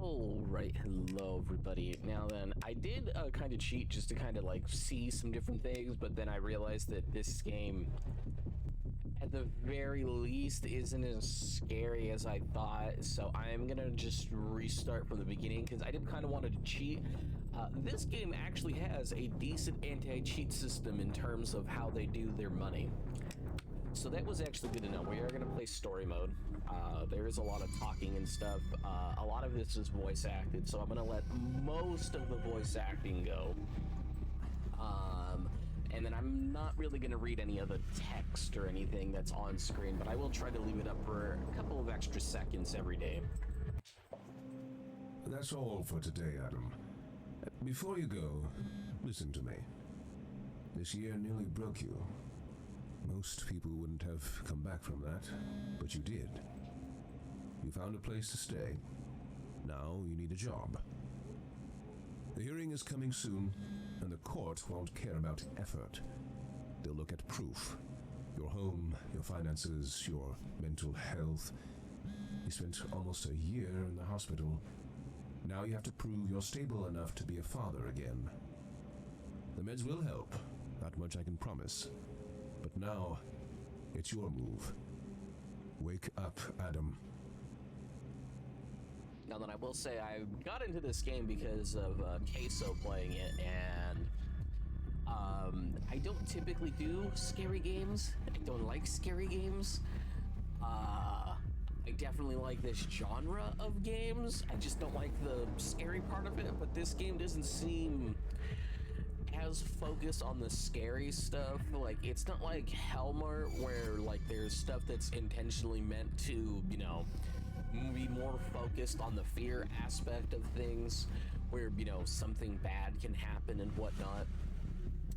Alright, hello everybody. Now then, I did kind of cheat just to kind of like see some different things, but then I realized that this game, at the very least, isn't as scary as I thought, so I'm gonna just restart from the beginning because I did kind of want to cheat. This game actually has a decent anti-cheat system in terms of how they do their money. So that was actually good to know. We are going to play story mode. There is a lot of talking and stuff. A lot of this is voice acted, so I'm going to let most of the voice acting go. And then I'm not really going to read any of the text or anything that's on screen, but I will try to leave it up for a couple of extra seconds every day. That's all for today, Adam. Before you go, listen to me. This year nearly broke you. Most people wouldn't have come back from that, but you did. You found a place to stay. Now you need a job. The hearing is coming soon, and the court won't care about effort. They'll look at proof. Your home, your finances, your mental health. You spent almost a year in the hospital. Now you have to prove you're stable enough to be a father again. The meds will help, that much I can promise. But now, it's your move. Wake up, Adam. Now then, I will say I got into this game because of CaseOh playing it, and I don't typically do scary games. I don't like scary games. I definitely like this genre of games. I just don't like the scary part of it, but this game doesn't seem as focused on the scary stuff. Like, it's not like Hellmart where like there's stuff that's intentionally meant to, you know, be more focused on the fear aspect of things, where, you know, something bad can happen and whatnot.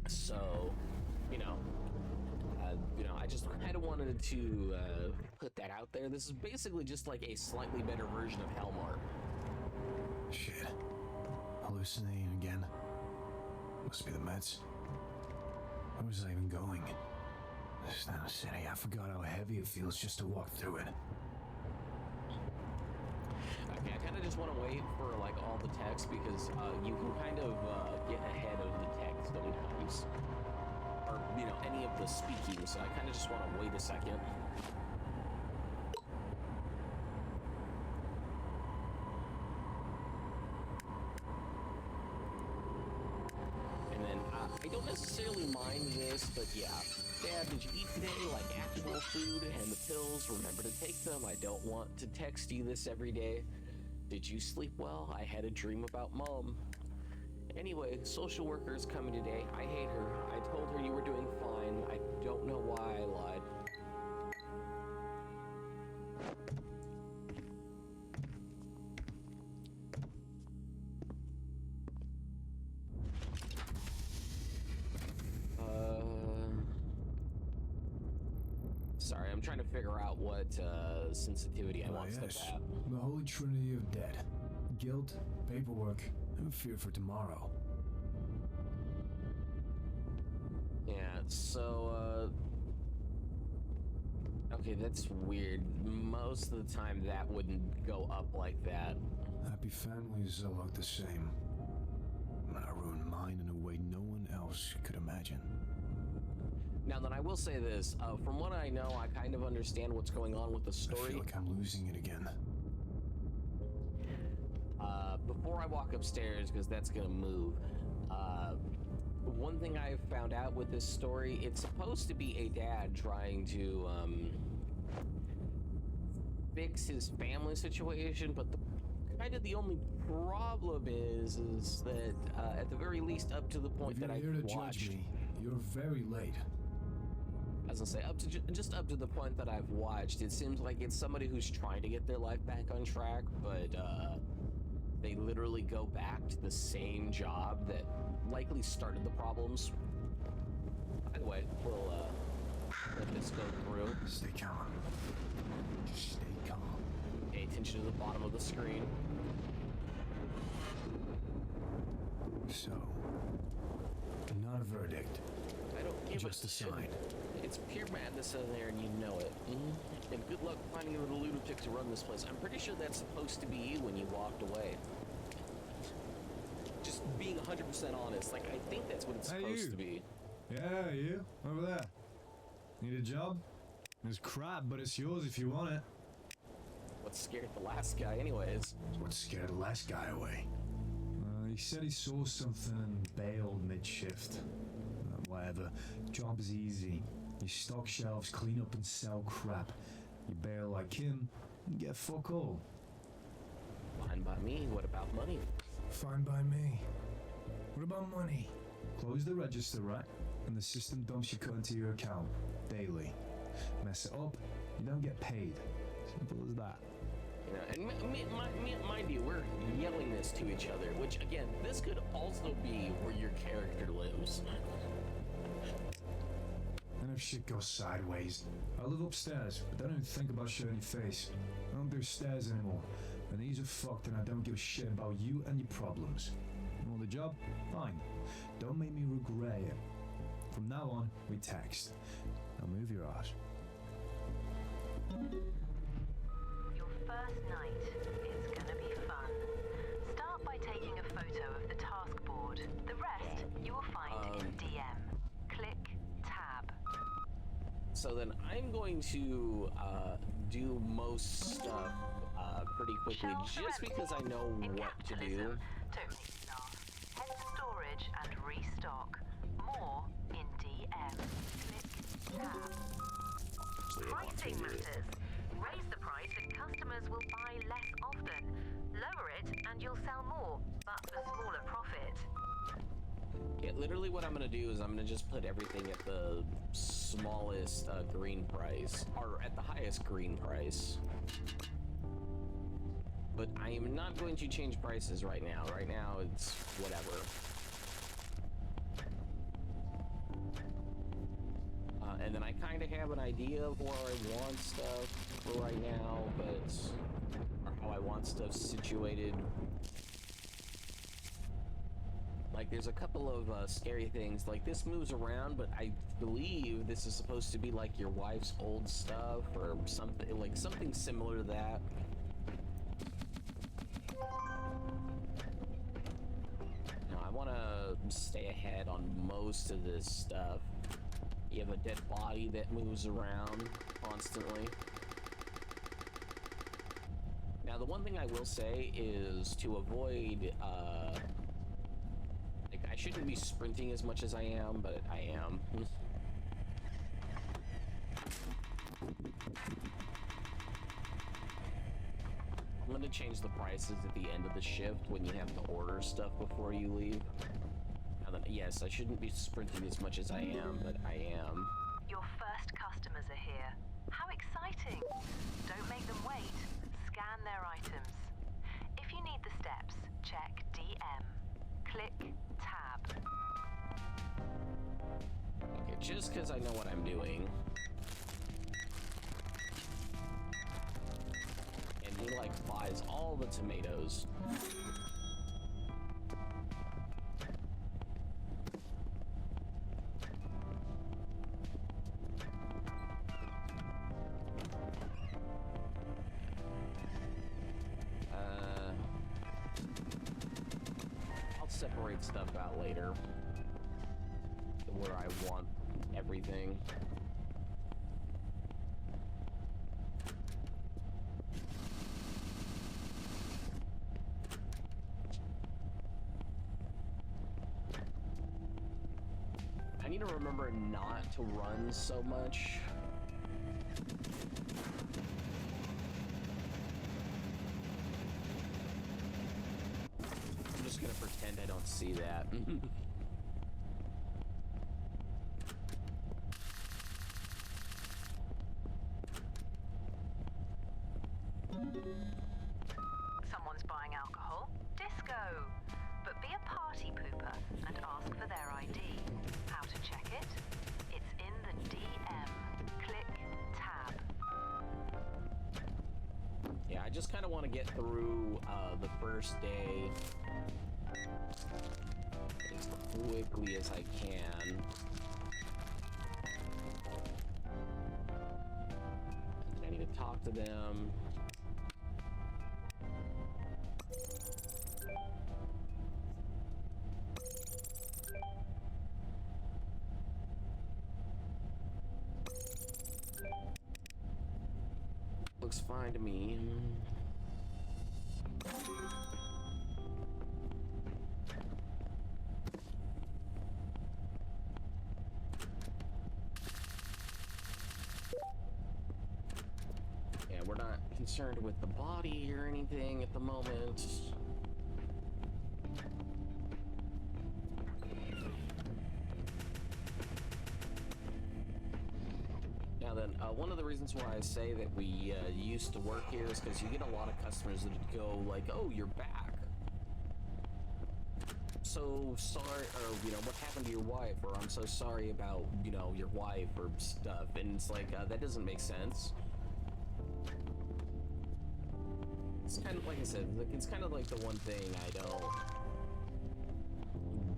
So, you know, I just kind of wanted to put that out there. This is basically just like a slightly better version of Hellmart. Shit. Hallucinating again. Must be the meds. Where was I even going? This is not a city. I forgot how heavy it feels just to walk through it. Okay, I kind of just want to wait for like all the text because you can kind of get ahead of the text sometimes. Or, you know, any of the speaking, so I kind of just want to wait a second. I don't necessarily mind this, but yeah. Dad, did you eat today? Like actual food and the pills? Remember to take them. I don't want to text you this every day. Did you sleep well? I had a dream about Mom. Anyway, social worker is coming today. I hate her. I told her you were doing fine. I don't know why I lied. Sorry, I'm trying to figure out what sensitivity I want stuff to have. The Holy Trinity of Dead. Guilt, paperwork, and fear for tomorrow. Yeah, so, okay, that's weird. Most of the time that wouldn't go up like that. Happy families all look the same. But I ruined mine in a way no one else could imagine. Now then, I will say this, from what I know, I kind of understand what's going on with the story. I feel like I'm losing it again. Before I walk upstairs, because that's gonna move, one thing I found out with this story, it's supposed to be a dad trying to, fix his family situation, but kind of the only problem is that, at the very least, up to the point that I've watched... Judge me, you're very late. As I say, just up to the point that I've watched, it seems like it's somebody who's trying to get their life back on track, but they literally go back to the same job that likely started the problems. By the way, we'll let this go through. Stay calm. Just stay calm. Pay attention to the bottom of the screen. So, not a verdict. I don't give just a sign. It's pure madness in there, and you know it. And good luck finding the lunatic to run this place. I'm pretty sure that's supposed to be you when you walk walked away. Just being 100% honest, like, I think that's what it's Hey, supposed you. to be. Yeah, you. Over there. Need a job? It's crap, but it's yours if you want it. What scared the last guy anyways? What scared the last guy away? He said he saw something and bailed mid-shift. Whatever. Job's easy. You stock shelves, clean up and sell crap. You bail like him, and get fuck all. Fine by me. What about money? Fine by me. What about money? Close the register, right? And the system dumps your cut into your account. Daily. Mess it up, you don't get paid. Simple as that. You know, and mind you, we're yelling this to each other, which, again, this could also be where your character lives. And if shit goes sideways, I live upstairs, but don't even think about showing your face. I don't do stairs anymore. My knees are fucked and I don't give a shit about you and your problems. You want the job? Fine. Don't make me regret it. From now on, we text. Now move your ass. Your first night is gonna be fun. Start by taking a photo of the task board. The rest you will find in DM. Click Tab. So then I'm going to do most stuff pretty quickly, Shelves are just empty. because I know In what to do. capitalism, don't need staff. Head to storage and restock. More in DM. Click Tab. Pricing matters. Raise the price and customers will buy less often. Lower it and you'll sell more, but for smaller profit. Yeah, literally what I'm going to do is I'm going to just put everything at the smallest green price, or at the highest green price. But I am not going to change prices right now. Right now, it's whatever. And then I kind of have an idea of where I want stuff for right now, but... or how I want stuff situated. Like, there's a couple of scary things. Like, this moves around, but I believe this is supposed to be, like, your wife's old stuff, or something, like, something similar to that. Now, I want to stay ahead on most of this stuff. You have a dead body that moves around constantly. Now, the one thing I will say is to avoid, like, I shouldn't be sprinting as much as I am, but I am. I'm going to change the prices at the end of the shift when you have to order stuff before you leave. Yes, I shouldn't be sprinting as much as I am, but I am. Your first customers are here. How exciting! Don't make them wait. Scan their items. If you need the steps, check DM. Click Tab. Okay, just because I know what I'm doing. And he, like, buys all the tomatoes. Separate stuff out later where I want everything. I need to remember not to run so much. I'm just gonna pretend I don't see that. Someone's buying alcohol? Disco! But be a party pooper and ask for their ID. How to check it? It's in the DM. Click Tab. Yeah, I just kind of want to get through the first day as quickly as I can. I need to talk to them. assigned to me. Yeah, we're not concerned with the body or anything at the moment. Now then, one of the reasons why I say that we used to work here is because you get a lot of customers that go like, "Oh, you're back. So sorry," or "What happened to your wife?" Or "I'm so sorry about your wife," or stuff, and it's like that doesn't make sense. It's kind of like I said, it's kind of like the one thing I don't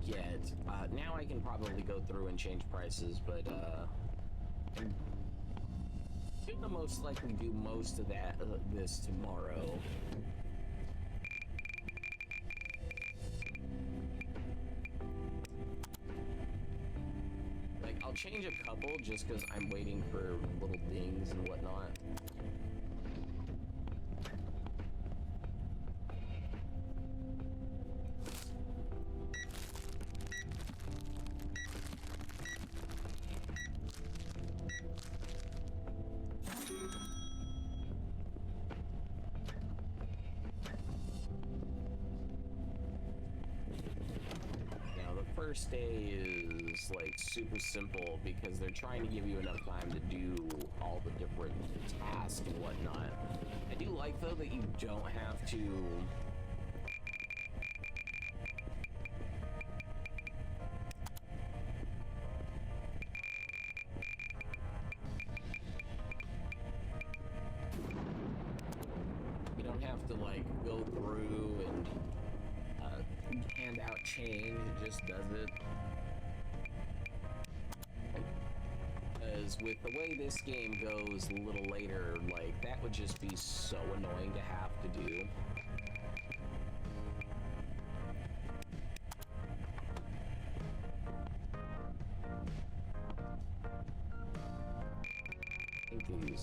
get. Now I can probably go through and change prices, but I'm gonna most likely do most of this tomorrow. Like, I'll change a couple just because I'm waiting for little dings and whatnot. First day is like super simple because they're trying to give you enough time to do all the different tasks and whatnot. I do like though that you don't have to like go through and hand out change. It just does it. Because with the way this game goes a little later, like, that would just be so annoying to have to do. I think these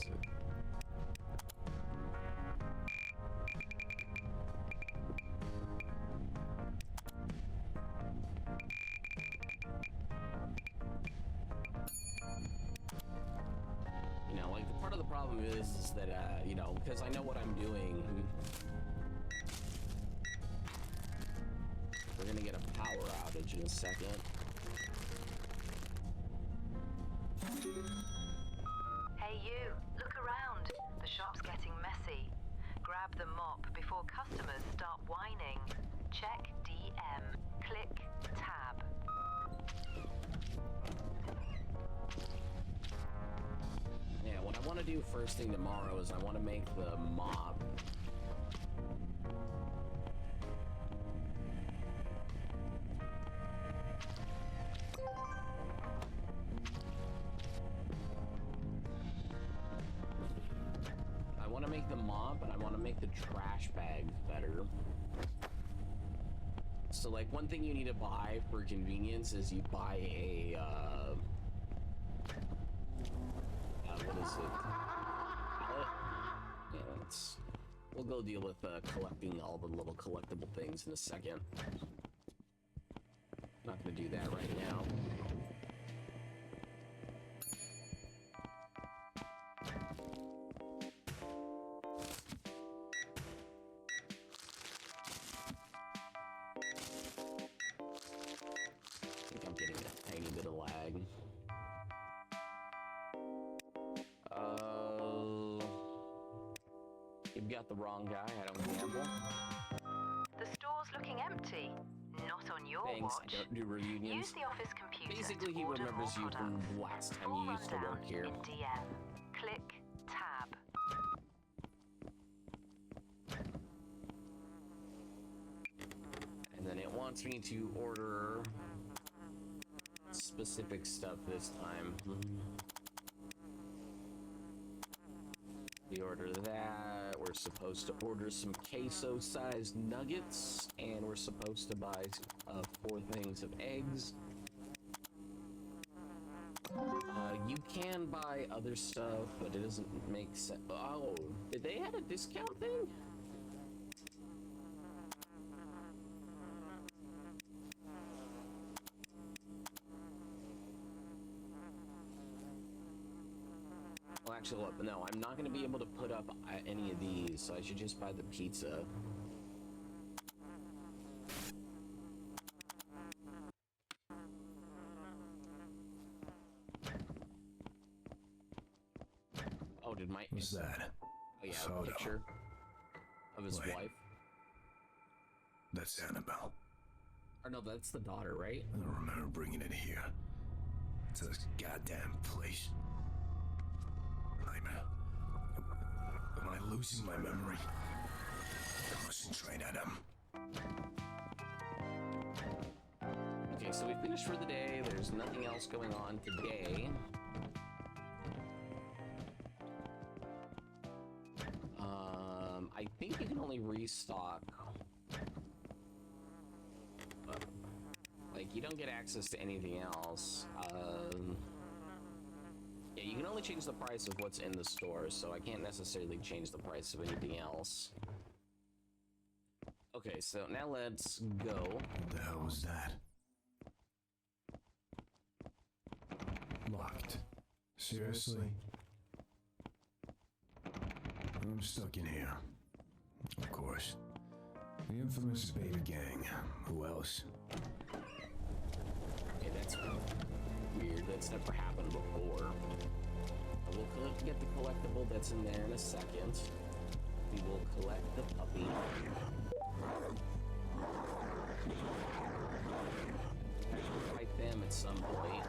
is that, because I know what I'm doing, we're gonna get a power outage in a second. Hey you, look around. The shop's getting messy. Grab the mop before customers start whining. Check DM. Click tab. Yeah, what I want to do first thing tomorrow is I want to make the mop. I want to make the mop, and I want to make the trash bags better. So, like, one thing you need to buy for convenience is you buy a, what is it? Pallet? Yeah, we'll go deal with collecting all the little collectible things in a second. Not gonna do that right now. I think I'm getting a tiny bit of lag. You've got the wrong guy. I don't gamble. The store's looking empty. Not on your Thanks, watch. I don't do reunions. Use the office computer. Basically, to he order remembers more you from products. the last time Full you used to rundown work here. in DM. Click tab. And then it wants me to order specific stuff this time. We order that. We're supposed to order some CaseOh sized nuggets, and we're supposed to buy 4 things of eggs. You can buy other stuff, but it doesn't make sense. Oh, did they have a discount thing? Well, actually, look, no, I'm not going to be able to put up any of these, so I should just buy the pizza. Oh, did my... What's that? Oh, yeah, a Photo. picture of his Wait. wife. That's Annabelle. Or no, that's the daughter, right? I don't remember bringing it here. To this goddamn place. Am I losing my memory? Concentrate, Adam. Okay, so we finished for the day. There's nothing else going on today. I think you can only restock. Like, you don't get access to anything else. Yeah, you can only change the price of what's in the store, so I can't necessarily change the price of anything else. Okay, so now let's go. What the hell was that? Locked. Seriously? I'm stuck in here. Of course. The infamous Beta Gang. Who else? Okay, that's weird. That's never happened before. We'll get the collectible that's in there in a second. We will collect the puppy. Fight them at some point.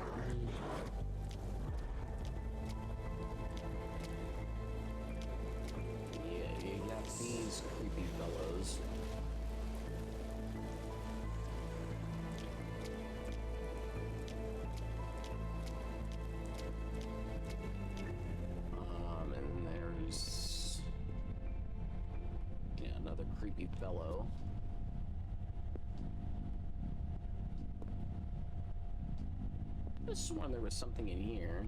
Yeah, you got these creepy fellows. And there's another creepy fellow. I just sworn there was something in here.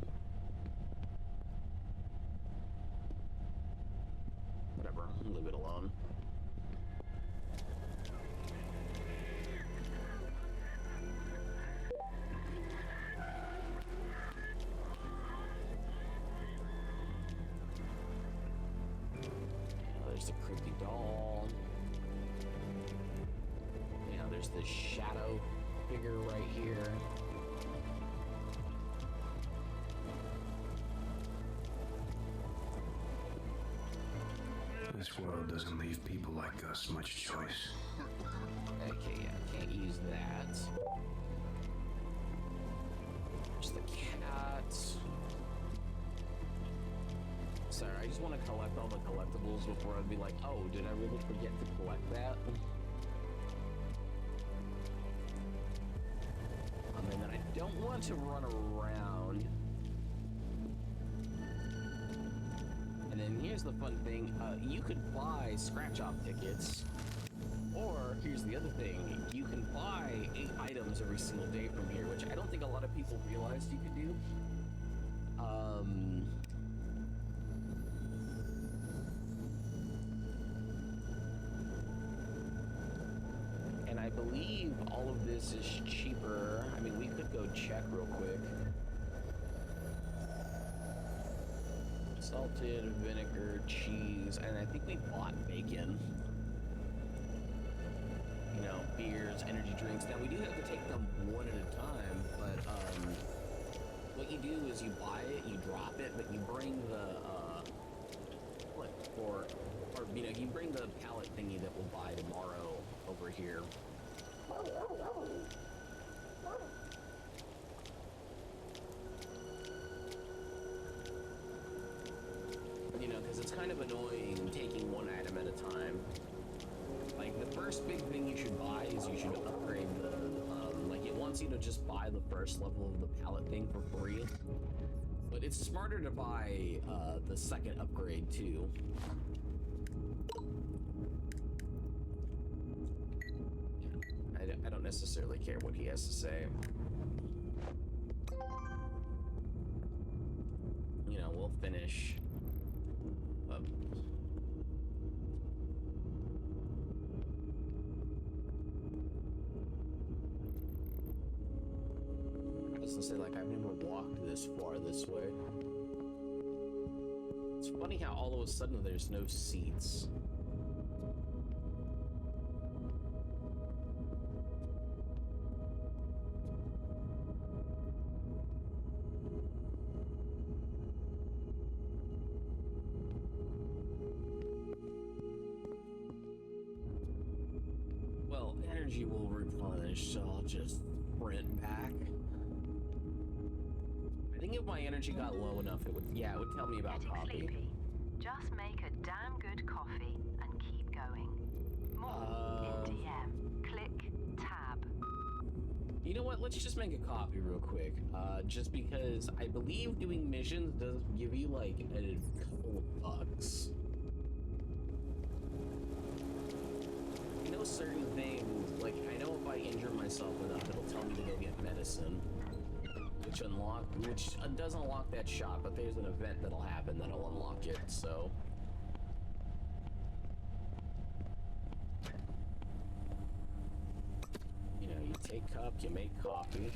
Whatever, leave it alone. There's the creepy doll. Yeah, there's this shadow figure right here. This world doesn't leave people like us much choice. Okay, yeah, can't use that. There's the cat. Sorry, I just want to collect all the collectibles before I'd be like, oh, did I really forget to collect that? And then I don't want to run around. And then here's the fun thing, you could buy scratch-off tickets, or here's the other thing, you can buy 8 items every single day from here, which I don't think a lot of people realized you could do. And I believe all of this is cheaper. I mean, we could go check real quick. Salted, vinegar, cheese, and I think we bought bacon. You know, beers, energy drinks. Now, we do have to take them one at a time, but what you do is you buy it, you drop it, but you bring the, you bring the pallet thingy that we'll buy tomorrow over here. You know, because it's kind of annoying taking one item at a time. Like, the first big thing you should buy is you should upgrade the, like, it wants you to just buy the first level of the pallet thing for free. But it's smarter to buy, the second upgrade, too. I don't necessarily care what he has to say. finish. I was gonna say, like, I've never walked this far this way. It's funny how all of a sudden there's no seats. Well, energy will replenish, so I'll just sprint back. I think if my energy got low enough, it would tell me about Getting coffee. sleepy? Just make a damn good coffee and keep going. More in DM. Click tab. You know what? Let's just make a copy real quick. Just because I believe doing missions does give you like a couple of bucks. I know certain things, like I know if I injure myself enough, it'll tell me to go get medicine, which doesn't unlock that shop, but there's an event that'll happen that'll unlock it. So. You take cup, you make coffee.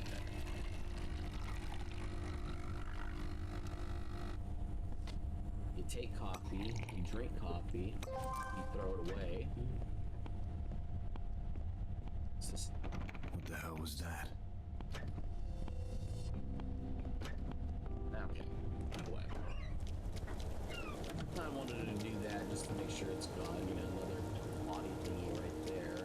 You take coffee, you drink coffee, you throw it away. What's this? What the hell was that? Okay, that way. I wanted to do that just to make sure it's gone. Another body thingy right there.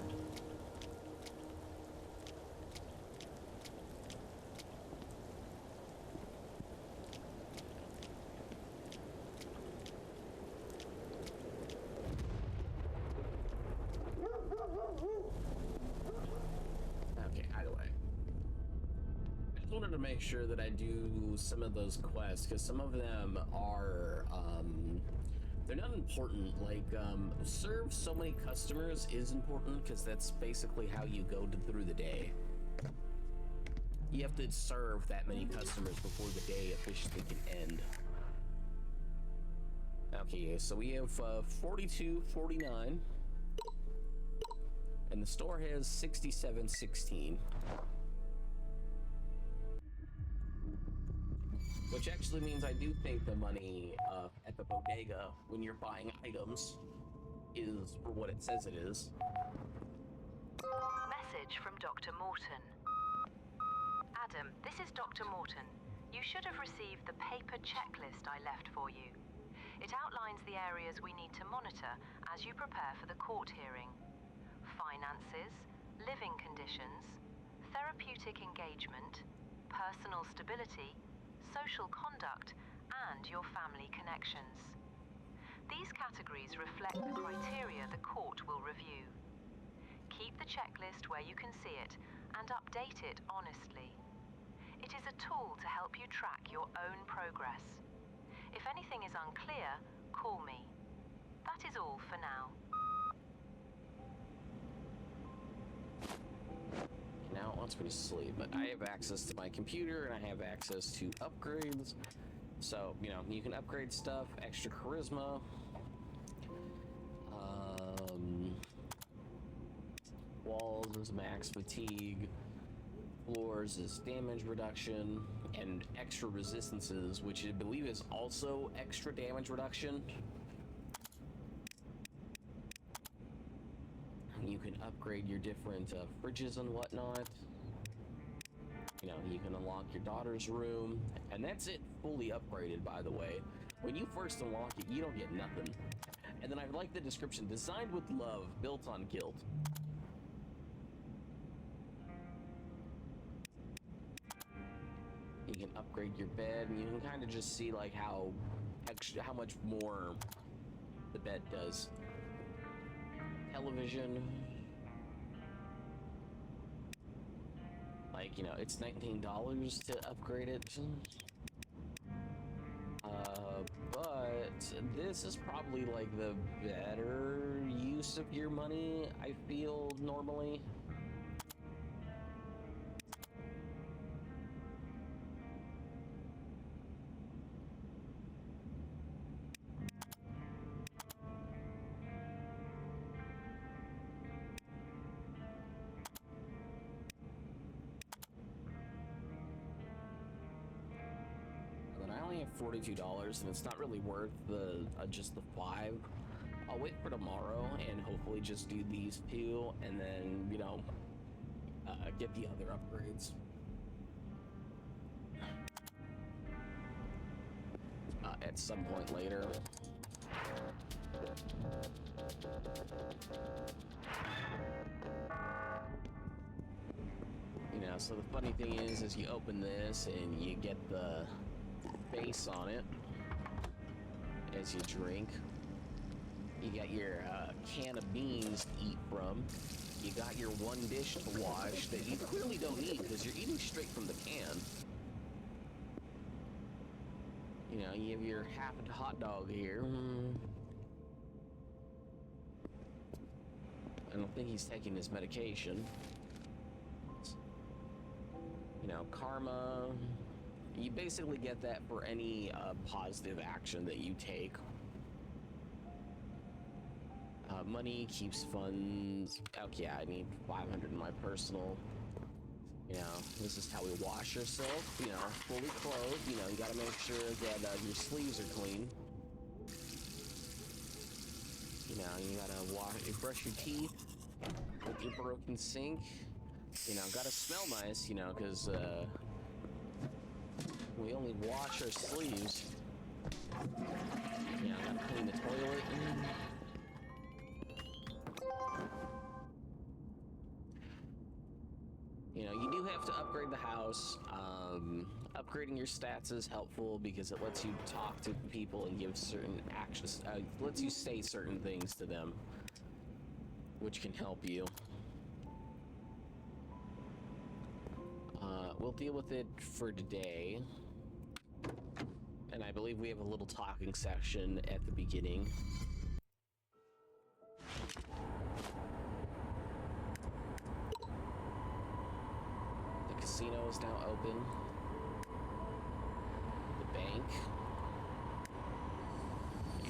Okay, either way. I just wanted to make sure that I do some of those quests, because some of them are, they're not important. Like, serve so many customers is important, because that's basically how you go through the day. You have to serve that many customers before the day officially can end. Okay, so we have 42.49. And the store has 67.16. Which actually means I do think the money at the bodega when you're buying items is for what it says it is. Message from Dr. Morton. Adam, this is Dr. Morton. You should have received the paper checklist I left for you. It outlines the areas we need to monitor as you prepare for the court hearing. Finances, living conditions, therapeutic engagement, personal stability, social conduct, and your family connections. These categories reflect the criteria the court will review. Keep the checklist where you can see it and update it honestly. It is a tool to help you track your own progress. If anything is unclear, call me. That is all for now. Now it wants me to sleep, but I have access to my computer and I have access to upgrades. So, you can upgrade stuff, extra charisma. Walls is max fatigue. Floors is damage reduction. And extra resistances, which I believe is also extra damage reduction. You can upgrade your different fridges and whatnot. You can unlock your daughter's room, and that's it fully upgraded, by the way. When you first unlock it, you don't get nothing. And then I like the description, designed with love, built on guilt. You can upgrade your bed, and you can kind of just see like how much more the bed does. Television, like, it's $19 to upgrade it. But this is probably like the better use of your money, I feel, normally. $42, and it's not really worth the just the 5. I'll wait for tomorrow and hopefully just do these 2, and then, you know, get the other upgrades. At some point later. You know, so the funny thing is you open this and you get the face on it as you drink. You got your can of beans to eat from. You got your one dish to wash that you clearly don't need because you're eating straight from the can. You know, you have your half a hot dog here. I don't think he's taking his medication. You know, karma. You basically get that for any positive action that you take. Money keeps funds. Oh yeah, I need 500 in my personal. You know, this is how we wash yourself. You know, fully clothed. You know, you gotta make sure that your sleeves are clean. You know, you gotta brush your teeth with your broken sink. You know, gotta smell nice. You know, because we only wash our sleeves. You know, gotta clean the toilet. You know, you do have to upgrade the house. Upgrading your stats is helpful because it lets you talk to people and give certain actions, lets you say certain things to them, which can help you. We'll deal with it for today. And I believe we have a little talking section at the beginning. Casino is now open. The bank.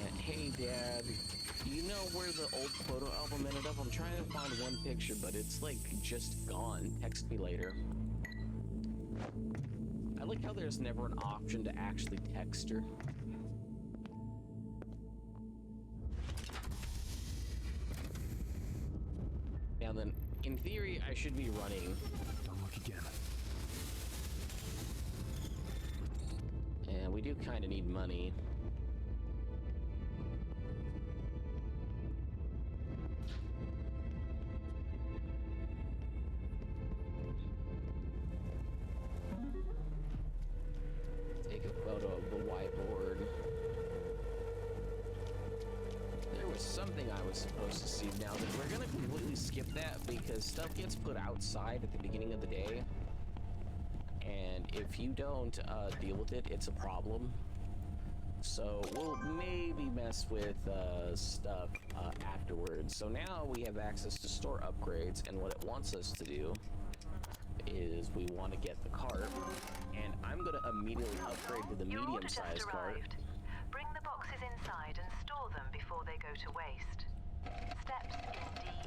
And hey, Dad, do you know where the old photo album ended up? I'm trying to find one picture, but it's like just gone. Text me later. I like how there's never an option to actually text her. Now then, in theory, I should be running. Don't look again. And we do kind of need money. Take a photo of the whiteboard. There was something I was supposed to see. Now that we're gonna completely skip that because stuff gets put outside at the beginning of the day. And if you don't deal with it, it's a problem. So we'll maybe mess with stuff afterwards. So now we have access to store upgrades, and what it wants us to do is we want to get the cart, and I'm going to immediately upgrade to the medium-sized cart. Bring the boxes inside and store them before they go to waste. Steps in DM.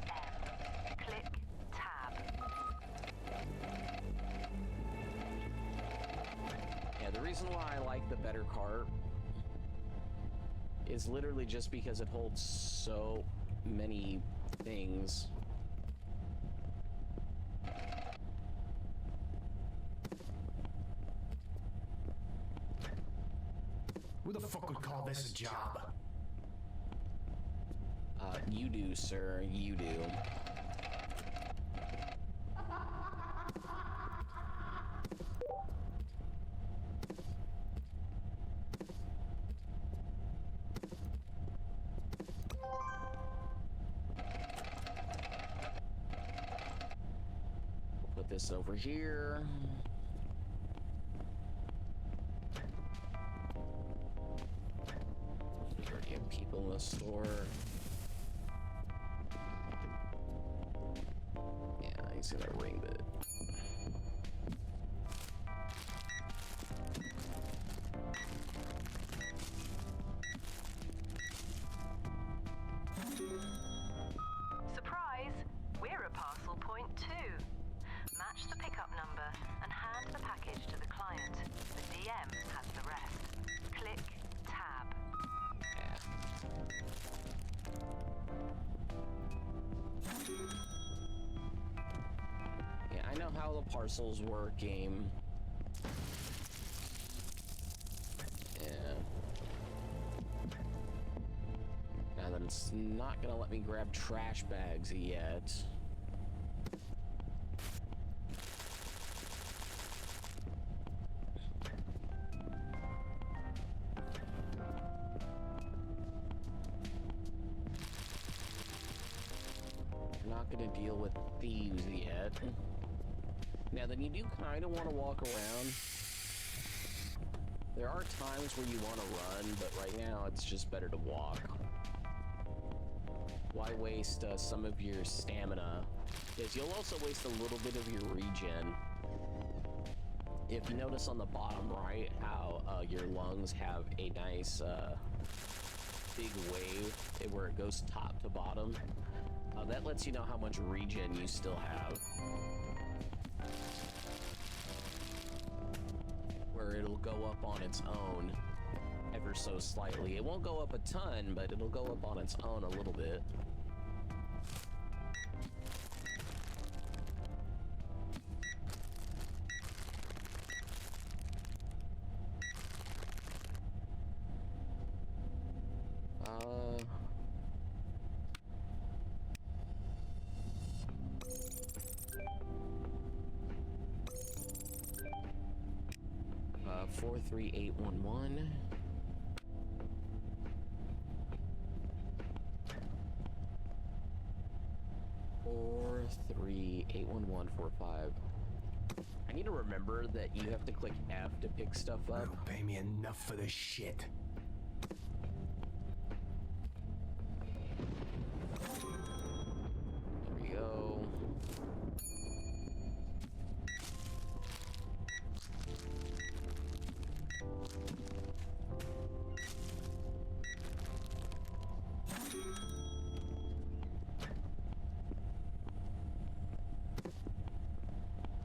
Click tab. Yeah, the reason why I like the better cart is literally just because it holds so many things. Who the fuck would call this a job? You do, sir. You do. Put this over here. We already have people in the store. Yeah, he's gonna ring the. Surprise! We're a parcel point too. Match the pickup number and hand the package to the client. The DM has the rest. Click Tab. Yeah, I know how the parcels work, game. Yeah. Now that it's not gonna let me grab trash bags yet. Not gonna deal with thieves yet. Now then, you do kind of want to walk around. There are times where you want to run, but right now it's just better to walk. Why waste some of your stamina? Because you'll also waste a little bit of your regen. If you notice on the bottom right how your lungs have a nice big wave where it goes top to bottom, that lets you know how much regen you still have. Where it'll go up on its own ever so slightly. It won't go up a ton, but it'll go up on its own a little bit. Uh, 43811. Four, 3, 81145. I need to remember that you have to click F to pick stuff up. Don't pay me enough for this shit. There we go.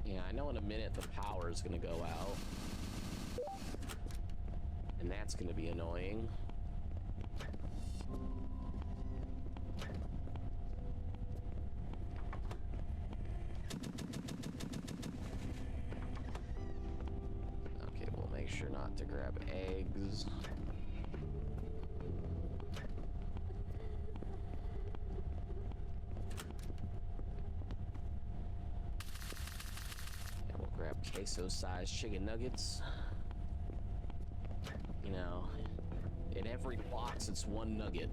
Yeah, I know in a minute the power is gonna go out. And that's gonna be annoying. Okay, we'll make sure not to grab eggs. And we'll grab CaseOh-sized chicken nuggets. You know, in every box, it's one nugget.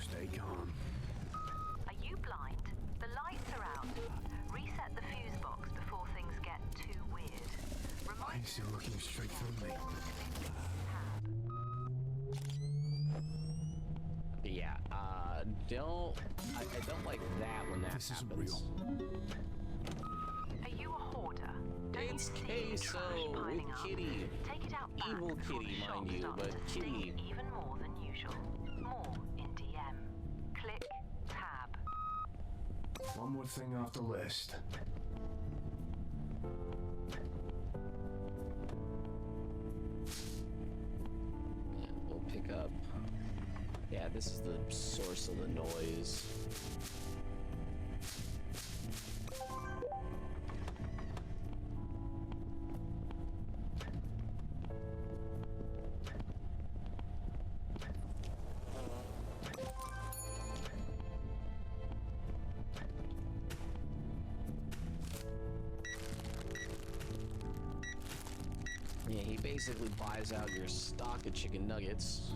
Stay calm. Are you blind? The lights are out. Reset the fuse box before things get too weird. Why is he looking straight through me? Yeah, I don't like that when that This isn't happens. real. Are you a hoarder? Don't It's you see trash CaseOh piling with up? Kitty. Take it out back Evil before Kitty, the shop mind you, starts but to stink Kitty. even more than usual. More in DM. Click Tab. One more thing off the list. Yeah, we'll pick up. Yeah, this is the source of the noise. Yeah, he basically buys out your stock of chicken nuggets.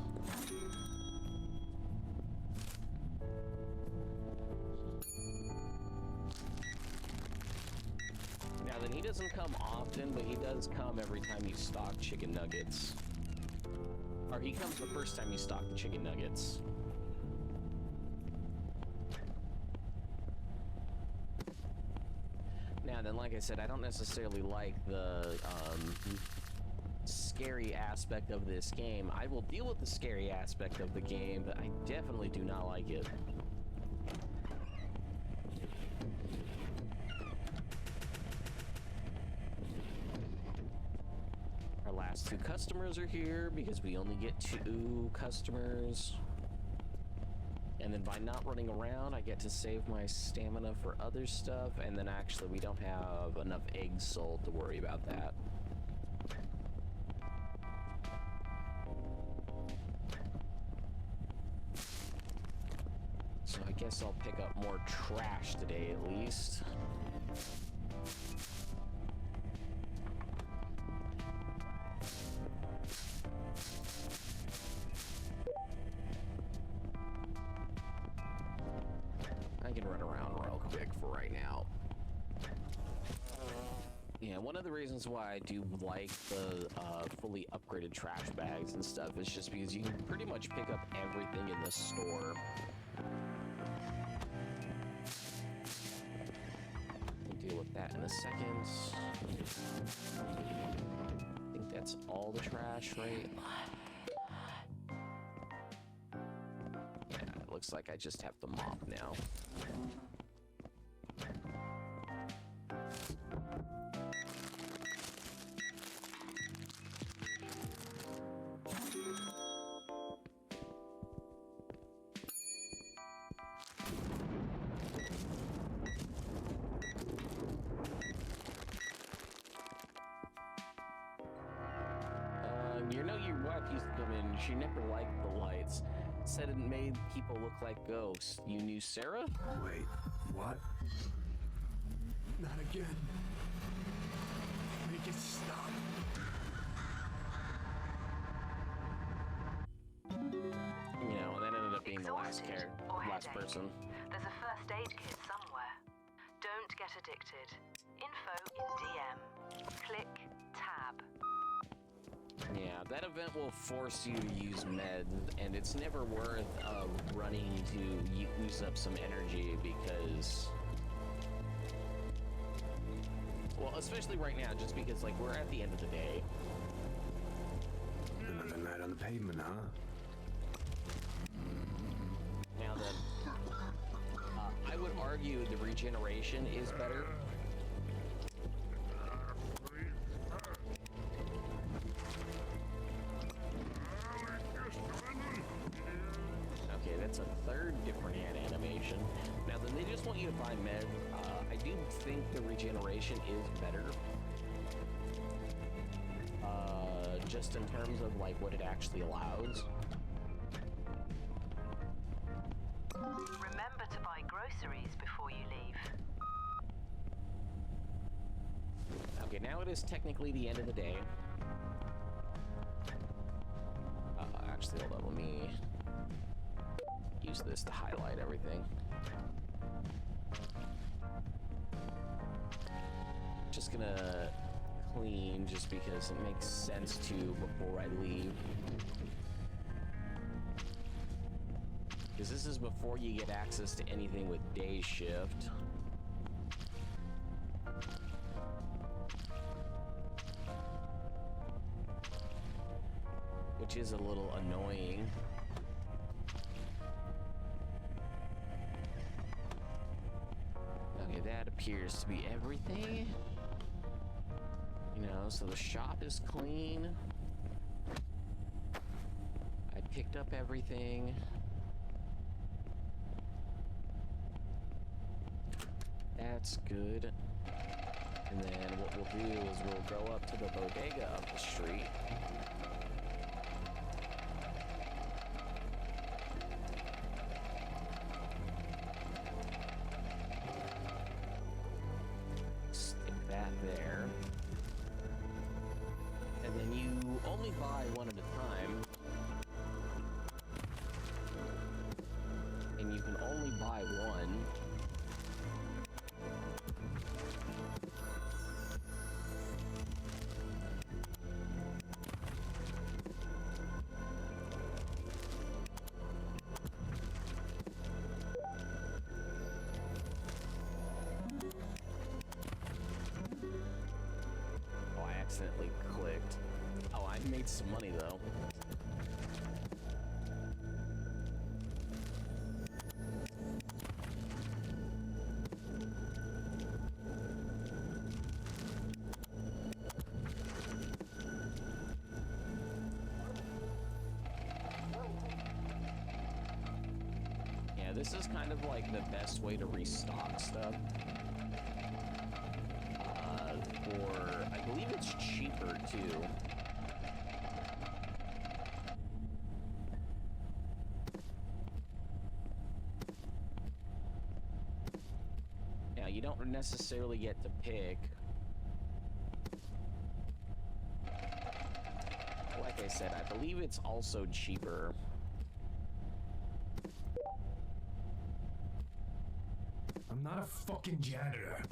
Now then, he doesn't come often, but he does come every time you stock chicken nuggets. Or he comes the first time you stock the chicken nuggets. Now then, like I said, I don't necessarily like the scary aspect of this game. I will deal with the scary aspect of the game, but I definitely do not like it. Our last 2 customers are here because we only get 2 customers. And then by not running around, I get to save my stamina for other stuff. And then actually, we don't have enough eggs sold to worry about that. So I guess I'll pick up more trash today at least. I can run around real quick for right now. Yeah, one of the reasons why I do like the fully upgraded trash bags and stuff is just because you can pretty much pick up everything in the store. We'll deal with that in a second. I think that's all the trash, right? Yeah, it looks like I just have to mop now. You know, your wife used to come in, she never liked the lights. Said it made people look like ghosts. You knew Sarah? Wait, what? Not again. Make it stop. You know, and that ended up being the last Exhausted or last headache? person. There's a first aid kit somewhere. Don't get addicted. Info in DM. Click tab. Yeah, that event will force you to use med, and it's never worth running to use up some energy because... Well, especially right now, just because, like, we're at the end of the day. Another night on the pavement, huh? Now then, I would argue the regeneration is better. Okay, that's a third different hand animation. Now then, they just want you to buy med. I do think the regeneration is better. Just in terms of like what it actually allows. Remember to buy groceries before you leave. Okay, now it is technically the end of the day. Actually, hold on, let me use this to highlight everything. Just gonna clean just because it makes sense to before I leave. Because this is before you get access to anything with day shift. Which is a little annoying. Okay, that appears to be everything. You know, so the shop is clean. I picked up everything. That's good. And then what we'll do is we'll go up to the bodega up the street. Stick that there. And then only buy one at a time. And you can only buy one. Oh, I accidentally clicked. Oh, I made some money though. Yeah, this is kind of like the best way to restock stuff. Or I believe it's cheaper too. Now, you don't necessarily get to pick. Like I said, I believe it's also cheaper. I'm not a fucking janitor.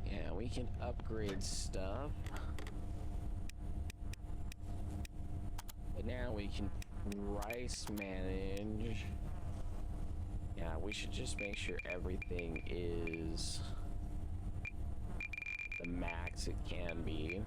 Yeah, we can upgrade stuff. But now we can price manage. Yeah, we should just make sure everything is the max it can be.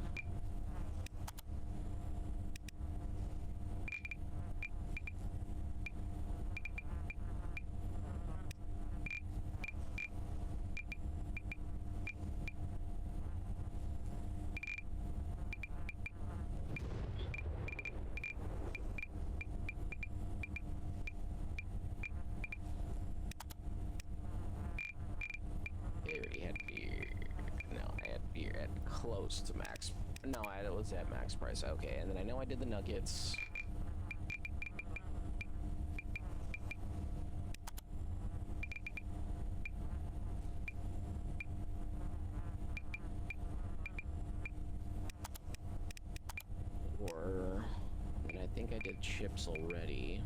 There we had beer. No, I had beer at close to max. No, it was at max price. Okay, and then I know I did the nuggets. And I think I did chips already.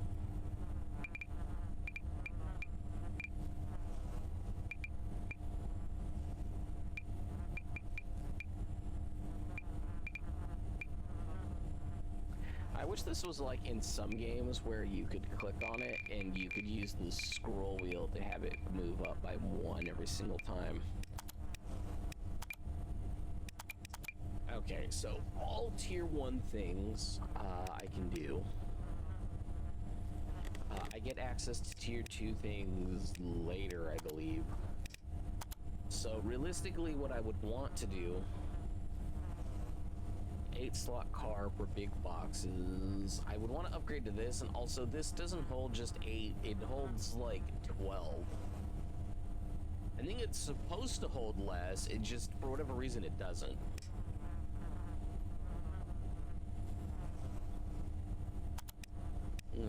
I wish this was like in some games where you could click on it and you could use the scroll wheel to have it move up by one every single time. Okay, so all tier 1 things I can do. I get access to tier 2 things later, I believe. So realistically, what I would want to do, 8-slot car for big boxes. I would want to upgrade to this, and also this doesn't hold just 8, it holds like 12. I think it's supposed to hold less, it just, for whatever reason, it doesn't.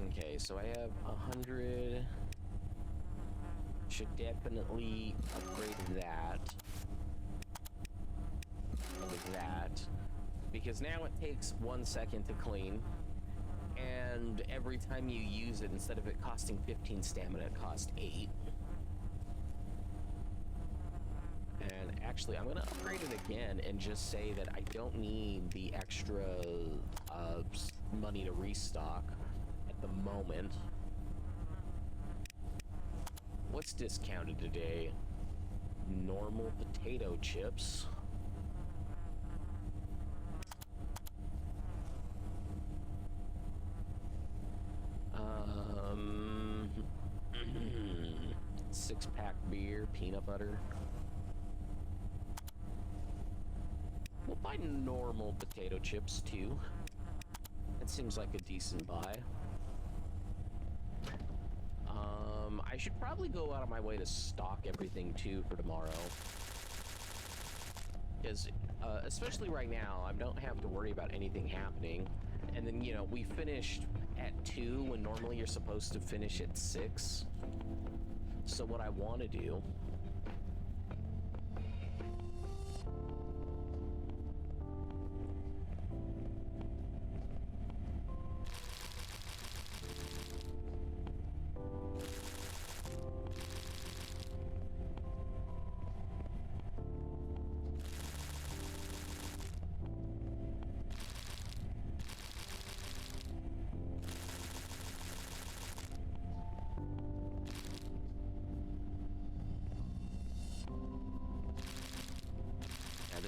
Okay, so I have 100. Should definitely upgrade that. Like that. Because now it takes 1 second to clean. And every time you use it, instead of it costing 15 stamina, it costs 8. And actually, I'm going to upgrade it again and just say that I don't need the extra money to restock at the moment. What's discounted today? Normal potato chips. Six-pack beer, peanut butter. We'll buy normal potato chips too. That seems like a decent buy. I should probably go out of my way to stock everything too for tomorrow. Because, especially right now, I don't have to worry about anything happening. And then, you know, we finished at 2 when normally you're supposed to finish at 6. So what I want to do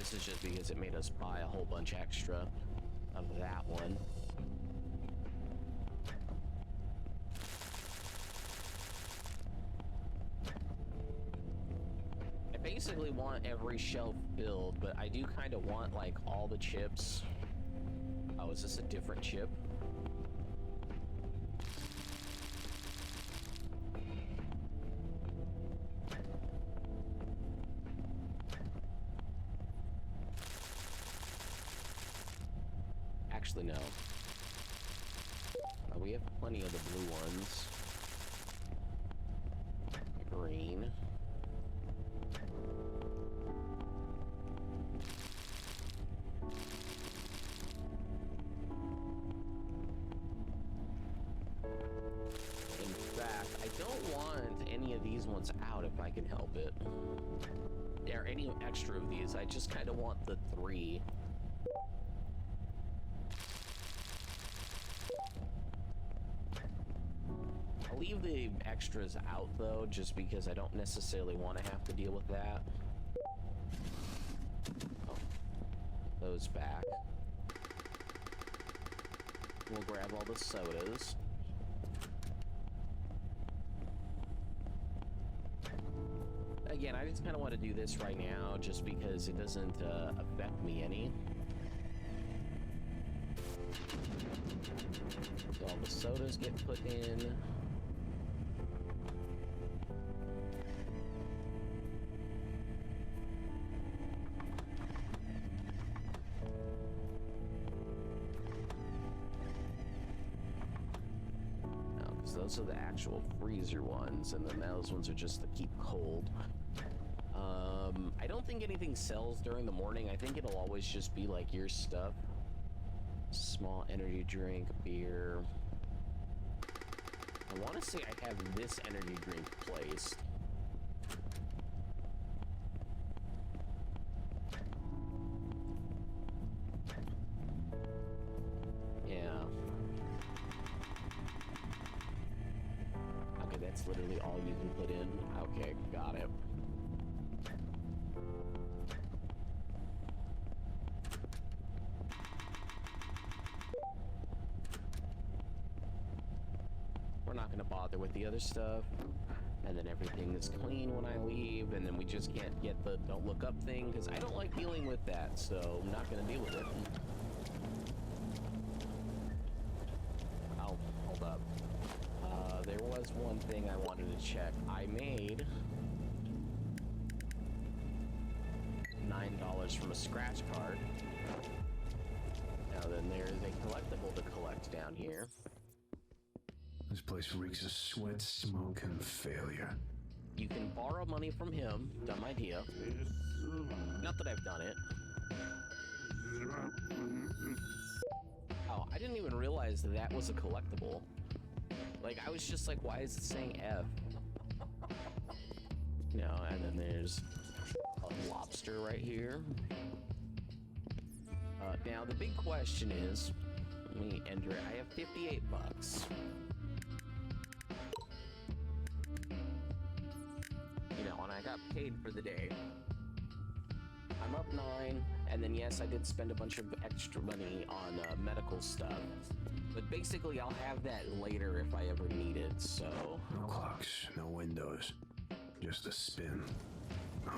this is just because it made us buy a whole bunch extra of that one. I basically want every shelf filled, but I do kind of want like all the chips. Oh, is this a different chip? Actually, no. We have plenty of the blue ones. Green. In fact, I don't want any of these ones out if I can help it. Or any extra of these. I just kind of want the 3. I'll leave the extras out though, just because I don't necessarily want to have to deal with that. Oh, those back. We'll grab all the sodas. Again, I just kind of want to do this right now, just because it doesn't affect me any. So all the sodas get put in. Those are the actual freezer ones, and then those ones are just to keep cold. I don't think anything sells during the morning. I think it'll always just be like your stuff. Small energy drink, beer. I want to say I have this energy drink placed. Literally all you can put in. Okay, got it. We're not going to bother with the other stuff. And then everything is clean when I leave, and then we just can't get the don't look up thing, because I don't like dealing with that, so I'm not going to deal with it. Oh, hold up. There was one thing I wanted to check. I made $9 from a scratch card. Now then, there's a collectible to collect down here. This place reeks of sweat, smoke, and failure. You can borrow money from him. Dumb idea. Not that I've done it. Oh, I didn't even realize that that was a collectible. Like, I was just like, why is it saying F? No, and then there's a lobster right here. Now, the big question is, let me enter it. I have 58 bucks. You know, and I got paid for the day. I'm up 9, and then yes, I did spend a bunch of extra money on medical stuff. But basically, I'll have that later if I ever need it, so... No clocks, no windows. Just a spin.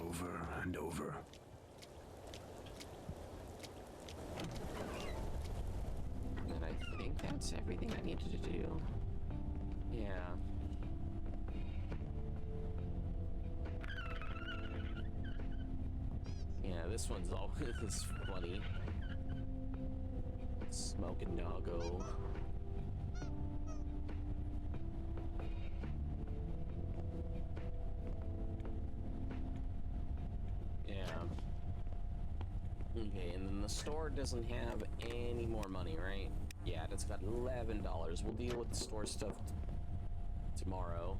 Over and over. And I think that's everything I needed to do. Yeah. Yeah, this one's always funny. Smoking doggo. Yeah. Okay, and then the store doesn't have any more money, right? Yeah, it's got $11. We'll deal with the store stuff tomorrow.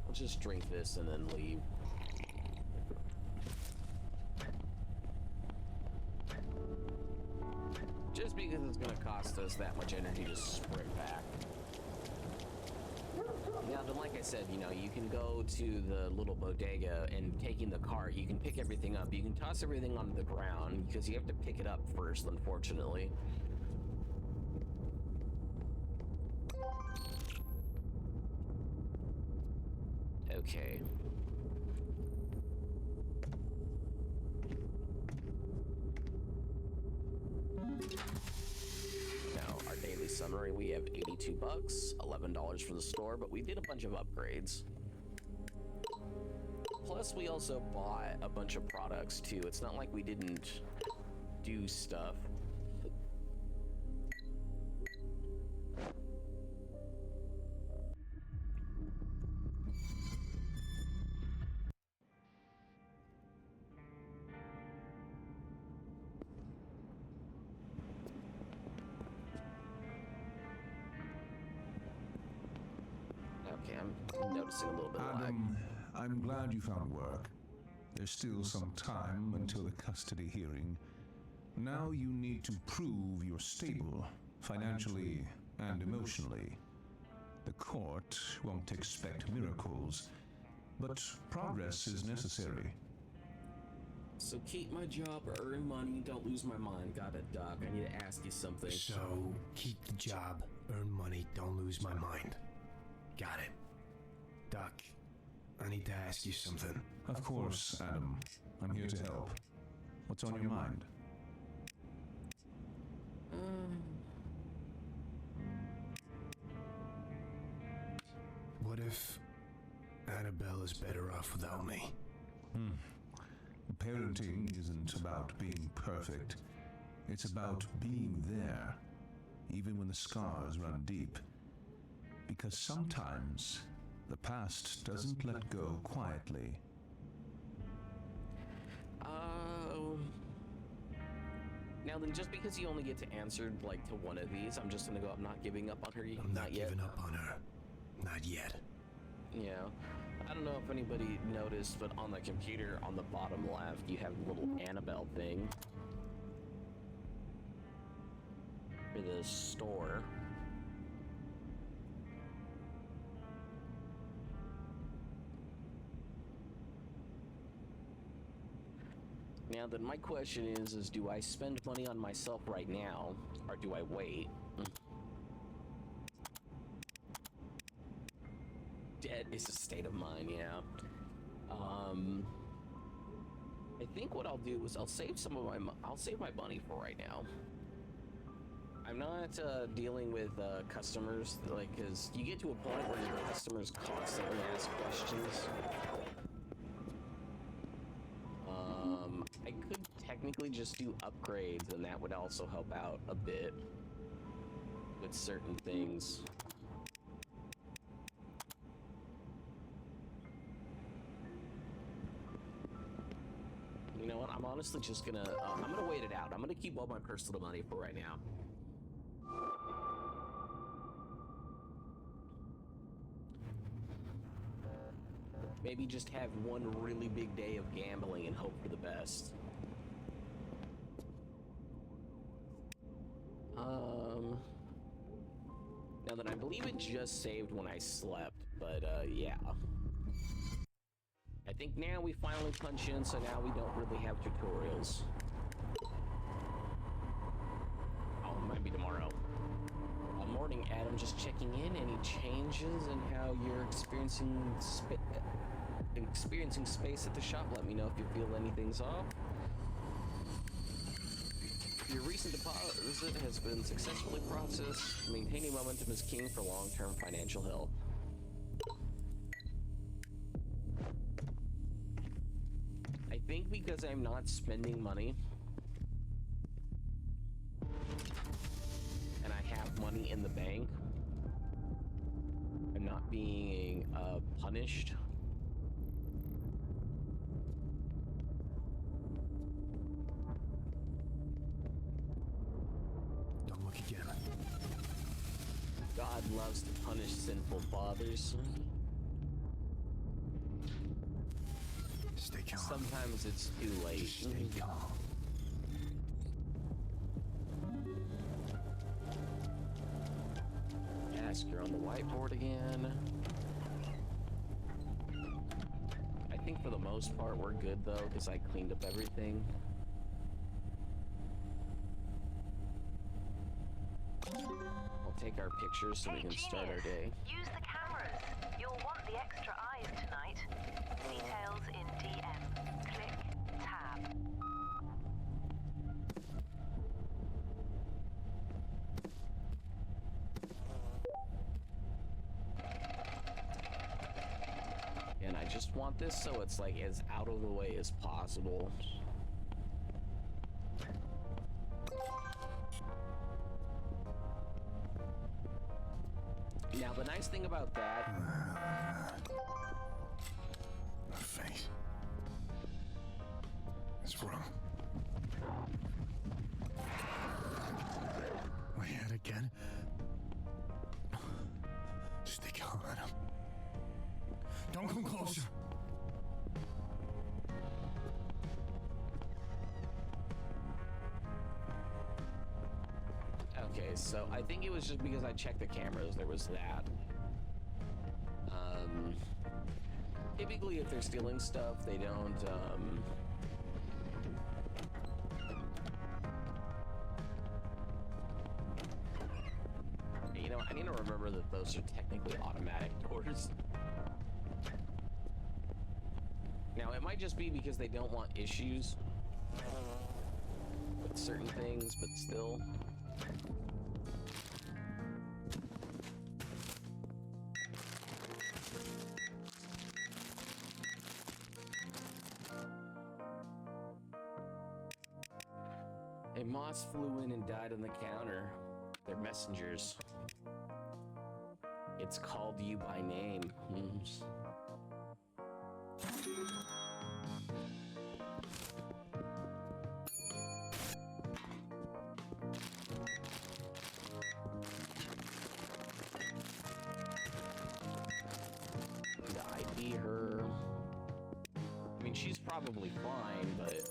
I'll just drink this and then leave. Just because it's gonna cost us that much energy to sprint back. Now, then, like I said, you know, you can go to the little bodega and taking the cart, you can pick everything up. You can toss everything onto the ground because you have to pick it up first, unfortunately. Okay. Now, our daily summary, we have 82 bucks, $11 for the store, but we did a bunch of upgrades. Plus, we also bought a bunch of products, too. It's not like we didn't do stuff. Okay, I'm noticing a little bit of lag. Adam, I'm glad you found work. There's still some time until the custody hearing. Now you need to prove you're stable, financially and emotionally. The court won't expect miracles, but progress is necessary. So keep my job, earn money, don't lose my mind. Got it, Doc. I need to ask you something. So, keep the job, earn money, don't lose my mind. Got it. Doc, I need to ask you something. Of course, Adam. I'm here to help. What's on your mind? What if Annabelle is better off without me? Parenting isn't about being perfect. It's about being there, even when the scars run deep. Because sometimes the past doesn't let go quietly. Now then, just because you only get to answer, like, to one of these, I'm just gonna go, I'm not giving up on her. I'm not yet. giving up on her. Not yet. Yeah. I don't know if anybody noticed, but on the computer on the bottom left, you have the little Annabelle thing for the store. Now then, my question is do I spend money on myself right now, or do I wait? Debt is a state of mind, yeah. I think what I'll do is I'll save my money for right now. I'm not dealing with customers, like, because you get to a point where your customers constantly ask questions. I could technically just do upgrades, and that would also help out a bit with certain things. You know what? I'm honestly just gonna, I'm gonna wait it out. I'm gonna keep all my personal money for right now. Maybe just have one really big day of gambling and hope for the best. Now then, I believe it just saved when I slept, but yeah. I think now we finally punch in, so now we don't really have tutorials. Oh, it might be tomorrow. Morning, Adam. Just checking in. Any changes in how you're experiencing space at the shop? Let me know if you feel anything's off. Your recent deposit has been successfully processed. Maintaining momentum is key for long-term financial health. I think because I'm not spending money and I have money in the bank, I'm not being punished. Don't look again. God loves to punish sinful fathers. Stay calm. Sometimes it's too late. Stay calm. Whisker on the whiteboard again. I think for the most part we're good though, because I cleaned up everything. We'll take our pictures so we can start our day. Use the cameras. You'll want the extra eyes tonight. Details in DM. Click tab. And I just want this so it's like as out of the way as possible. Now the nice thing about that, My face. What's wrong? My head again. Stick out at him. Don't come closer. okay, so I think it was just because I checked the cameras, there was that. Typically if they're stealing stuff, they don't, you know, I need to remember that those are technically automatic doors. Now, it might just be because they don't want issues with certain things, but still. A moth flew in and died on the counter. They're messengers. It's called you by name. ID her. I mean, she's probably fine, but...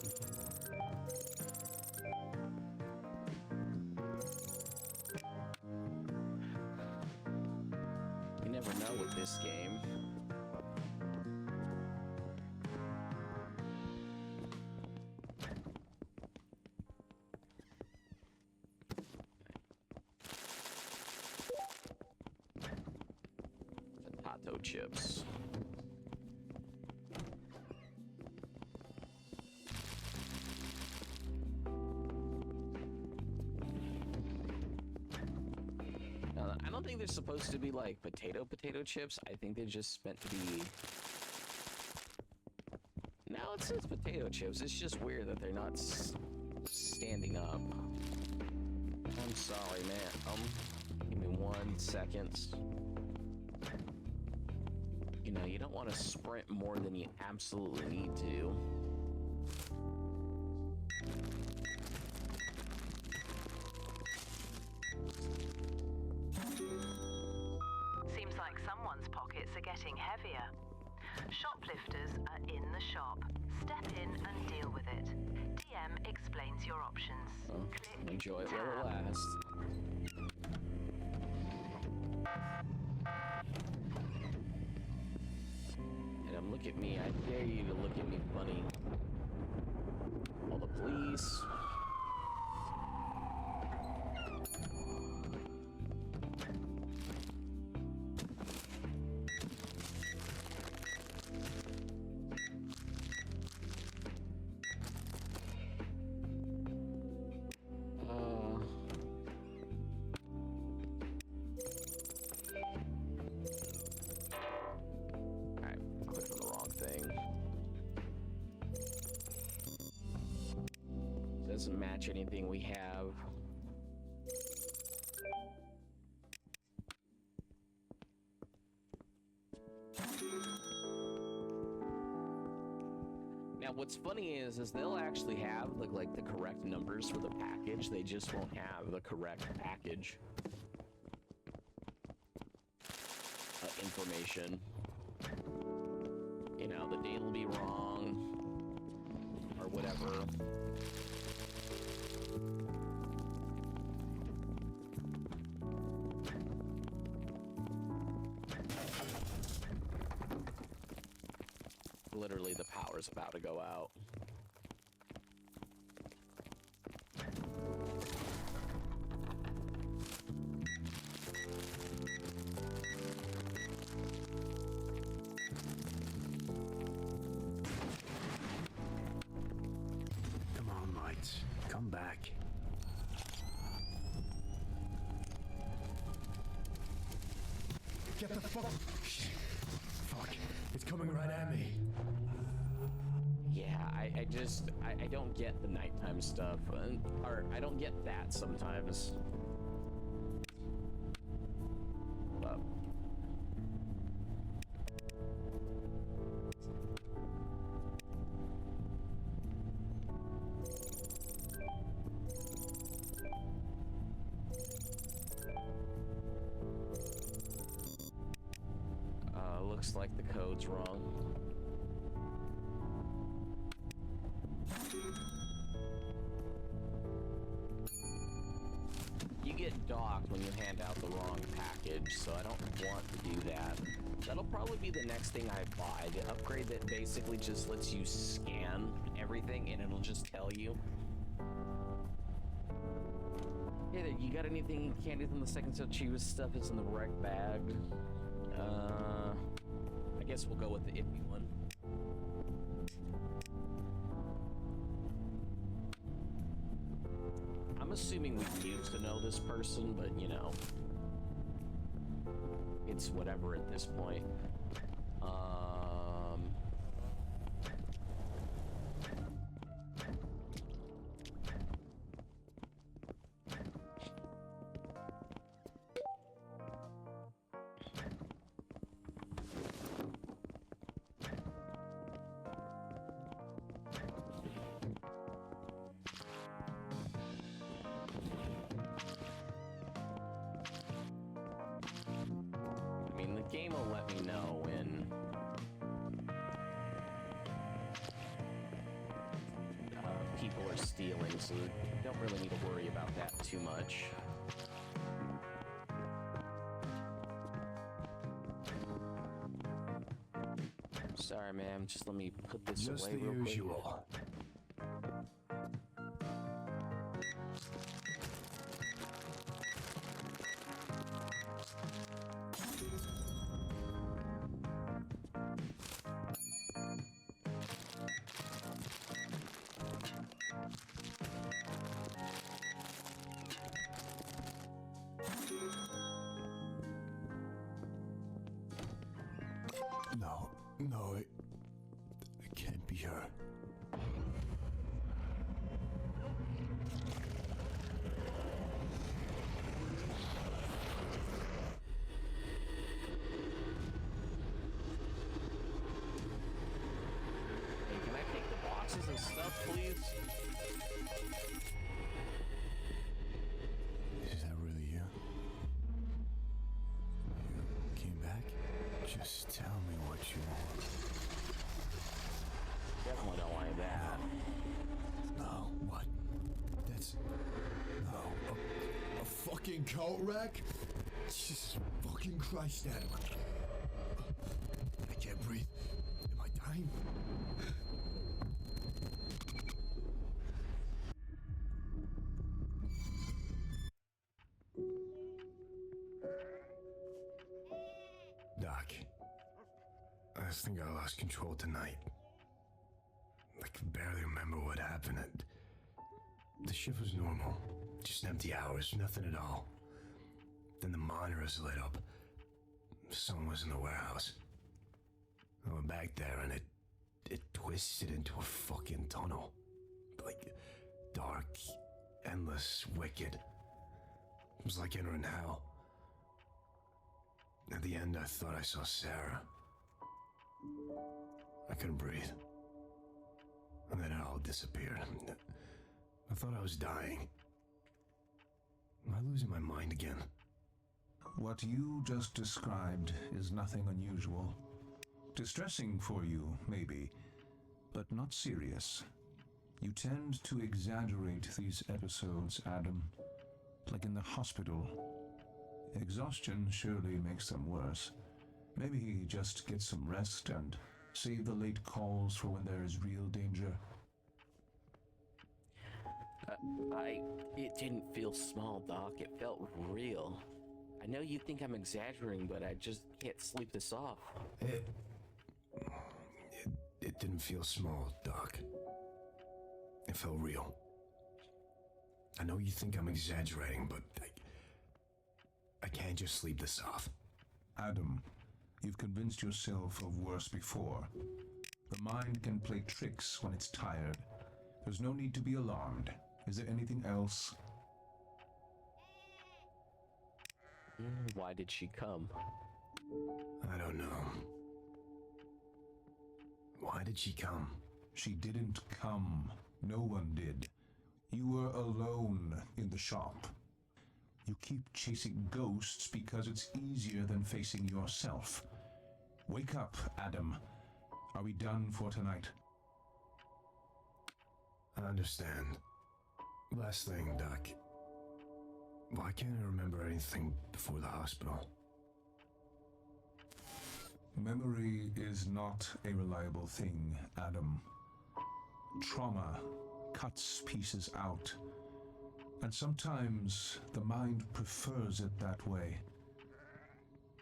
you never know with this game. Potato chips. I don't think they're supposed to be like potato chips. I think they're just meant to be... no, it says potato chips. It's just weird that they're not standing up. I'm sorry, man. Give me 1 second. You know, you don't want to sprint more than you absolutely need to. Seems like someone's pockets are getting heavier. Shoplifters are in the shop. Step in and deal with it. DM explains your options. Oh, Click enjoy it tab. while it lasts. And look at me. I dare you to look at me funny. All the police. Doesn't match anything we have. Now what's funny is they'll actually have like the correct numbers for the package, they just won't have the correct package information. You know, the date will be wrong or whatever. literally the power's about to go out. Come on, lights. Come back. Get the fuck... Shit. Fuck. It's coming right at me. Yeah, I don't get the nighttime stuff, or I don't get that sometimes. But looks like the code's wrong. You get docked when you hand out the wrong package, so I don't want to do that. That'll probably be the next thing I buy, the upgrade that basically just lets you scan everything and it'll just tell you. Hey there, you got anything candies in the second so cheapest stuff is in the right bag? I guess we'll go with the iffy one. I'm assuming we used to know this person, but you know, it's whatever at this point. The game will let me know when people are stealing, so don't really need to worry about that too much. Sorry, ma'am. Just let me put this Just away the real quick. usual. No, it can't be her. Hey, can I take the boxes and stuff, please? Is that really you? You came back? Just tell me what you want. Definitely don't like that. No, what? That's... No, a fucking coat rack? Jesus fucking Christ, Adam. I can't breathe. Am I dying? Doc, I just think I lost control tonight. I can barely remember what happened. The shift was normal. Just empty hours, nothing at all. Then the monitors lit up. Someone was in the warehouse. I went back there and it twisted into a fucking tunnel. Like, dark, endless, wicked. It was like entering hell. At the end, I thought I saw Sarah. I couldn't breathe. And then it all disappeared. I thought I was dying. Am I losing my mind again? What you just described is nothing unusual. Distressing for you, maybe, but not serious. You tend to exaggerate these episodes, Adam. Like in the hospital. Exhaustion surely makes them worse. Maybe just get some rest and Save the late calls for when there is real danger. It didn't feel small, Doc. It felt real. I know you think I'm exaggerating, but I just can't sleep this off. It didn't feel small, Doc. It felt real. I know you think I'm exaggerating, but I can't just sleep this off. Adam, you've convinced yourself of worse before. The mind can play tricks when it's tired. There's no need to be alarmed. Is there anything else? Why did she come? I don't know. Why did she come? She didn't come. No one did. You were alone in the shop. You keep chasing ghosts because it's easier than facing yourself. Wake up, Adam. Are we done for tonight? I understand. Last thing, Doc. Why can't I remember anything before the hospital? Memory is not a reliable thing, Adam. Trauma cuts pieces out, and sometimes the mind prefers it that way.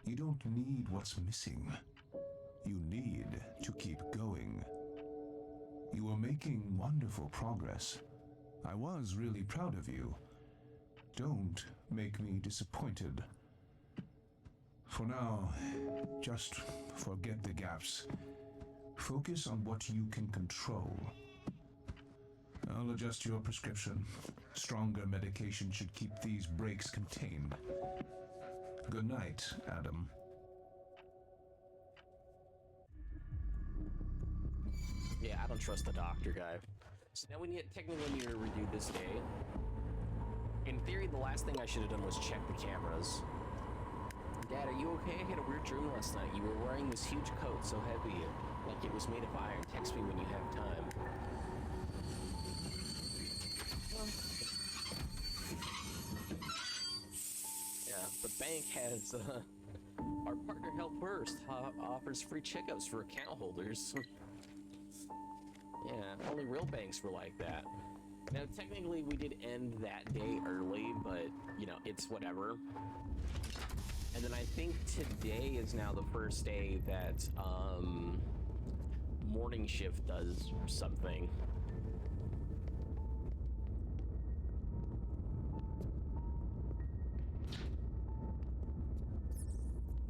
You don't need what's missing. You need to keep going. You are making wonderful progress. I was really proud of you. Don't make me disappointed. For now, just forget the gaps. Focus on what you can control. I'll adjust your prescription. Stronger medication should keep these breaks contained. Good night, Adam. Yeah, I don't trust the doctor guy. So now we technically need to redo this day. In theory, the last thing I should have done was check the cameras. Dad, are you okay? I had a weird dream last night. You were wearing this huge coat so heavy, like it was made of iron. Text me when you have time. Yeah, the bank has, our partner Help First offers free checkups for account holders. Yeah, only real banks were like that. Now, technically, we did end that day early, but, you know, it's whatever. And then I think today is now the first day that, morning shift does something.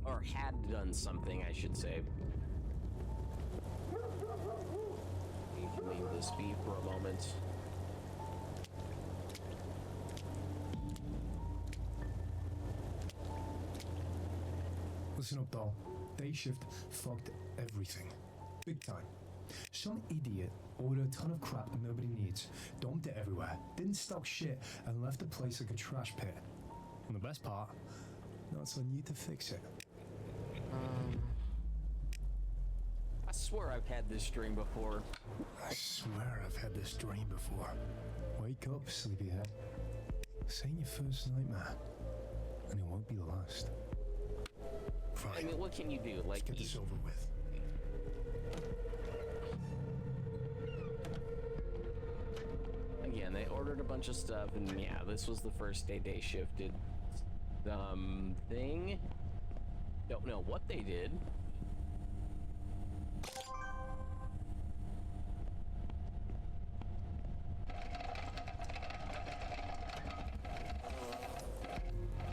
Or had done something, I should say. You can leave this be for a moment. Listen up, doll. Day shift fucked everything. Big time. Some idiot ordered a ton of crap that nobody needs, dumped it everywhere, didn't stock shit, and left the place like a trash pit. And the best part, now it's on you to fix it. I swear I've had this dream before. I swear I've had this dream before. Wake up, sleepyhead. This ain't your first nightmare, and it won't be the last. Fine. I mean, what can you do? Like, Let's get this over with. Again, they ordered a bunch of stuff, and yeah, this was the first day shifted. Thing. Don't know what they did.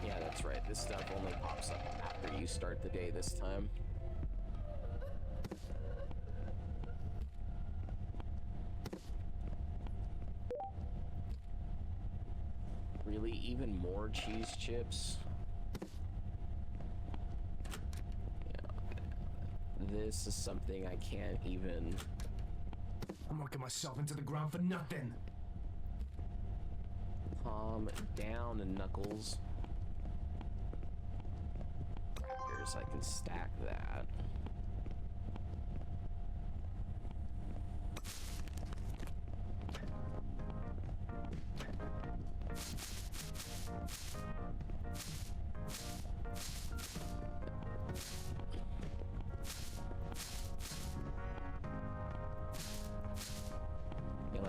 Yeah, that's right. This stuff only pops up after you start the day this time. Really, even more cheese chips? Yeah. This is something I can't even... I'm working myself into the ground for nothing. Calm down, Knuckles. Crackers, I can stack that.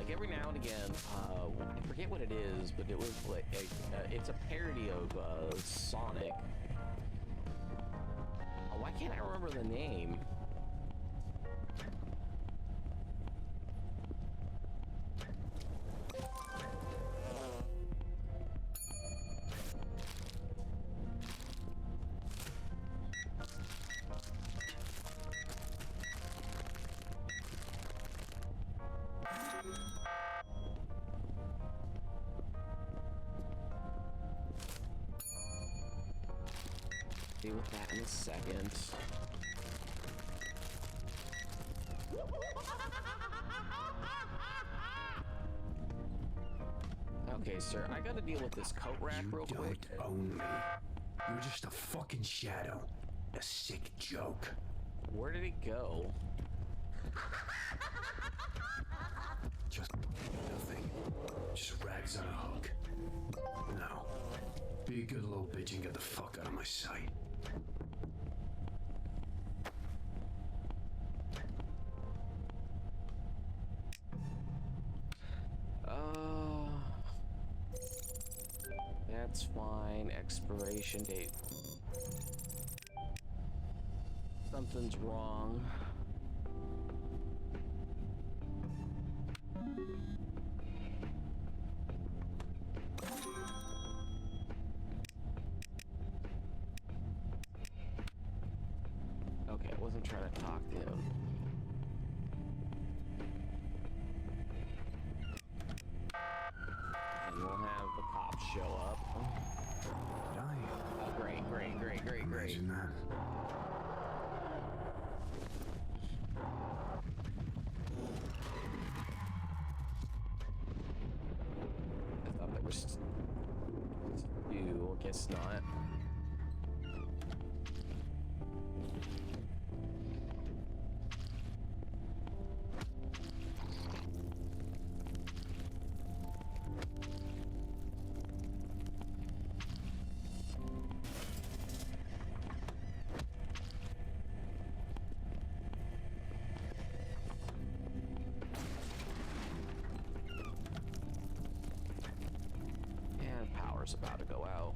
like every now and again, I forget what it is, but it was like it's a parody of Sonic. Why can't I remember the name? Deal with that in a second. Okay, sir, I gotta deal with this coat rack real quick. You don't own me. You're just a fucking shadow. A sick joke. Where did it go? Just nothing. Just rags on a hook. Now, be a good little bitch and get the fuck out of my sight. That's fine. Expiration date. Something's wrong. Okay, I wasn't trying to talk to him. And we'll have the cops show up. Did I? Oh, great. Imagine that. I thought there was two. I guess not. About to go out.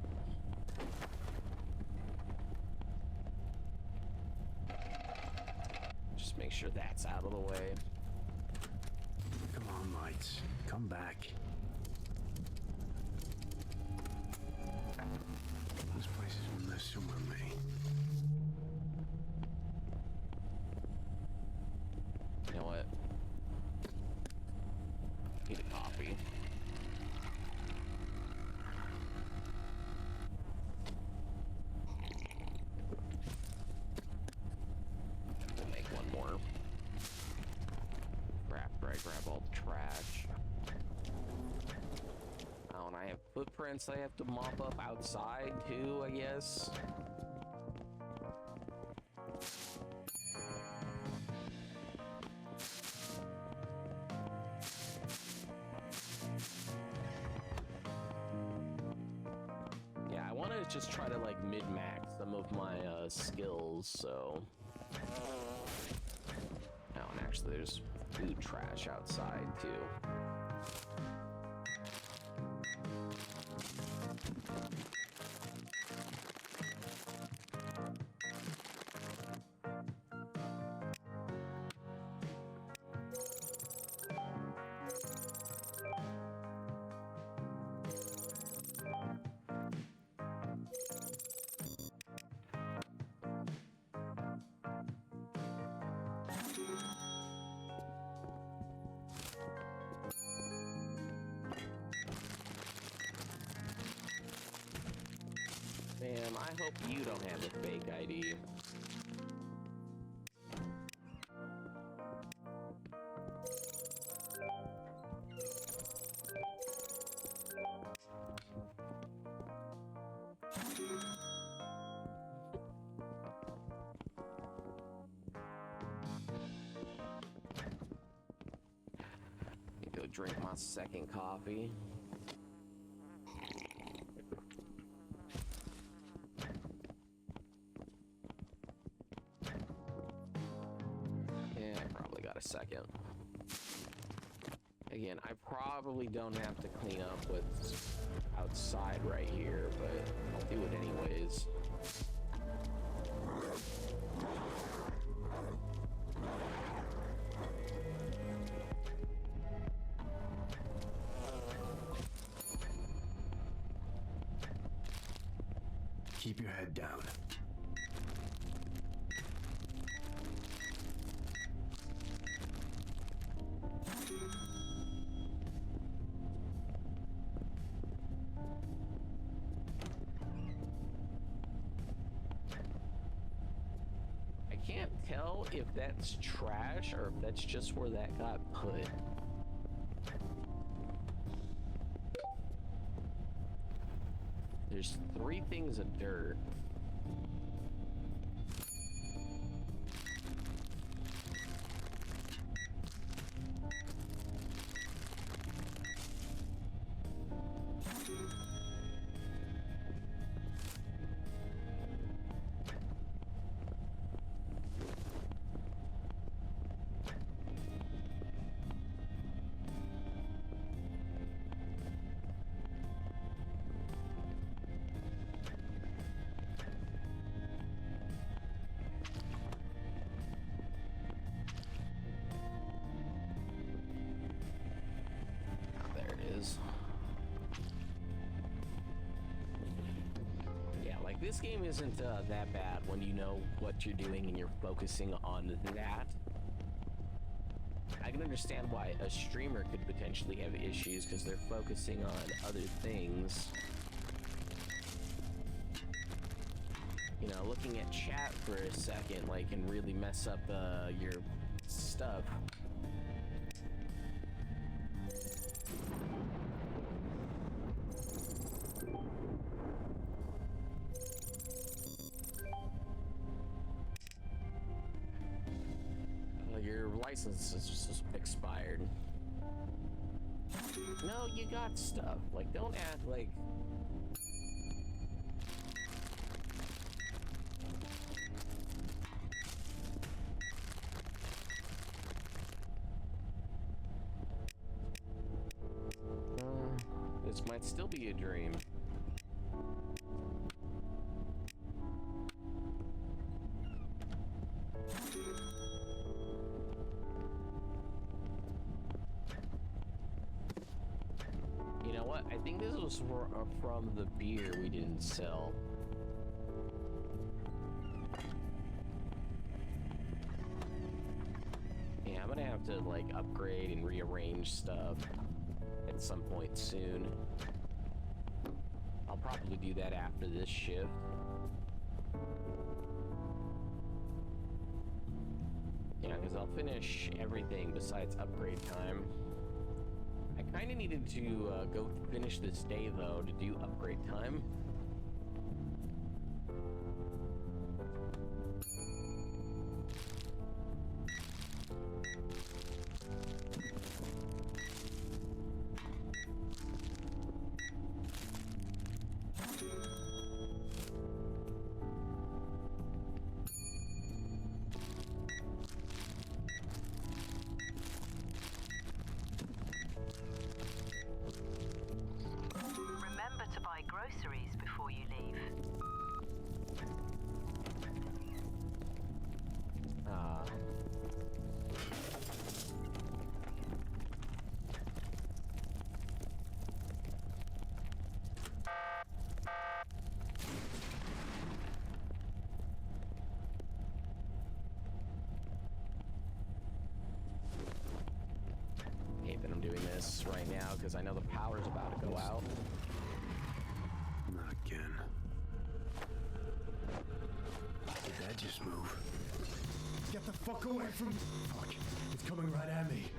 Just make sure that's out of the way. Come on, lights. Come back. This place is messing with me. You know what? Need a coffee. Grab all the trash. Oh, and I have footprints I have to mop up outside too, I guess. Yeah, I want to just try to like min-max some of my skills, so. Oh, and actually there's food trash outside too. Ma'am, I hope you don't have a fake ID. Go drink my second coffee. Yeah, I probably got a second. I Again, I probably don't have to clean up what's outside right here, but I'll do it anyways. Keep your head down. I can't tell if that's trash or if that's just where that got put. There's 3 things of dirt. Yeah, like this game isn't that bad when you know what you're doing and you're focusing on that. I can understand why a streamer could potentially have issues because they're focusing on other things. You know, looking at chat for a second, like, can really mess up your stuff. Your license is expired. No, you got stuff. Like, don't act like... This might still be a dream. You know what? I think this was from the beer we didn't sell. Yeah, I'm gonna have to, like, upgrade and rearrange stuff at some point soon. I'll probably do that after this shift. Yeah, because I'll finish everything besides upgrade time. I kind of needed to go finish this day, though, to do upgrade time. Remember to buy groceries before you leave. Hate that I'm doing this right now because I know the power's about to go out. Not again. Did that just move? Get the fuck away from me! Fuck. It's coming right at me.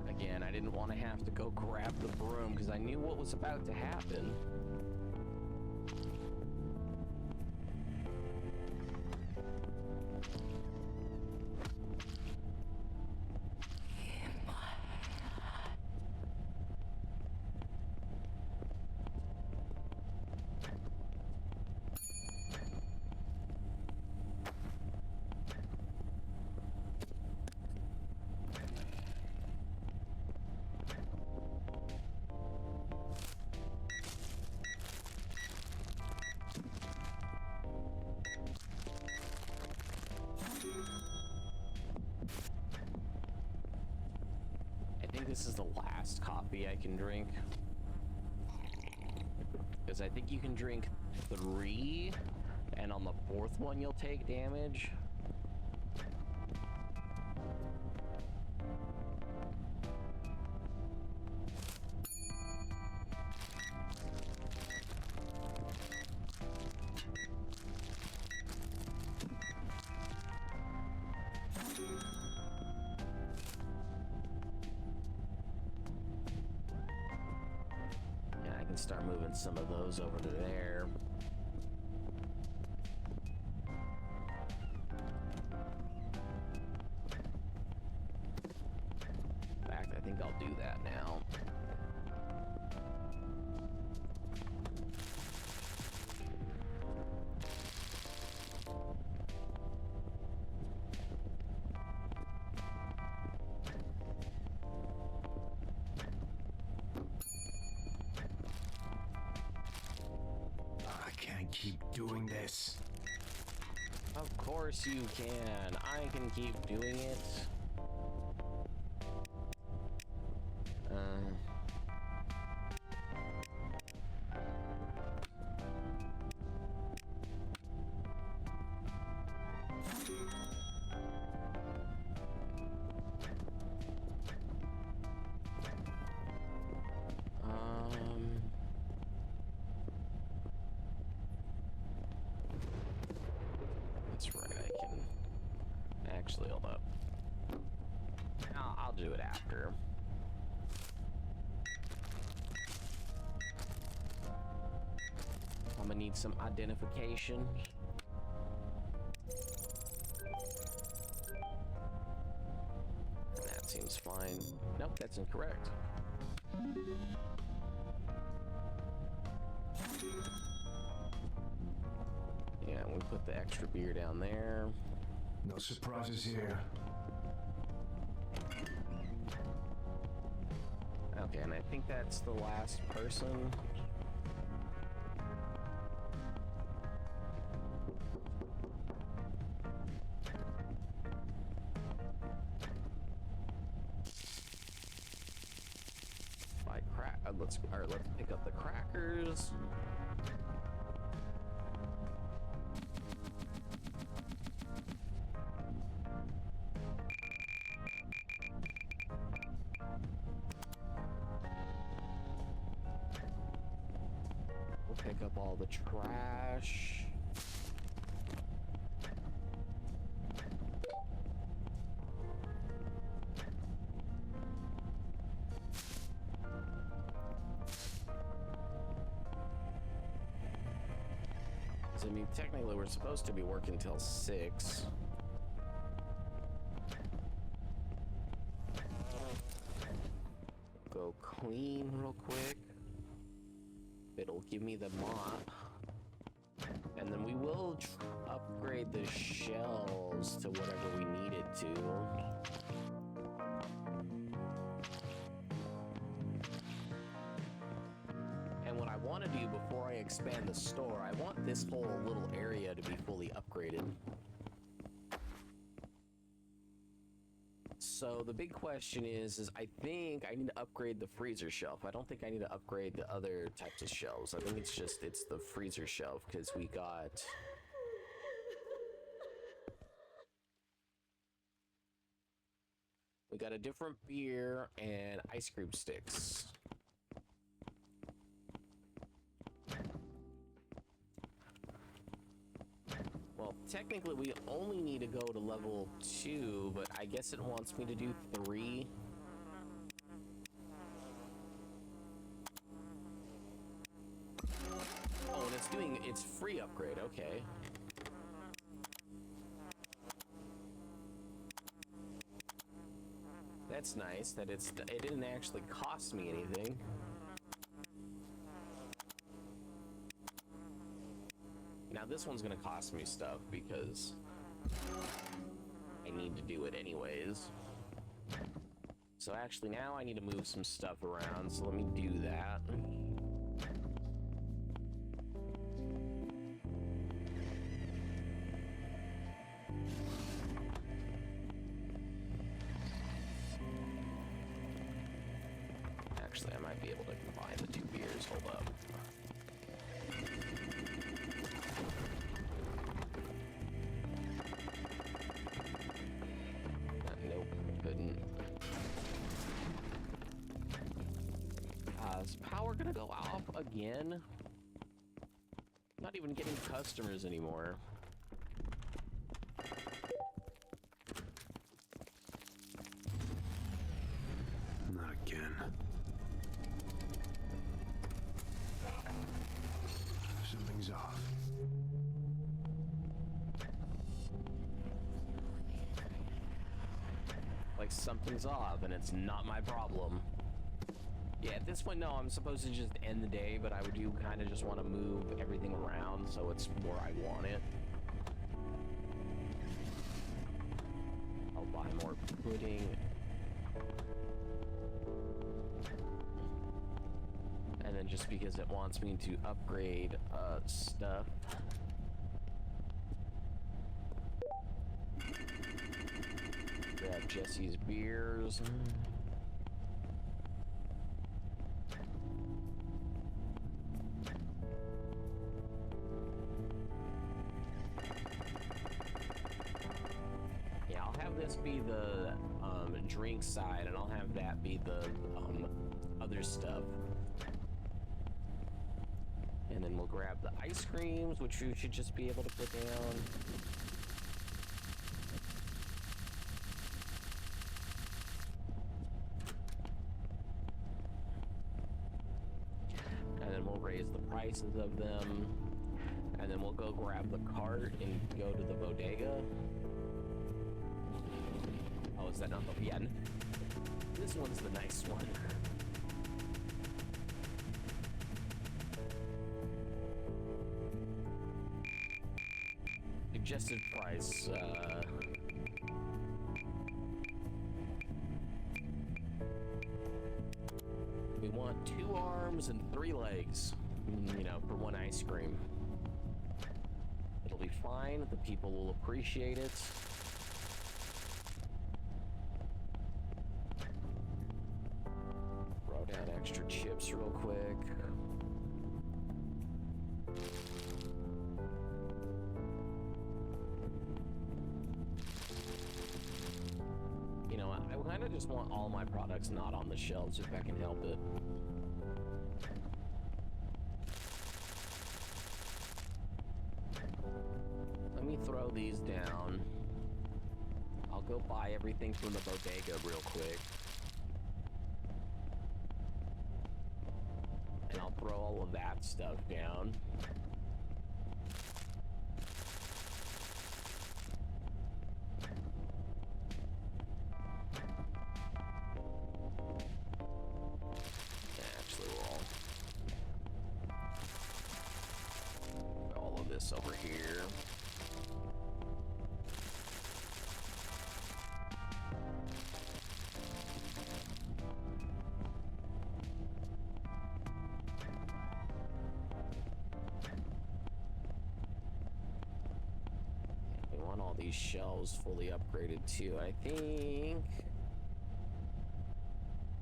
Again, I didn't want to have to go grab the broom because I knew what was about to happen. this is the last coffee I can drink. Because I think you can drink 3, and on the 4th one you'll take damage. Start moving some of those over to there. In fact, I think I'll do that now. Keep doing this. Of course you can. I can keep doing it. That's right, I can actually hold up. I'll do it after. I'm gonna need some identification. That seems fine. Nope, that's incorrect. Yeah, we put the extra beer down there. No surprises here. Okay, and I think that's the last person. Let's pick up the crackers. We'll pick up all the trash. I mean, technically we're supposed to be working till 6. Go clean real quick. It'll give me the mop. And then we will upgrade the shelves to whatever we need it to. Want to do before I expand the store, I want this whole little area to be fully upgraded. So the big question is I think I need to upgrade the freezer shelf. I don't think I need to upgrade the other types of shelves. I think it's the freezer shelf because we got a different beer and ice cream sticks. Well, technically we only need to go to level 2, but I guess it wants me to do 3. Oh, and it's free upgrade, okay. That's nice that it didn't actually cost me anything. Now this one's gonna cost me stuff because I need to do it anyways. So actually now I need to move some stuff around, so let me do that. be able to combine the two beers. Hold up. Nope, couldn't. Is power gonna go off again? Not even getting customers anymore. Not again. Something's off. Like something's off and it's not my problem. Yeah, at this point, no, I'm supposed to just end the day, but I do kind of just want to move everything around so it's where I want it. I'll buy more pudding. And then just because it wants me to upgrade stuff. Grab Jesse's beers. Yeah, I'll have this be the drink side, and I'll have that be the other stuff. And then we'll grab the ice creams, which you should just be able to put down. And then we'll raise the prices of them. And then we'll go grab the cart and go to the bodega. Oh, is that not the... Yeah, this one's the nice one. Suggested price, we want 2 arms and 3 legs, you know, for 1 ice cream. It'll be fine, the people will appreciate it. Throw down extra chips real quick. You know, I kind of just want all my products not on the shelves if I can help it. Let me throw these down. I'll go buy everything from the bodega real quick. And I'll throw all of that stuff down. Actually, we'll put all of this over here. We want all these shelves fully upgraded too, I think.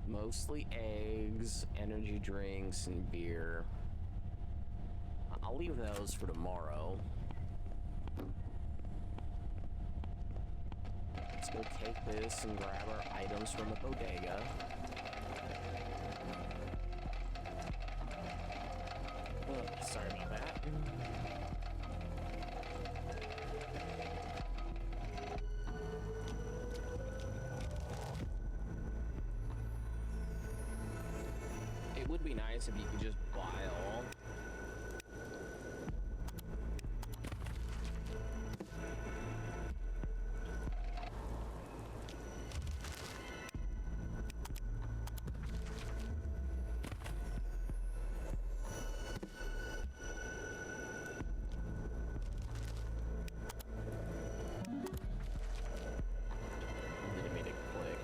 Mostly eggs, energy drinks, and beer. I'll leave those for tomorrow. Let's go take this and grab our items from the bodega. Oh, sorry about that. It would be nice if you could just buy all. And then it made it click.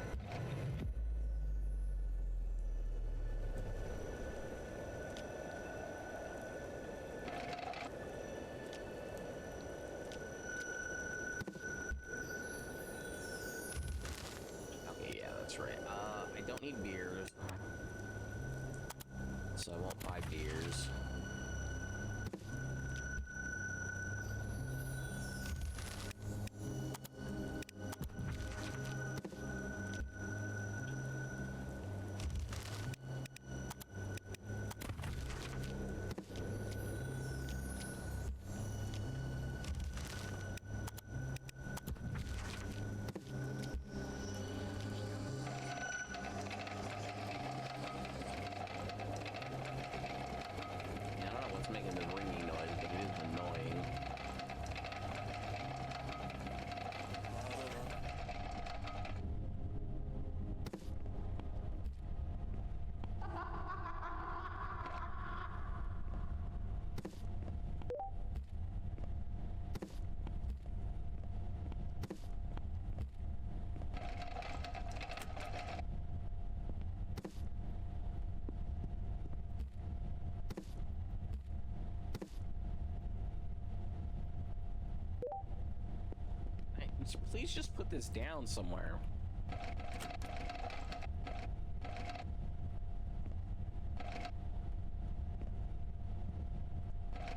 So please just put this down somewhere.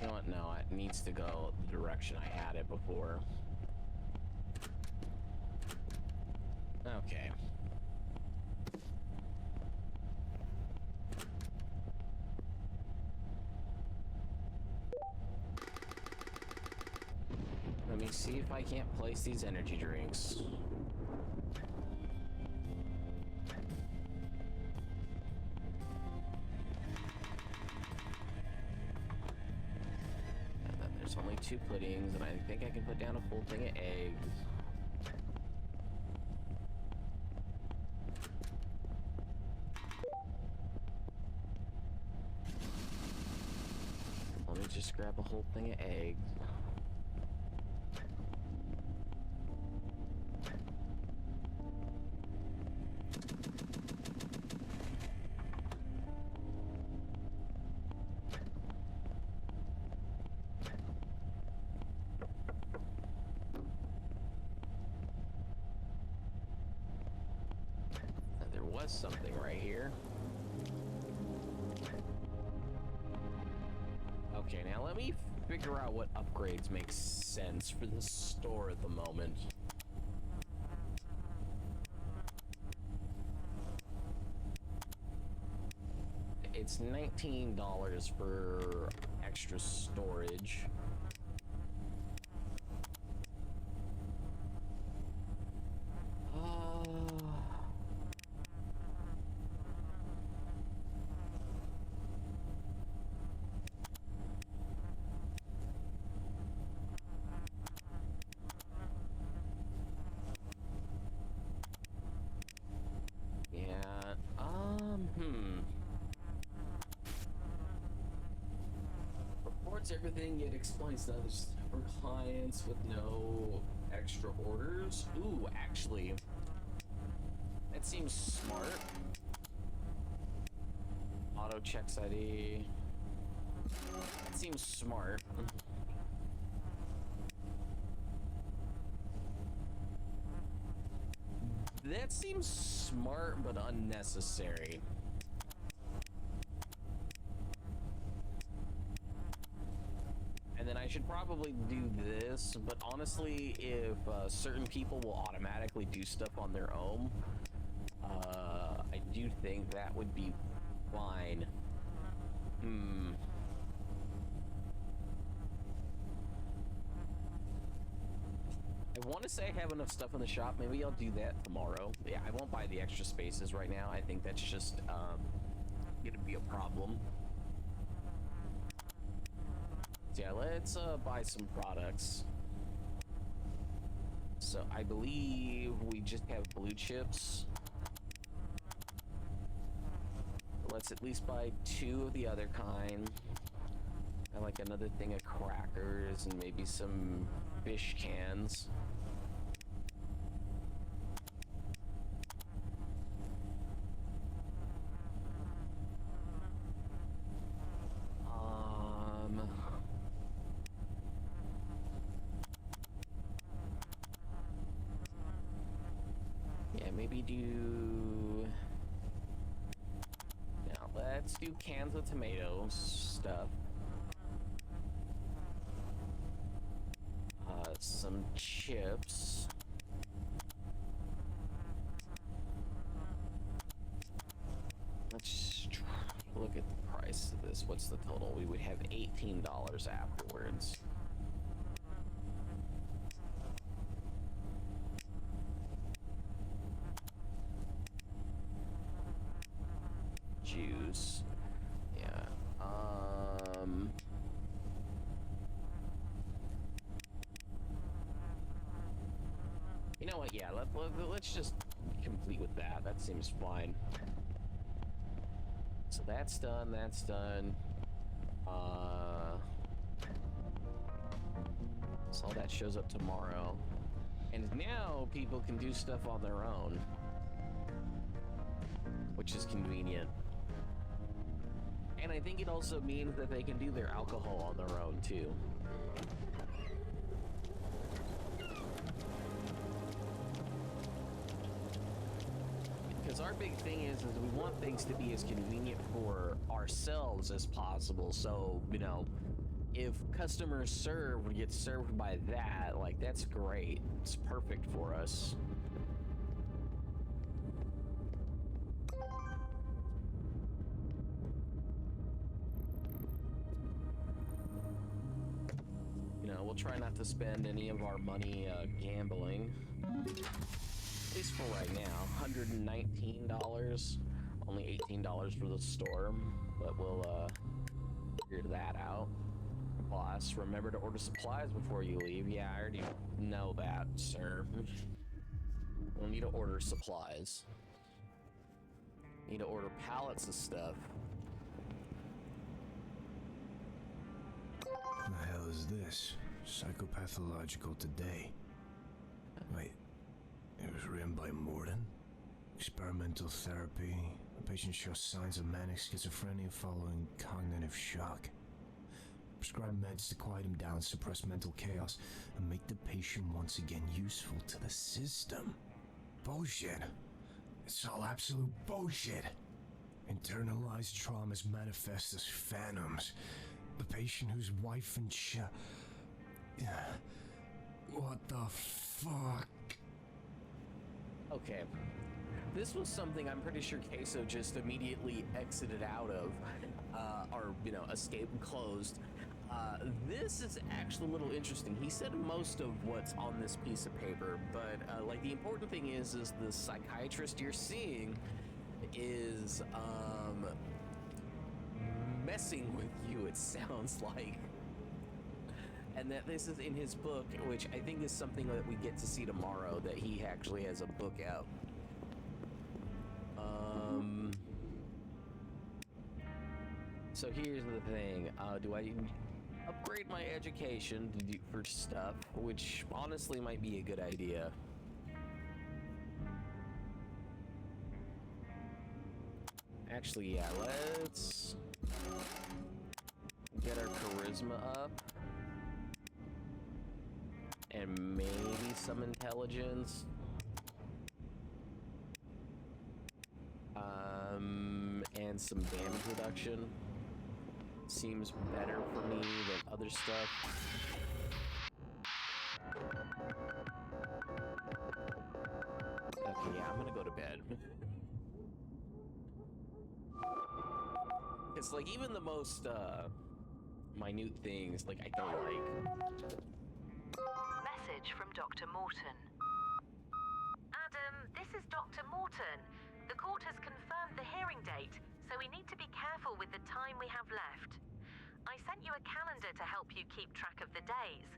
You know what? No, it needs to go the direction I had it before. Okay. Let me see if I can't place these energy drinks. And then there's only 2 puddings, and I think I can put down a full thing of eggs. Let me just grab a whole thing of eggs. There was something right here. Okay, now let me figure out what upgrades make sense for the store at the moment. It's $19 for extra storage. Reports everything, yet explains others for clients with no extra orders. Ooh, actually, that seems smart. Auto checks ID. That seems smart. That seems smart, but unnecessary. And then I should probably do this, but honestly, if certain people will automatically do stuff on their own, I do think that would be fine. I want to say I have enough stuff in the shop. Maybe I'll do that tomorrow. Yeah, I won't buy the extra spaces right now. I think that's just gonna be a problem. So yeah, let's buy some products. So I believe we just have blue chips. Let's at least buy 2 of the other kind. I like another thing of crackers and maybe some fish cans. Yeah, maybe do... Now, let's do cans of tomatoes stuff. Some chips. Let's look at the price of this. What's the total? We would have $18 afterwards. Juice. Yeah. You know what? Yeah, let's just complete with that. That seems fine. So that's done. That's done. So all that shows up tomorrow. And now people can do stuff on their own, which is convenient. And I think it also means that they can do their alcohol on their own too. because our big thing is we want things to be as convenient for ourselves as possible. So, you know, if customers get served by that, like, that's great. It's perfect for us. You know, we'll try not to spend any of our money gambling. At least for right now. $119. Only $18 for the store. But we'll figure that out. Plus, remember to order supplies before you leave. Yeah, I already know that, sir. We'll need to order supplies. Need to order pallets of stuff. What the hell is this? Psychopathological Today. Wait, it was written by Morden? Experimental therapy. A patient shows signs of manic schizophrenia following cognitive shock. Prescribe meds to quiet him down, suppress mental chaos, and make the patient once again useful to the system. Bullshit. It's all absolute bullshit. Internalized traumas manifest as phantoms. The patient whose wife and what the fuck? Okay. This was something I'm pretty sure CaseOh just immediately exited out of, or, you know, escaped and closed. This is actually a little interesting. He said most of what's on this piece of paper, but, like, the important thing is the psychiatrist you're seeing is, messing with you, it sounds like. And that this is in his book, which I think is something that we get to see tomorrow, that he actually has a book out. So here's the thing, do I upgrade my education for stuff, which honestly might be a good idea. Actually, yeah, let's get our charisma up. And maybe some intelligence. And some damage reduction. Seems better for me than other stuff. Okay, yeah, I'm gonna go to bed. It's like even the most minute things, like, I don't like. Message from Dr. Morton. Adam, this is Dr. Morton. The court has confirmed the hearing date, so we need to be careful with the time we have left. I sent you a calendar to help you keep track of the days.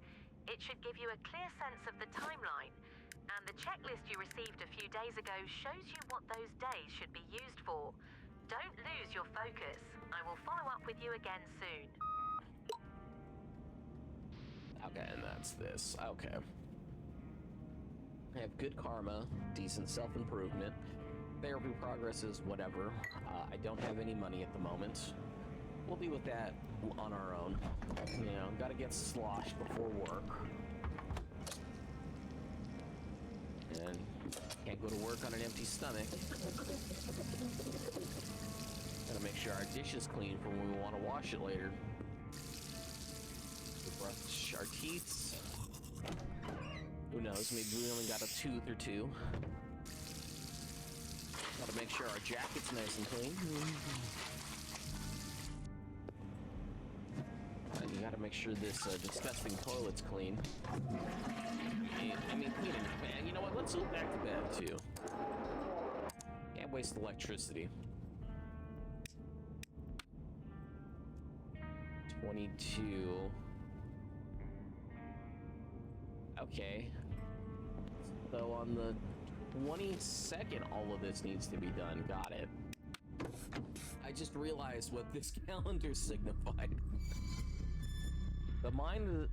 It should give you a clear sense of the timeline, and the checklist you received a few days ago shows you what those days should be used for. Don't lose your focus. I will follow up with you again soon. Okay, and that's this. Okay. I have good karma, decent self-improvement, therapy progresses, whatever. I don't have any money at the moment. We'll deal with that on our own. You know, gotta get sloshed before work. And can't go to work on an empty stomach. Gotta make sure our dish is clean for when we want to wash it later. We brush our teeth. Who knows, maybe we only got a tooth or two. Gotta make sure our jacket's nice and clean. And you gotta make sure this disgusting toilet's clean. I mean, cleaning, man, you know what, let's go back to bed, too. Can't waste electricity. 22. Okay. So on the 22nd, all of this needs to be done. Got it. I just realized what this calendar signified. The mind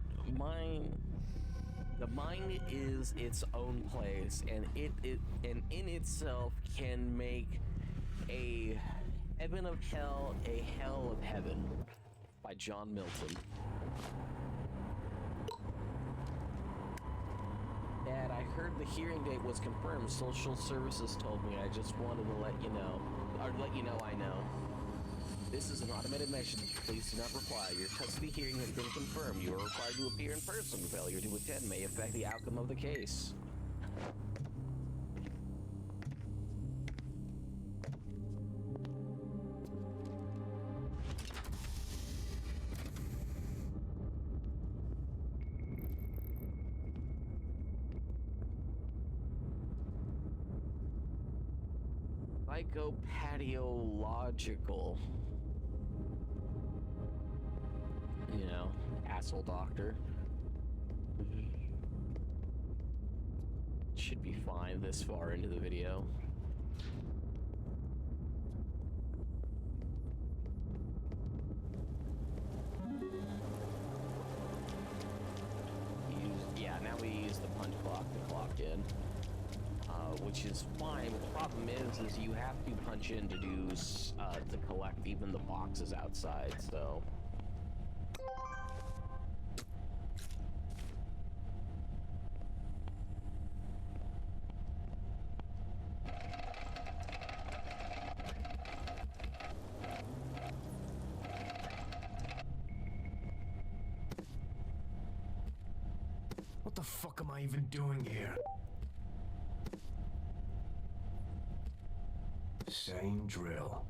is its own place, and it and in itself can make a heaven of hell a hell of heaven, by John Milton. And I heard the hearing date was confirmed. Social services told me. I just wanted to let you know. Or let you know I know. This is an automated message. Please do not reply. Your custody hearing has been confirmed. You are required to appear in person. Failure to attend may affect the outcome of the case. Psychopathiological. You know, asshole doctor. Should be fine this far into the video. Yeah, now we use the punch clock to clock in. Which is fine, but the problem is you have to punch in to do, to collect even the boxes outside, so... What the fuck am I even doing here? Same drill.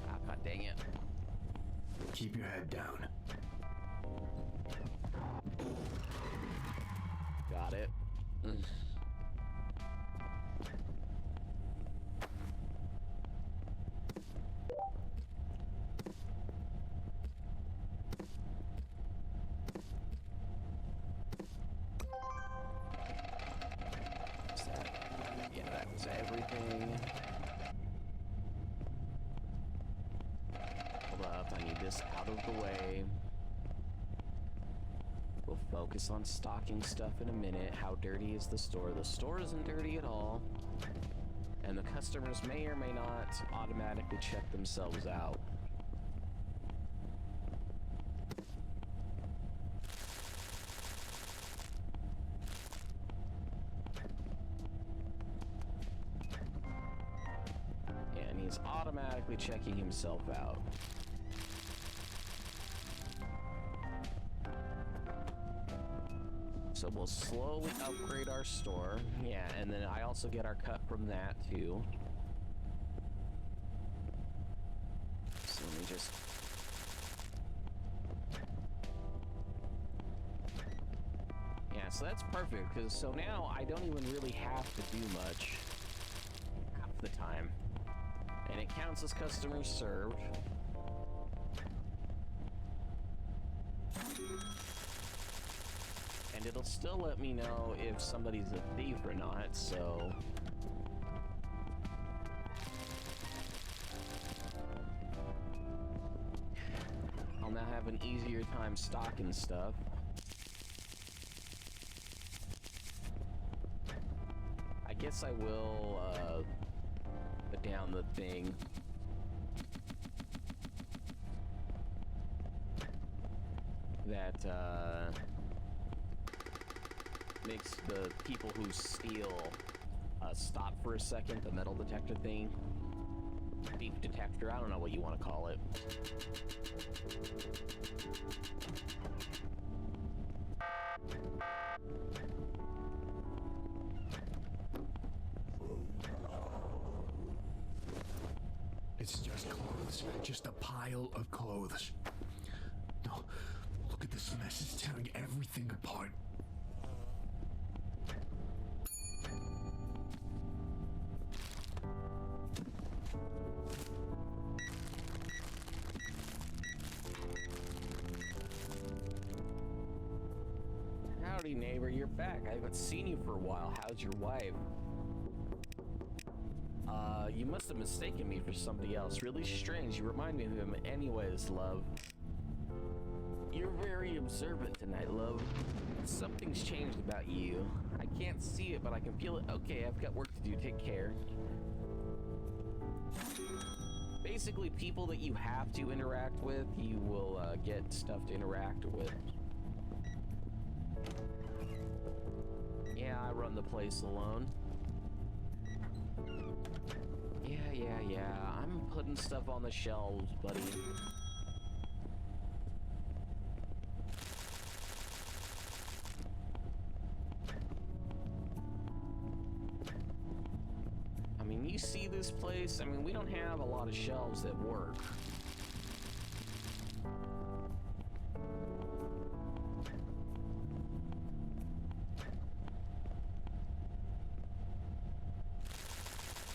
Ah, god dang it. Keep your head down. Got it. Yeah, that was everything. Hold up, I need this out of the way. We'll focus on stocking stuff in a minute. How dirty is the store? The store isn't dirty at all. And the customers may or may not automatically check themselves out. And he's automatically checking himself out. So we'll slowly upgrade our store. Yeah, and then I also get our cut from that too. So let me just... Yeah, so that's perfect, because so now I don't even really have to do much half the time. And it counts as customers served. And it'll still let me know if somebody's a thief or not, so... I'll now have an easier time stocking stuff. I guess I will, put down the thing. That, makes the people who steal stop for a second, the metal detector thing. Thief detector, I don't know what you want to call it. It's just clothes. Just a pile of clothes. No, look at this mess. It's tearing everything apart. Howdy, neighbor, you're back. I haven't seen you for a while. How's your wife? You must have mistaken me for somebody else. Really strange. You remind me of him anyways, love. You're very observant tonight, love. Something's changed about you. I can't see it, but I can feel it. Okay, I've got work to do. Take care. Basically, people that you have to interact with, you will get stuff to interact with. Yeah, I run the place alone. Yeah. I'm putting stuff on the shelves, buddy. I mean, you see this place? I mean, we don't have a lot of shelves that work.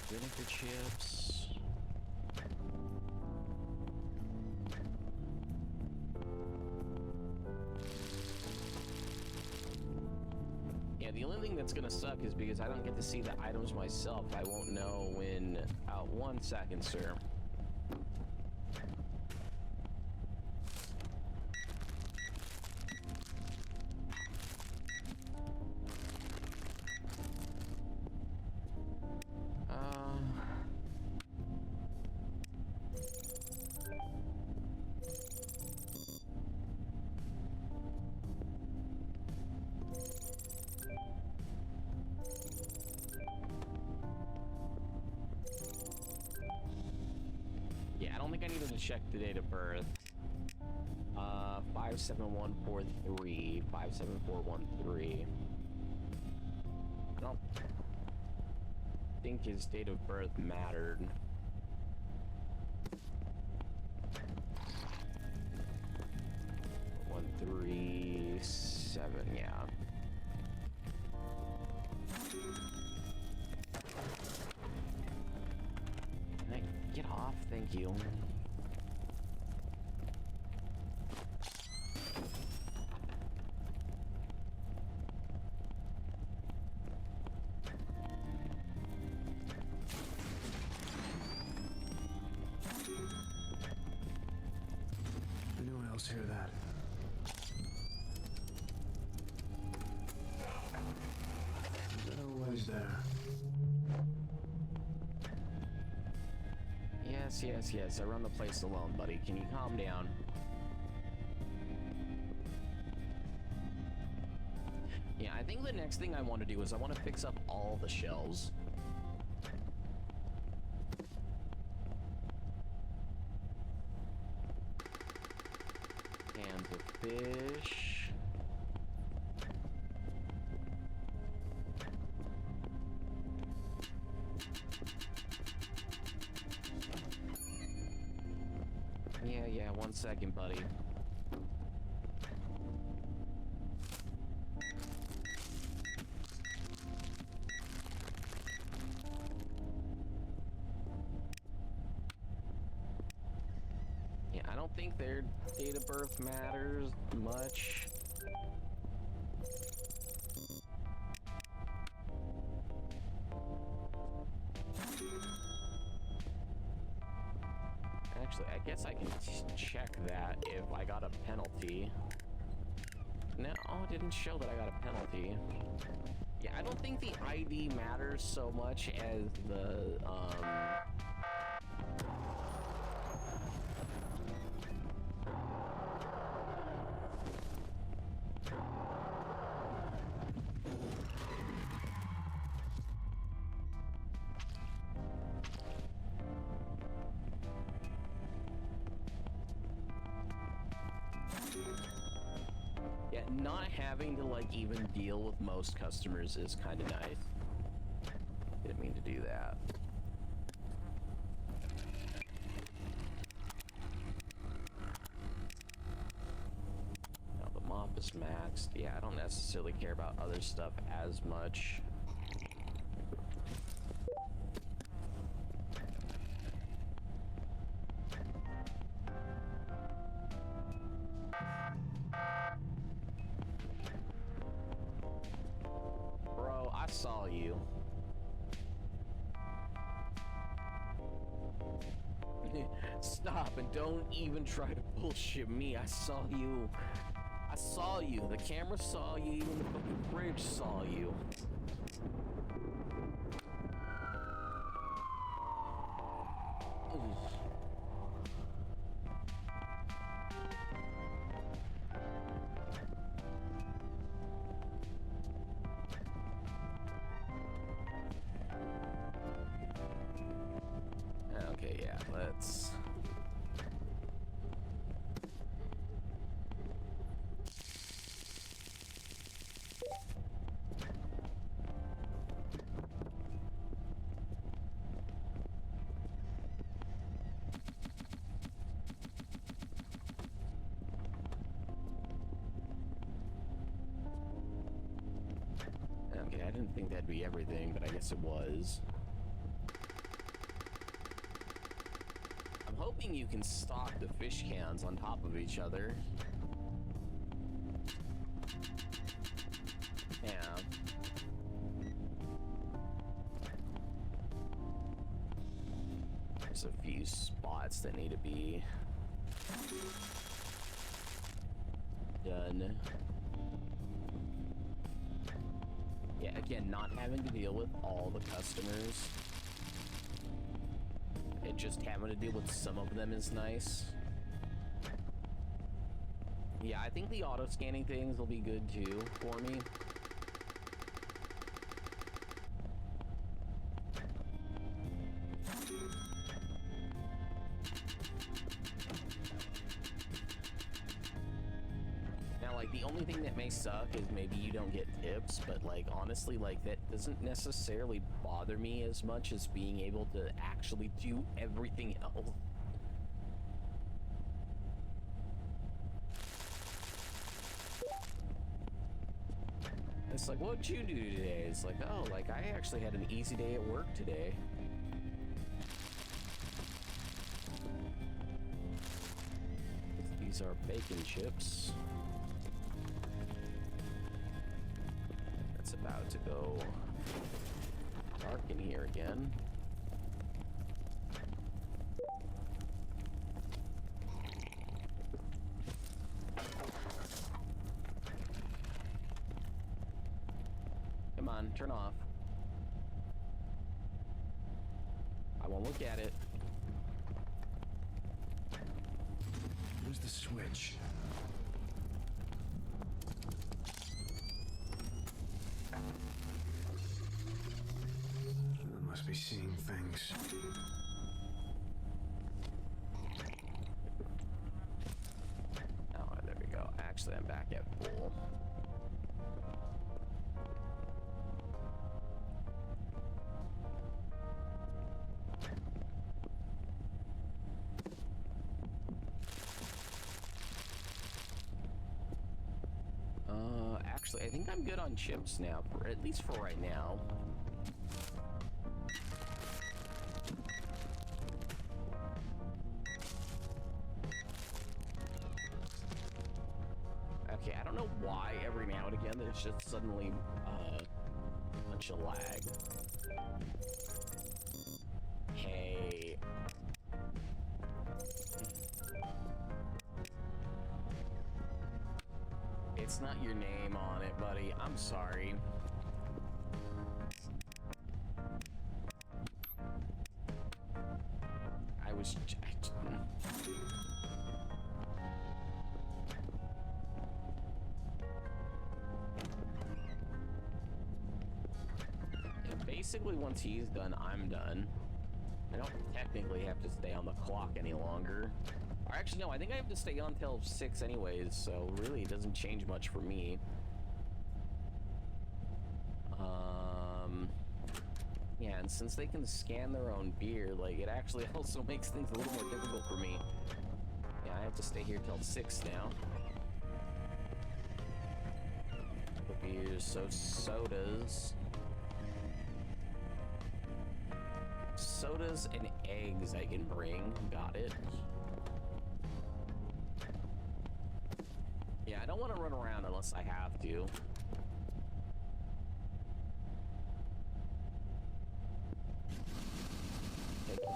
Vinegar chips. Yeah, the only thing that's gonna suck is because I don't get to see the items myself. I won't know when... 1 second, sir. Yeah, I don't think I needed to check the date of birth. 57143, 57413. I don't think his date of birth mattered. One, 3, 7, yeah. Can I get off? Thank you. Anyone else hear that? Is that always there? Yes. I run the place alone, buddy. Can you calm down? Yeah, I think the next thing I want to do is I want to fix up all the shelves. Cans of fish. Yeah, 1 second, buddy. Yeah, I don't think their date of birth matters much. Actually, I guess I can check that if I got a penalty. No, it didn't show that I got a penalty. Yeah, I don't think the ID matters so much as the, yeah, not having to, like, even deal with most customers is kind of nice. Didn't mean to do that. Now the mop is maxed. Yeah, I don't necessarily care about other stuff as much. Bro, I saw you. Stop and don't even try to bullshit me. I saw you. I saw you. The camera saw you. Even the fucking fridge saw you. Oof. Okay, yeah, let's... Okay, I didn't think that'd be everything, but I guess it was. I'm hoping you can stock the fish cans on top of each other. Yeah. There's a few spots that need to be done. Yeah, again, not having to deal with all the customers. And just having to deal with some of them is nice. Yeah, I think the auto-scanning things will be good too for me. Now, like, the only thing that may suck is maybe you don't get tips, but, like, honestly, like, that doesn't necessarily bother me as much as being able to actually do everything else. It's like, what'd you do today? It's like, oh, like, I actually had an easy day at work today. These are bacon chips. It's about to go dark in here again. Come on, turn off. I won't look at it. Where's the switch? I must be seeing things. Oh, there we go. Actually, I'm back at full. Actually, I think I'm good on chips now, for at least for right now. Okay, I don't know why every now and again there's just suddenly a bunch of lag. Hey. It's not your name on it, buddy. I'm sorry. And basically, once he's done, I'm done. I don't technically have to stay on the clock any longer. Or actually, no, I think I have to stay on till 6 anyways, so really it doesn't change much for me. Yeah, and since they can scan their own beer, like, it actually also makes things a little more difficult for me. Yeah, I have to stay here till 6 now. The beers, so sodas. Sodas and eggs I can bring, got it. Yeah, I don't want to run around unless I have to.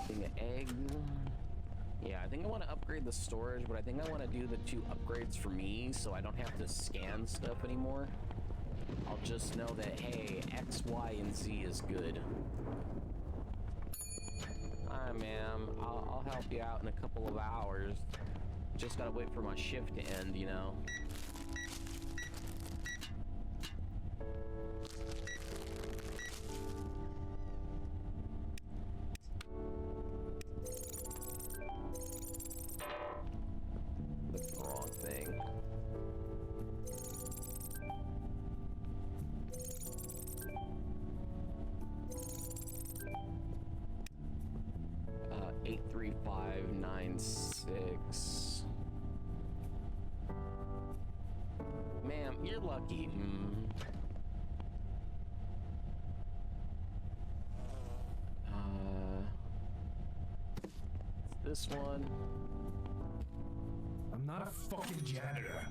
Taking the egg. Yeah, I think I want to upgrade the storage, but I think I want to do the 2 upgrades for me so I don't have to scan stuff anymore. I'll just know that, hey, X, Y, and Z is good. Hi, ma'am. I'll help you out in a couple of hours. Just gotta wait for my shift to end, you know? Clicked the wrong thing. Uh, 83596. Ma'am, you're lucky. It's this one. I'm not a fucking janitor.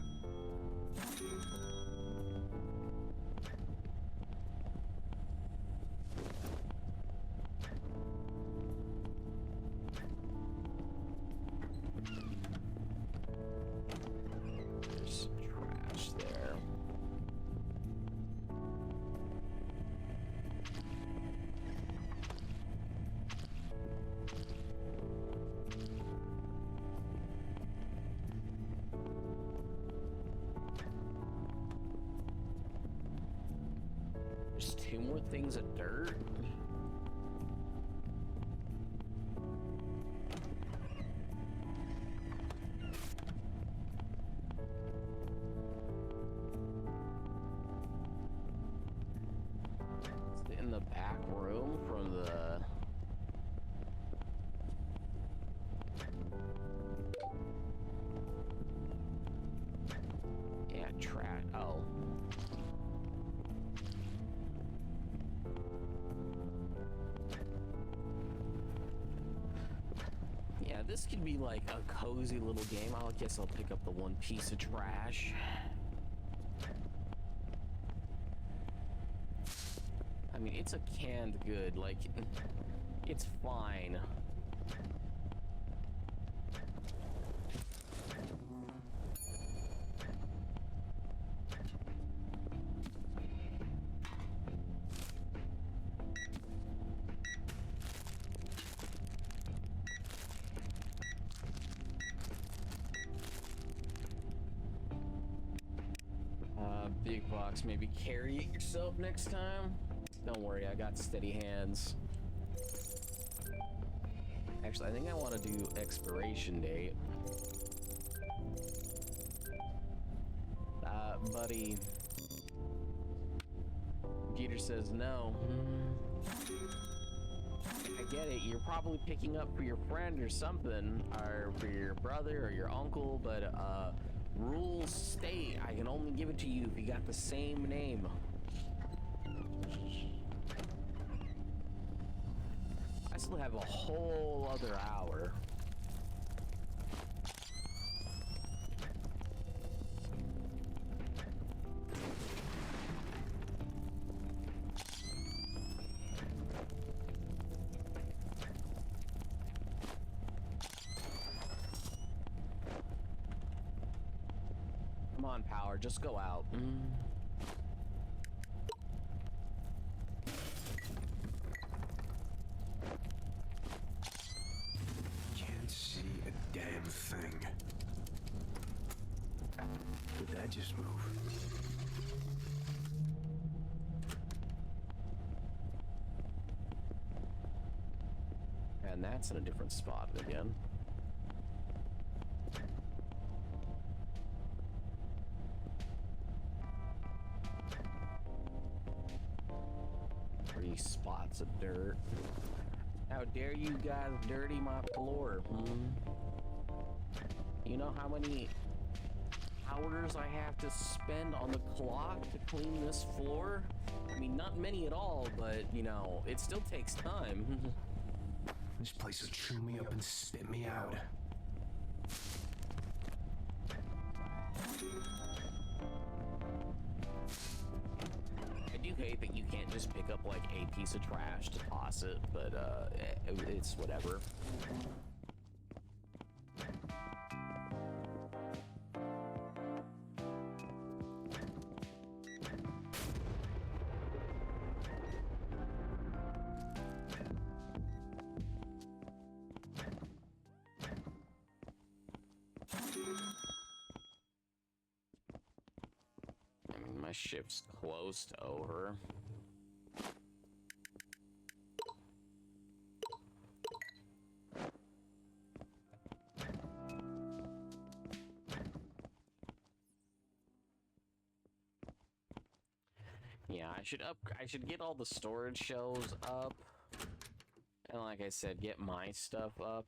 There's trash there. There's 2 more things of dirt. It's in the back room from the... Yeah, trash. Oh. Yeah, this could be like a cozy little game. I guess I'll pick up the 1 piece of trash. I mean, it's a canned good, like, it's fine. Big box, maybe carry it yourself next time. Don't worry, I got steady hands. Actually, I think I want to do expiration date. Buddy. Peter says no. I get it, you're probably picking up for your friend or something, or for your brother or your uncle, but rules state I can only give it to you if you got the same name. I still have a whole other hour. Come on, Power, just go out. Can't see a damn thing. Did that just move? And that's in a different spot again. Spots of dirt. How dare you guys dirty my floor? You know how many hours I have to spend on the clock to clean this floor? I mean, not many at all, but you know, it still takes time. This place will chew me up and spit me out. I do hate that you can't just pick up like a piece of trash to toss it, but it's whatever. My shift's close to over. Yeah, I should get all the storage shelves up. And like I said, get my stuff up.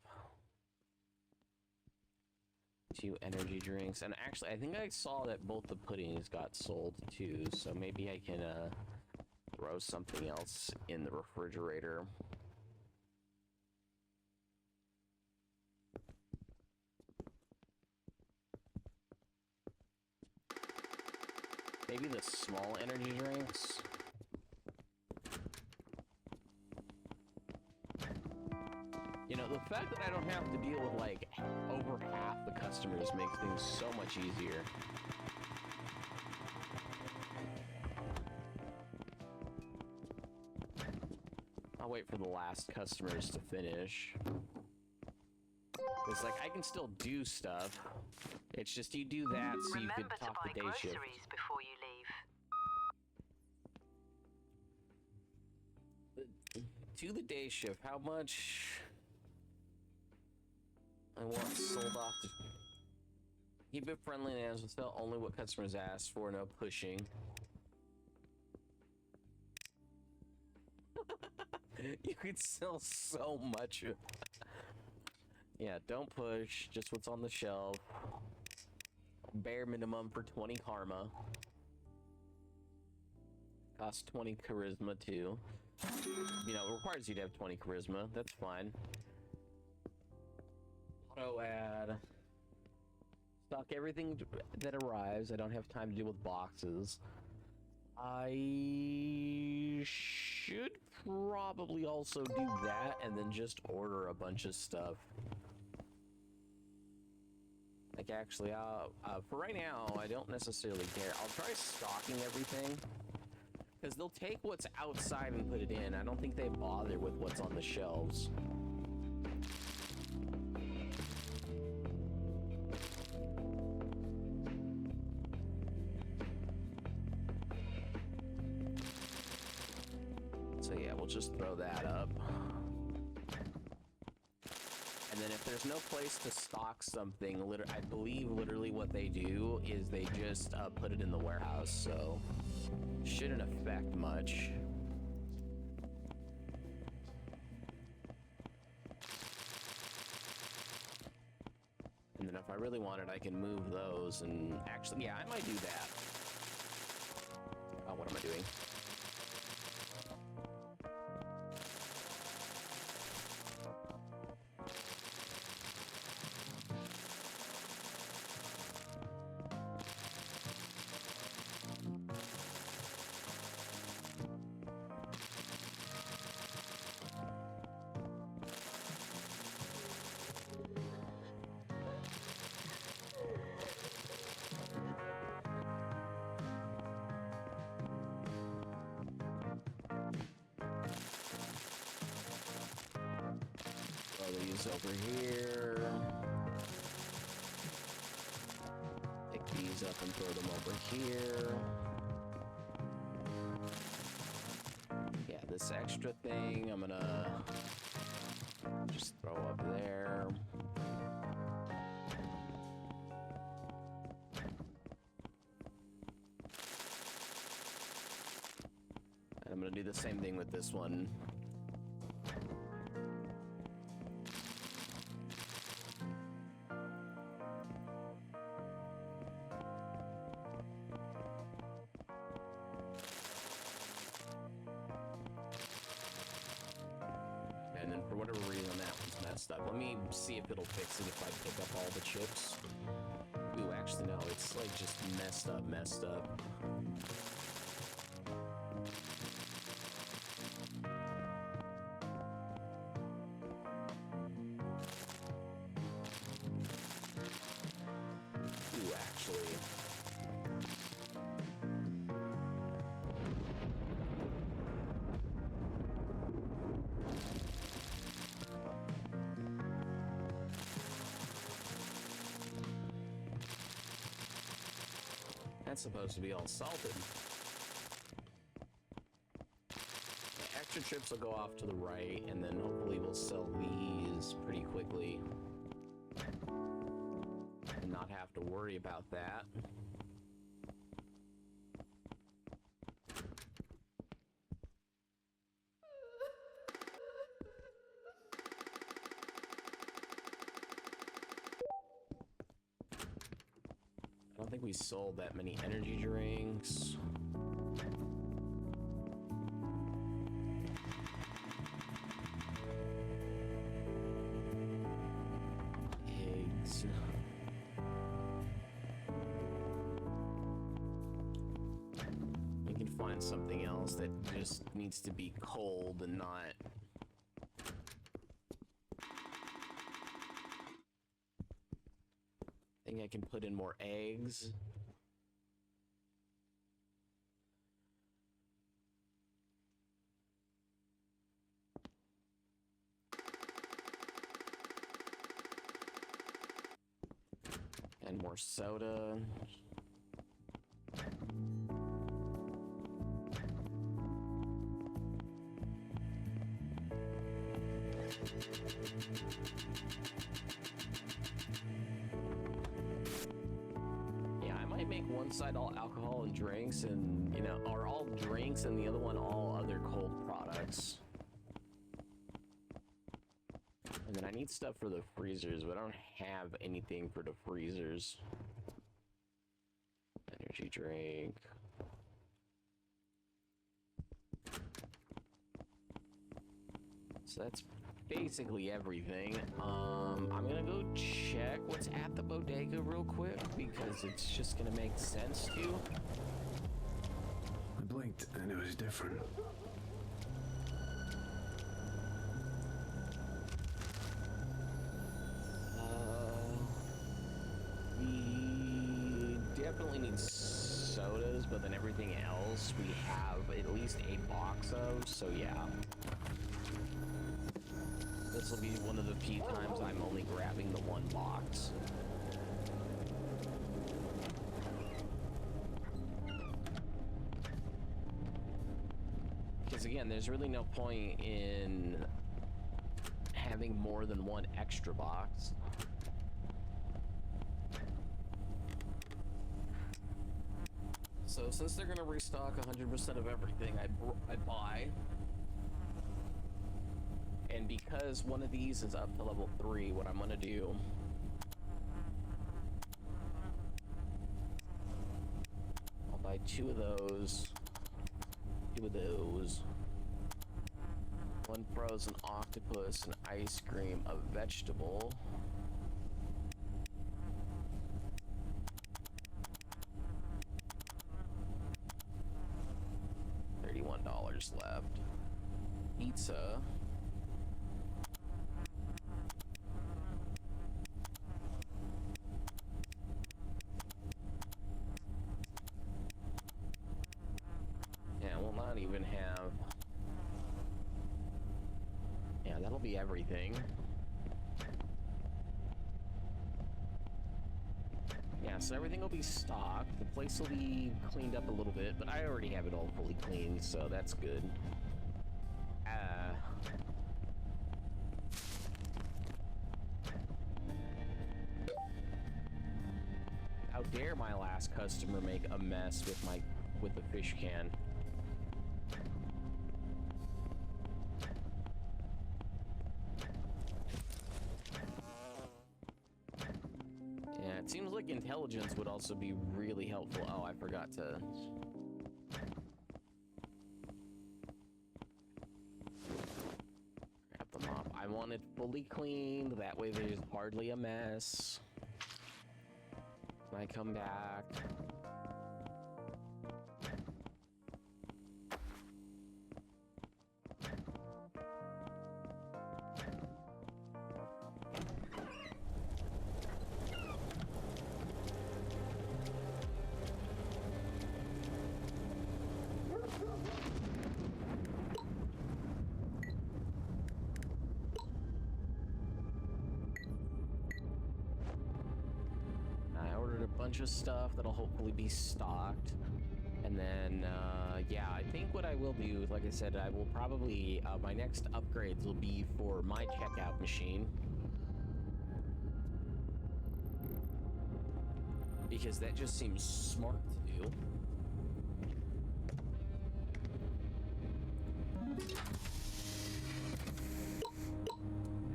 2 energy drinks. And actually, I think I saw that both the puddings got sold too. So maybe I can throw something else in the refrigerator. Maybe the small energy drinks. You know, the fact that I don't have to deal with like over half the customers makes things so much easier. I'll wait for the last customers to finish. It's like I can still do stuff. It's just you do that so you could top the day shift. Remember to buy groceries before you leave. To the day shift, how much I want sold off to keep it friendly and sell only what customers ask for, no pushing. You could sell so much. Yeah, don't push, just what's on the shelf. Bare minimum for 20 karma. Costs 20 charisma too. You know, it requires you to have 20 charisma. That's fine. Auto add. Stock everything that arrives. I don't have time to deal with boxes. I should probably also do that and then just order a bunch of stuff. Like, actually, for right now, I don't necessarily care. I'll try stocking everything. Because they'll take what's outside and put it in. I don't think they bother with what's on the shelves. So yeah, we'll just throw that up. And then if there's no place to stock something, I believe literally what they do is they just put it in the warehouse, so shouldn't affect much. And then if I really wanted, I can move those and actually, yeah, I might do that. Oh, what am I doing? These over here. Pick these up and throw them over here. Yeah, this extra thing I'm gonna just throw up there. And I'm gonna do the same thing with this one. And then for whatever reason that one's messed up. Let me see if it'll fix it if I pick up all the chips. Ooh, actually no, it's like just messed up. Ooh, actually. that's supposed to be all salted. The extra trips will go off to the right, and then hopefully we'll sell these pretty quickly. And not have to worry about that. I don't think we sold that many energy drinks. Eggs. We can find something else that just needs to be cold and not... I think I can put in more eggs. And more soda. Yeah, I might make one side all alcohol and drinks, and, you know, or all drinks and the other one all other cold products. And then I need stuff for the freezers, but I don't have anything for the freezers. Energy drink. So that's basically everything. I'm gonna go check what's at the bodega real quick, because it's just gonna make sense to. I blinked and it was different. We definitely need sodas, but then everything else we have at least a box of, so yeah. This will be one of the few times I'm only grabbing the one box. Because again, there's really no point in having more than one extra box. So since they're gonna restock 100% of everything I buy, and because one of these is up to level 3, what I'm gonna do I'll buy 2 of those, 2 of those, 1 frozen octopus, an ice cream, a vegetable. $31 left. Pizza. Yeah, we'll not even have... Yeah, that'll be everything. Yeah, so everything will be stocked. The place will be cleaned up a little bit, but I already have it all fully cleaned, so that's good. How dare my last customer make a mess with the fish can. Yeah, it seems like intelligence would also be really helpful. Oh, I forgot to... grab the mop. I want it fully cleaned, that way there's hardly a mess. When I come back... bunch of stuff that'll hopefully be stocked. And then, yeah, I think what I will do, like I said, I will probably, my next upgrades will be for my checkout machine. Because that just seems smart to do.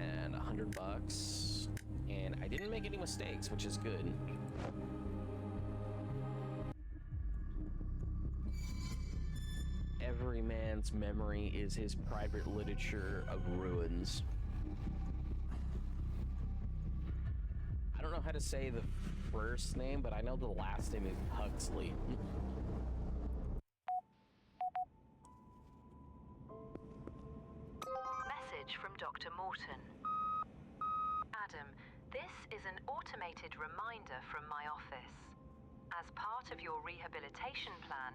And $100. And I didn't make any mistakes, which is good. Every man's memory is his private literature of ruins. I don't know how to say the first name, but I know the last name is Huxley. Message from Dr. Morton. Adam, this is an automated reminder from my office. As part of your rehabilitation plan,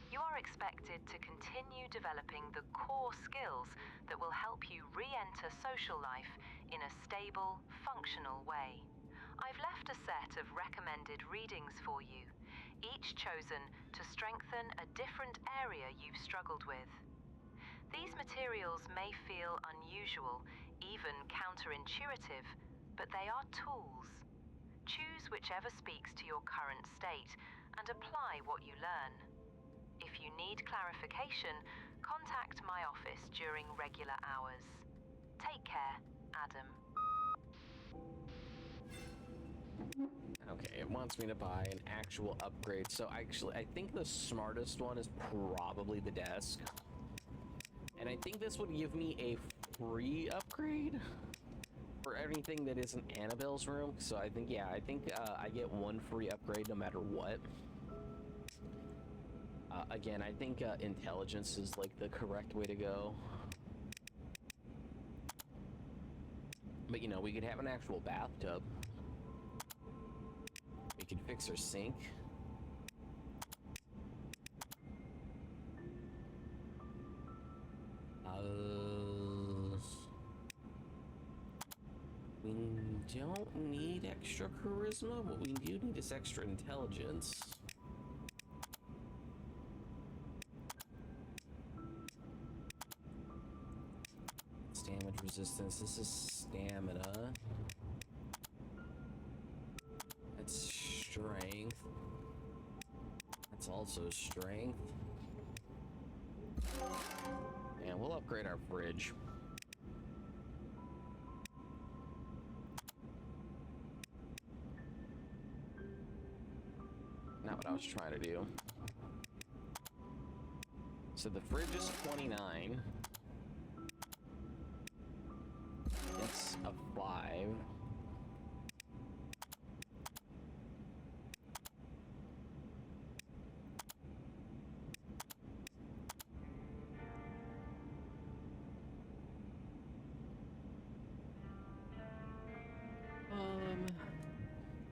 you are expected to continue developing the core skills that will help you re-enter social life in a stable, functional way. I've left a set of recommended readings for you, each chosen to strengthen a different area you've struggled with. These materials may feel unusual, even counterintuitive, but they are tools. Choose whichever speaks to your current state and apply what you learn. If you need clarification, contact my office during regular hours. Take care, Adam. Okay, it wants me to buy an actual upgrade. So actually, I think the smartest one is probably the desk. And I think this would give me a free upgrade for anything that isn't Annabelle's room. So I think, yeah, I think I get one free upgrade no matter what. Again, I think intelligence is like the correct way to go. But you know, we could have an actual bathtub. We could fix our sink. We don't need extra charisma. What we do need is extra intelligence. It's damage resistance. This is stamina. That's strength. That's also strength. And we'll upgrade our fridge. Not what I was trying to do. So the fridge is 29. That's a 5.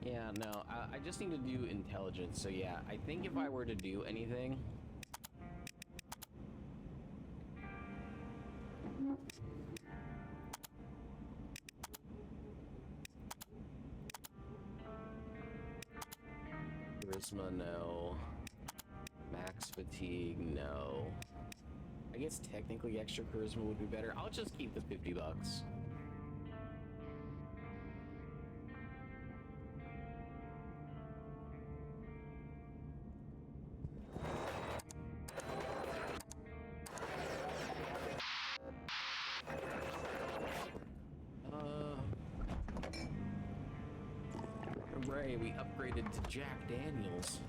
Yeah, no, I just need to do intelligence. So yeah, I think if I were to do anything, charisma, no. Max fatigue, no. I guess technically extra charisma would be better. I'll just keep the $50. Hooray, we upgraded to Jack Daniels.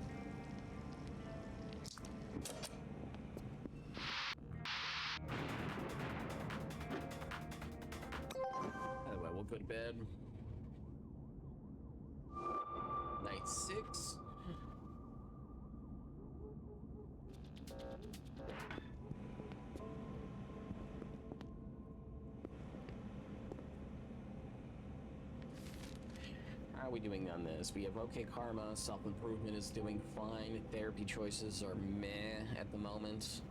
Anyway, we'll go to bed. Night 6. How are we doing on this? We have okay karma, self-improvement is doing fine, therapy choices are meh at the moment.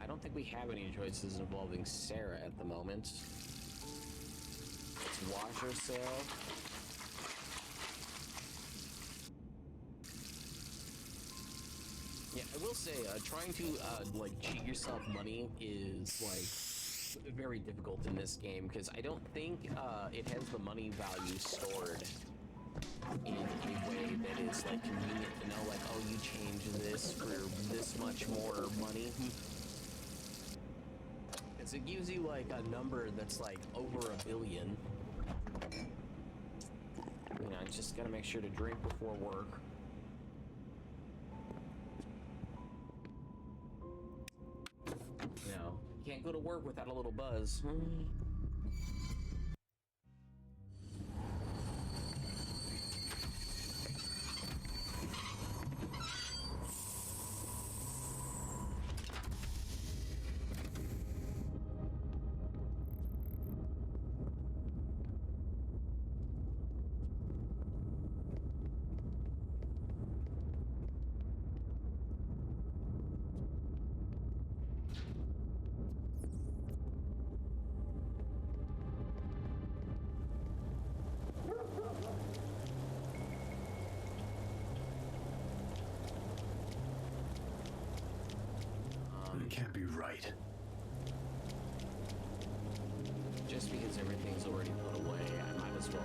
I don't think we have any choices involving Sarah at the moment. Let's wash ourselves. Yeah, I will say, trying to like cheat yourself money is like very difficult in this game because I don't think it has the money value stored in a way that is like convenient to know, like, oh, you change this for this much more money. Because it gives you like a number that's like over $1 billion. You know, I just gotta make sure to drink before work. You know, you can't go to work without a little buzz. It can't be right. Just because everything's already put away, I might as well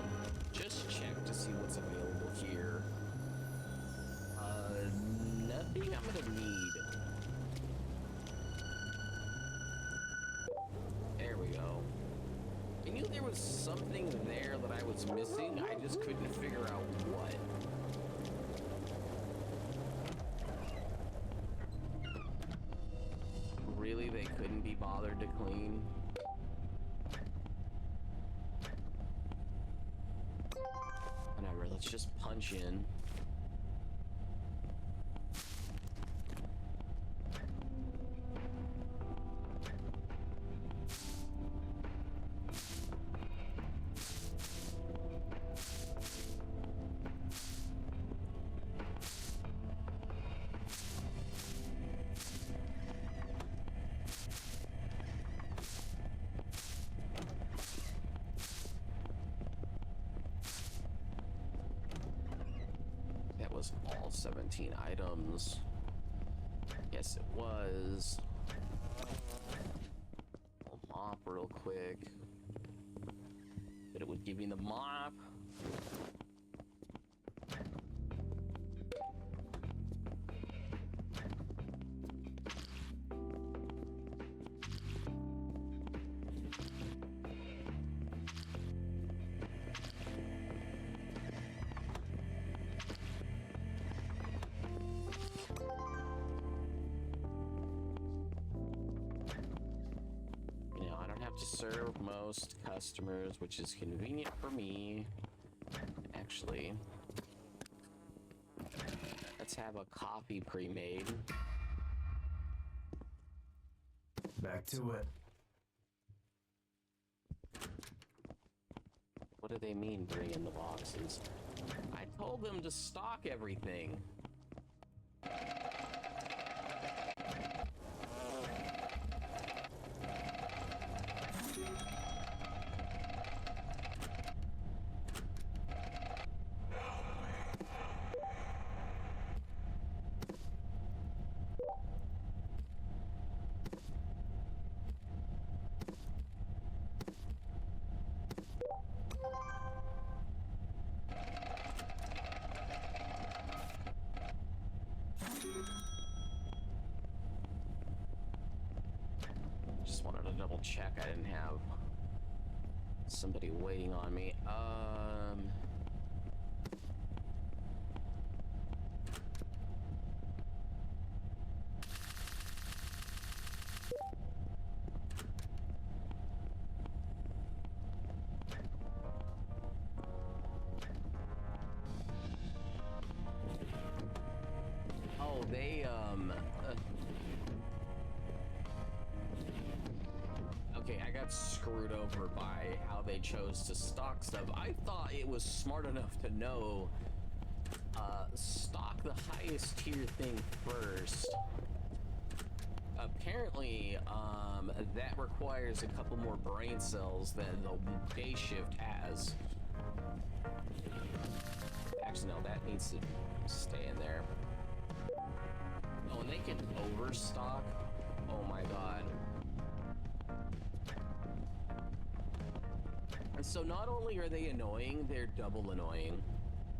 just check to see what's available here. Nothing I'm gonna need. There we go. I knew there was something there that I was missing, I just couldn't figure out what. Really, they couldn't be bothered to clean? Whatever, let's just punch in. Was all 17 items. Yes, it was. I'll mop real quick. But it would give me the mop. To serve most customers, which is convenient for me. Actually, let's have a coffee pre-made. Back to it. What do they mean bring in the boxes? I told them to stock everything. Just wanted to double check I didn't have somebody waiting on me. Oh, they, okay, I got screwed over by how they chose to stock stuff. I thought it was smart enough to know, stock the highest tier thing first. Apparently, that requires a couple more brain cells than the day shift has. Actually, no, that needs to stay in there. Oh, and they can overstock. Oh my god. And so not only are they annoying, they're double annoying.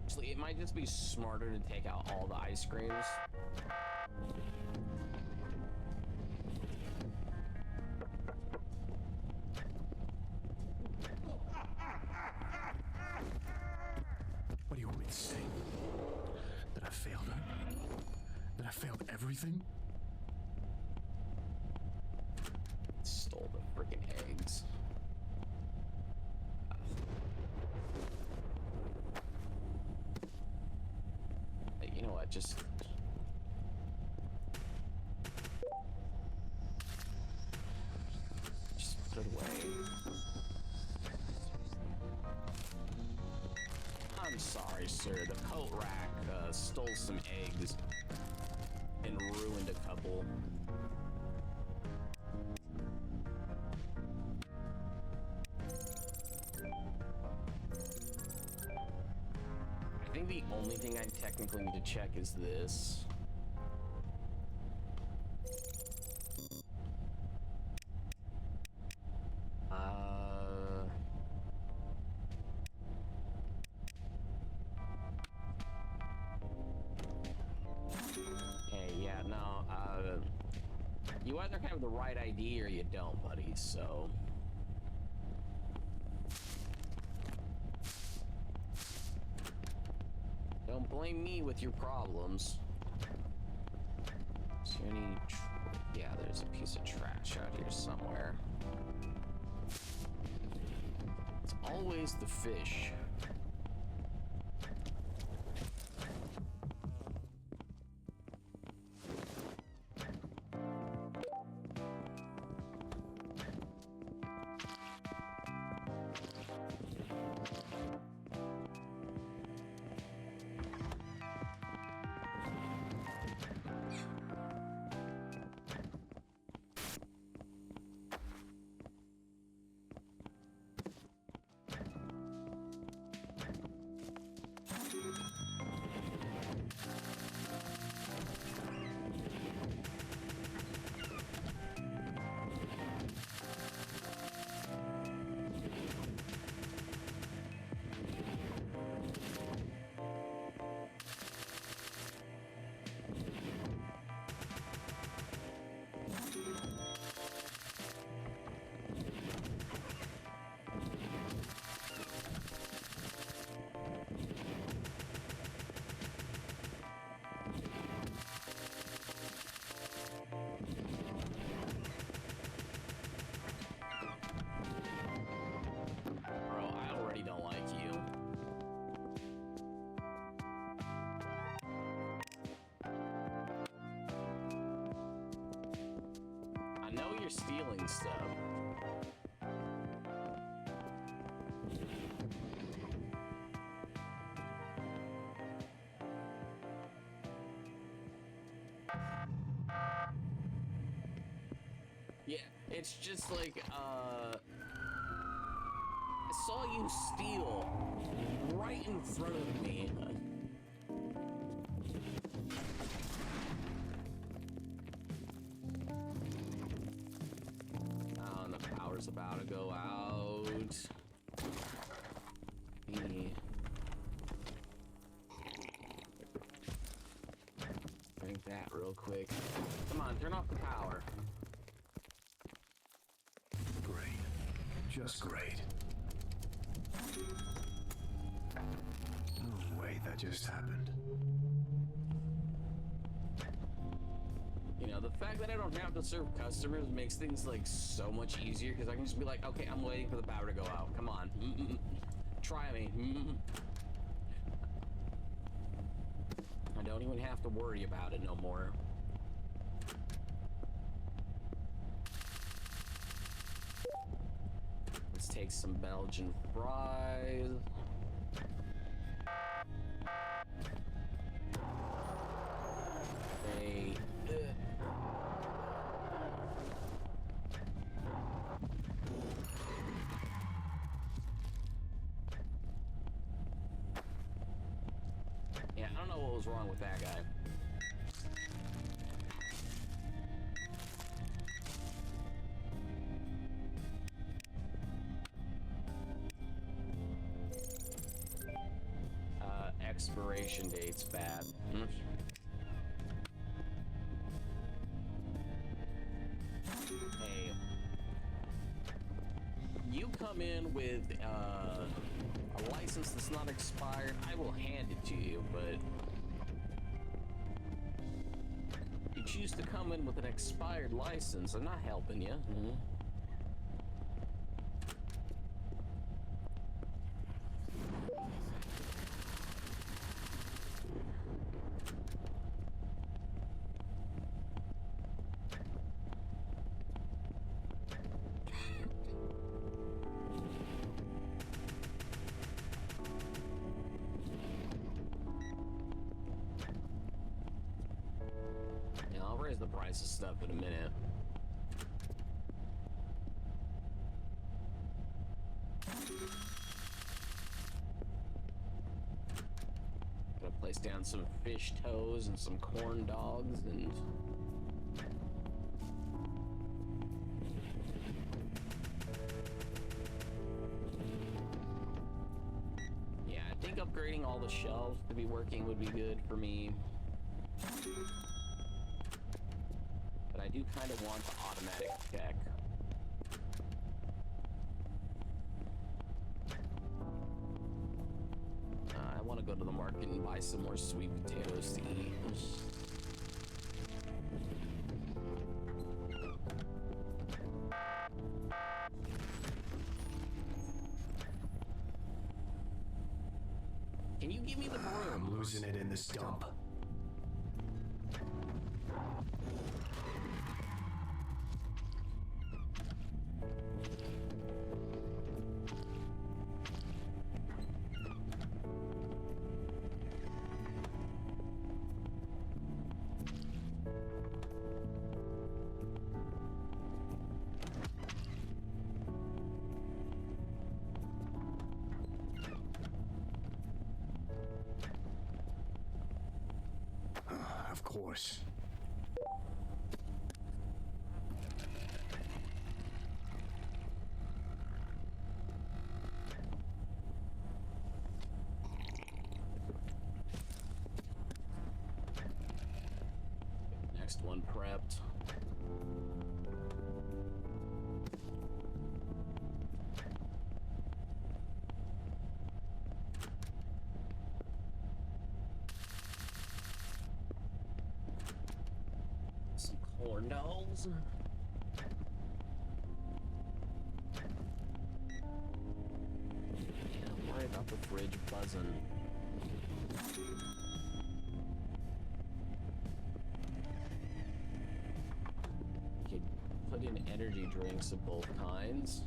Actually, it might just be smarter to take out all the ice creams. What do you want me to say? That I failed her? That I failed everything? Stole the freaking eggs. Hey, you know what? Just put it away. I'm sorry, sir. The coat rack stole some eggs and ruined a couple. I think the only thing I technically need to check is this. Hey, yeah, no, you either have the right ID or you don't, buddy, so. Don't blame me with your problems. Is there any... Yeah, there's a piece of trash out here somewhere. It's always the fish. You're stealing stuff. Yeah, it's just like, I saw you steal right in front of me. About to go out. Drink that real quick. Come on, turn off the power. Great. Just great. No way that just happened. You know, the fact that I don't have to serve customers makes things like so much easier because I can just be like, okay, I'm waiting for the power to go out. Come on. Try me. I don't even have to worry about it no more. Let's take some Belgian fries. Yeah, I don't know what was wrong with that guy. expiration date's bad. Hey, you come in with a license that's not expired, I will hand it to you, but you choose to come in with an expired license, I'm not helping you. Yeah, I'll raise the price of stuff in a minute. Gonna place down some fish toes and some corn dogs and yeah, I think upgrading all the shelves to be working would be good for me. But I do kind of want the automatic check. I want to go to the market and buy some more sweet potatoes to eat. Can you give me the broom? I'm losing it in this dump. Of course. Next one prepped. Some corn dogs. Yeah, I'm worried about the fridge buzzing. Could put in energy drinks of both kinds.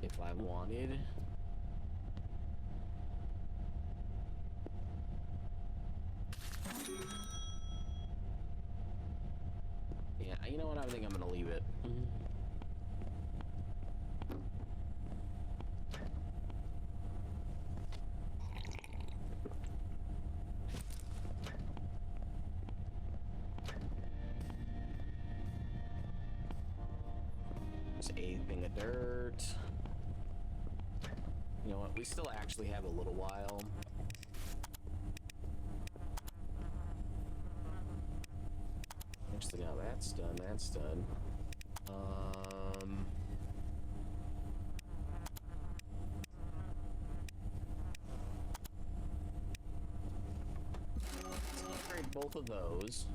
If I wanted. Yeah, you know what? I think I'm gonna leave it. There's a thing of dirt. You know what? We still actually have a little while. Actually, now that's done. That's done. Let's upgrade both of those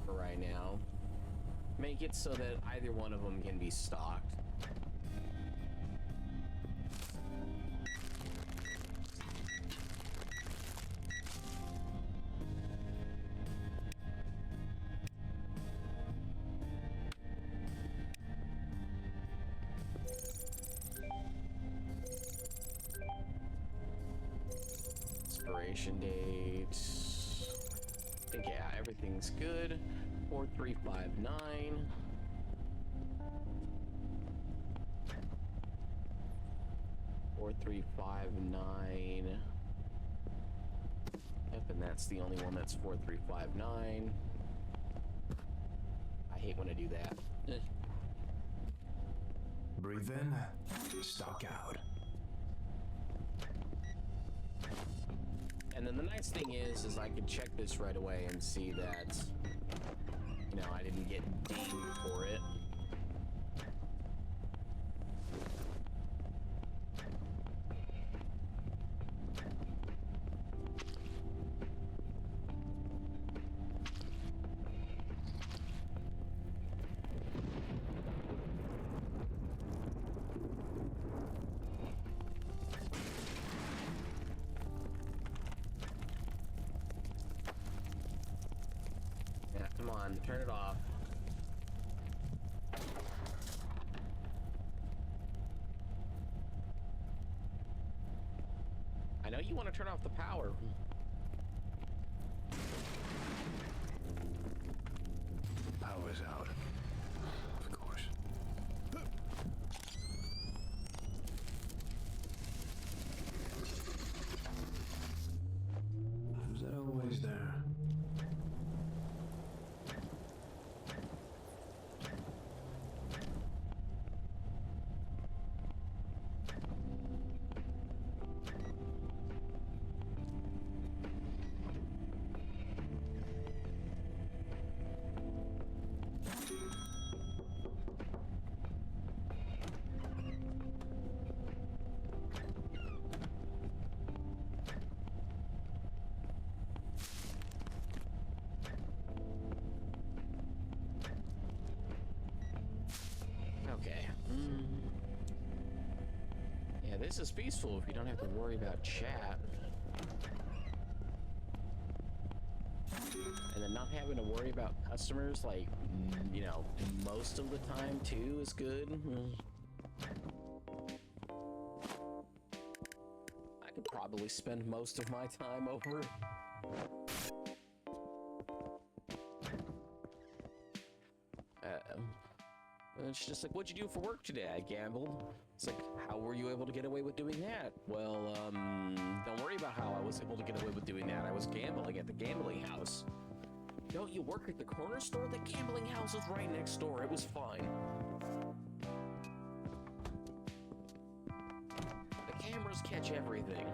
for right now. Make it so that either one of them can be stocked. Expiration date. I think, yeah, everything's good. 4359. Four, 359. Yep, and that's the only one that's 4359. I hate when I do that. Breathe in, stock out. And then the nice thing is I can check this right away and see that, you know, I didn't get dinged for it. Yeah, come on, turn it off. I know you want to turn off the power. Power's out. Of course. Was that always there? Okay. Yeah, this is peaceful if you don't have to worry about chat. And then not having to worry about customers, like, you know, most of the time, too, is good. I could probably spend most of my time over. It's just like, what'd you do for work today? I gambled. It's like, how were you able to get away with doing that? Well, don't worry about how I was able to get away with doing that. I was gambling at the gambling house. Don't you work at the corner store? The gambling house was right next door. It was fine. The cameras catch everything.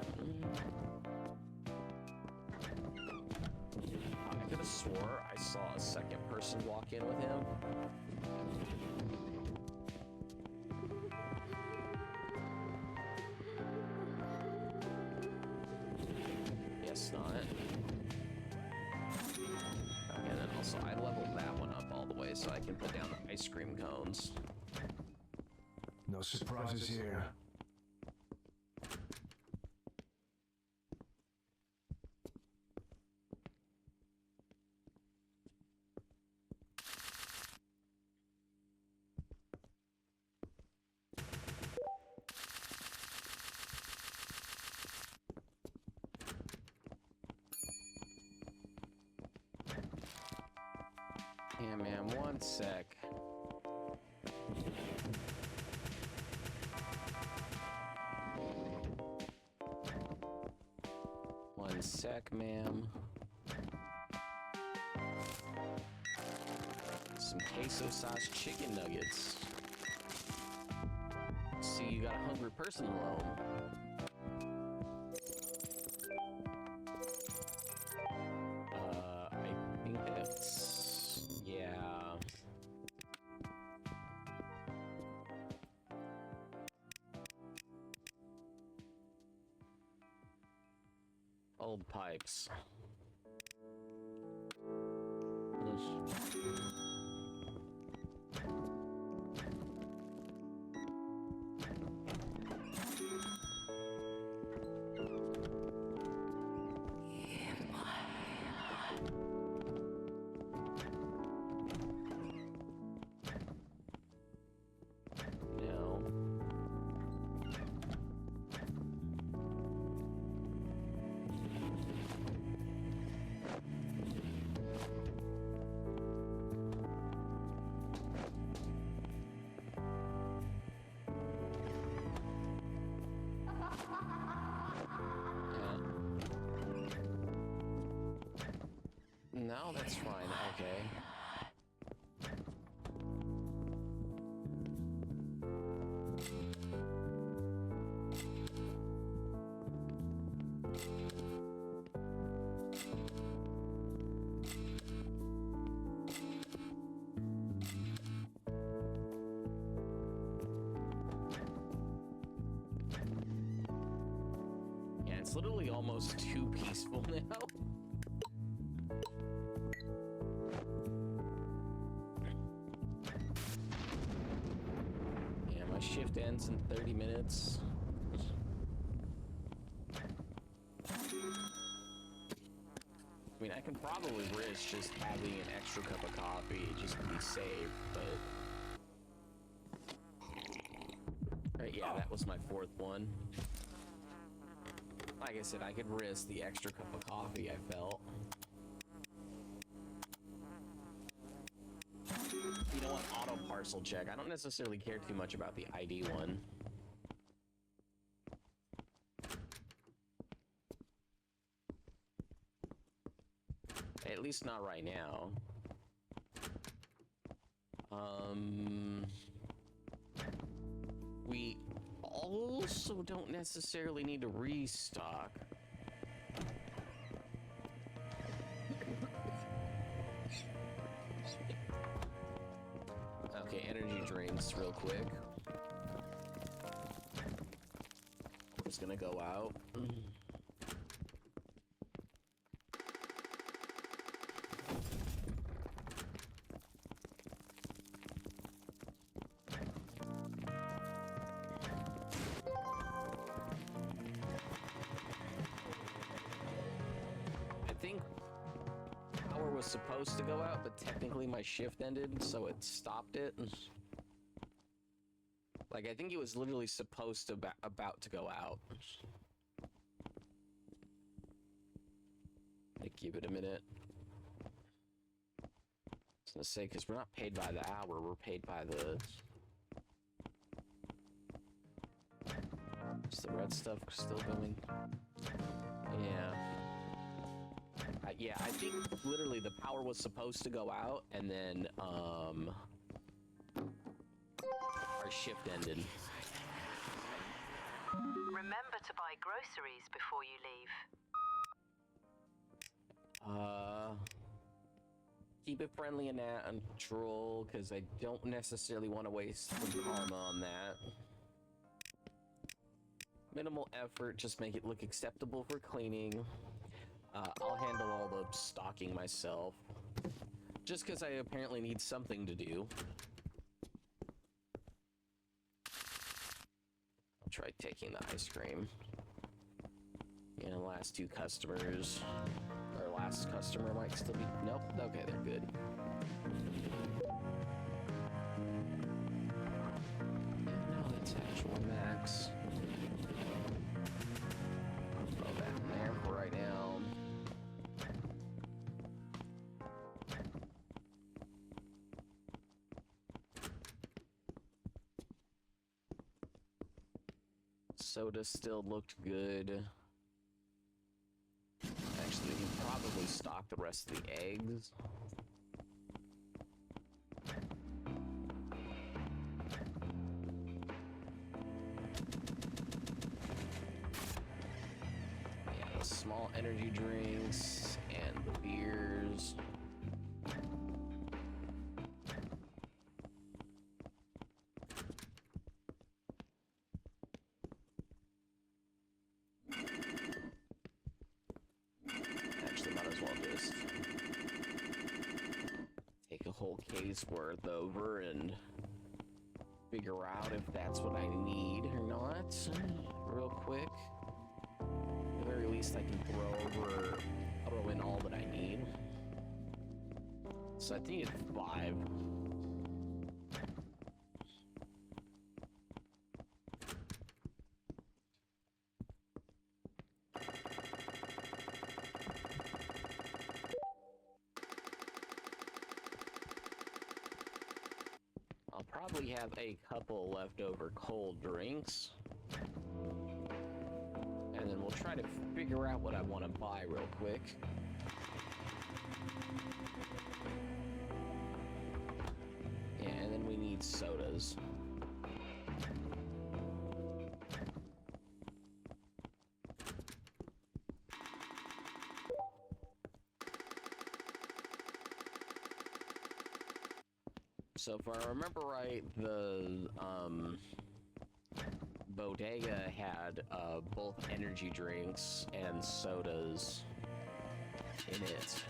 I could have swore I saw a second person walk in with him. Guess not. And then also I leveled that one up all the way so I can put down the ice cream cones. No surprises here. Yeah, man, one sec. One sec, ma'am. Some queso sauce chicken nuggets. See, you got a hungry person alone. I think that's... yeah. Old pipes. No. No, that's fine. Okay. It's literally almost too peaceful now. Yeah, my shift ends in 30 minutes. I mean, I can probably risk just having an extra cup of coffee just to be safe, but... Alright, yeah, that was my fourth one. Like I said, I could risk the extra cup of coffee I felt. You know what? Auto parcel check. I don't necessarily care too much about the ID one. At least not right now. We also don't necessarily need to restock. Okay, energy drinks real quick. We're just gonna go out. I think power was supposed to go out, but technically my shift ended, so it stopped it. Like, I think it was literally supposed to about to go out. Like, give it a minute. I was gonna say, because we're not paid by the hour, we're paid by the... Is the red stuff still going? Yeah. Yeah, I think literally the power was supposed to go out, and then, our shift ended. Remember to buy groceries before you leave. Keep it friendly and natural, because I don't necessarily want to waste the karma on that. Minimal effort, just make it look acceptable for cleaning. I'll handle all the stocking myself. Just because I apparently need something to do. I'll try taking the ice cream. Yeah, last two customers. Our last customer might still be... Nope, okay, they're good. No, it's actual max. Throw that in there for right now. Soda still looked good. Actually, we can probably stock the rest of the eggs. Yeah, the small energy drinks and the beers. Take a whole case worth over and figure out if that's what I need or not real quick. At the very least, I can throw in all that I need. So I think it's 5. I'll probably have a couple leftover cold drinks. And then we'll try to figure out what I want to buy real quick. Yeah, and then we need sodas. So if I remember right, the bodega had both energy drinks and sodas in it.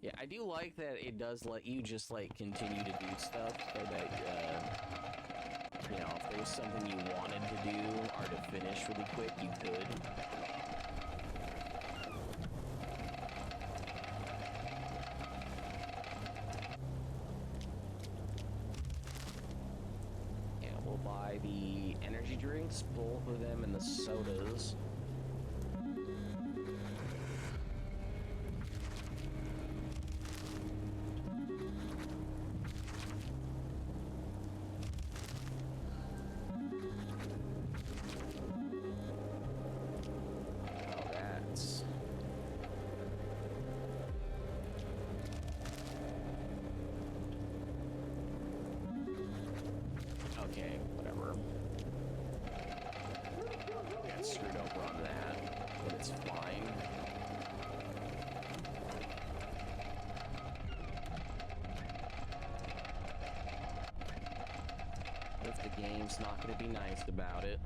Yeah, I do like that it does let you just like continue to do stuff so that you know, if there was something you wanted to do or to finish really quick, you could. Yeah, we'll buy the energy drinks, both of them, and the sodas. Okay, whatever. Got screwed over on that, but it's fine. If the game's not going to be nice about it.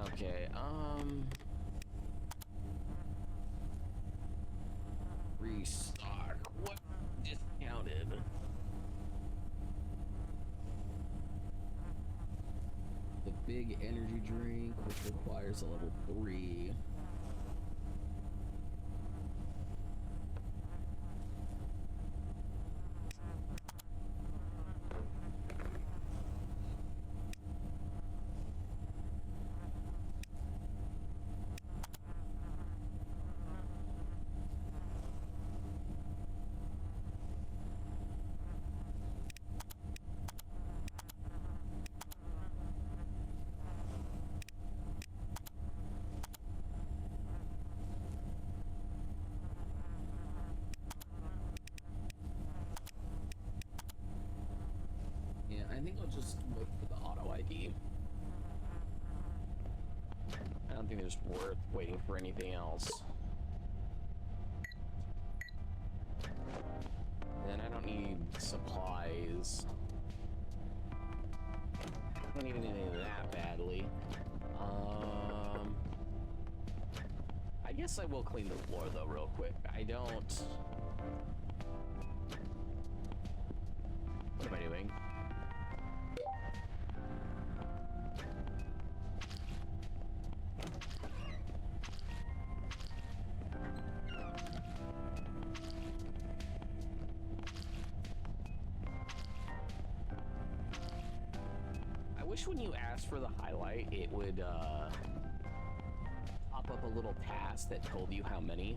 Okay, restock. What discounted? The big energy drink, which requires a level 3. Yeah, I think I'll just wait for the auto ID. I don't think there's worth waiting for anything else. And I don't need supplies. I don't need anything that badly. I guess I will clean the floor though real quick. I don't... What am I doing? I wish when you asked for the highlight, it would pop up a little task that told you how many.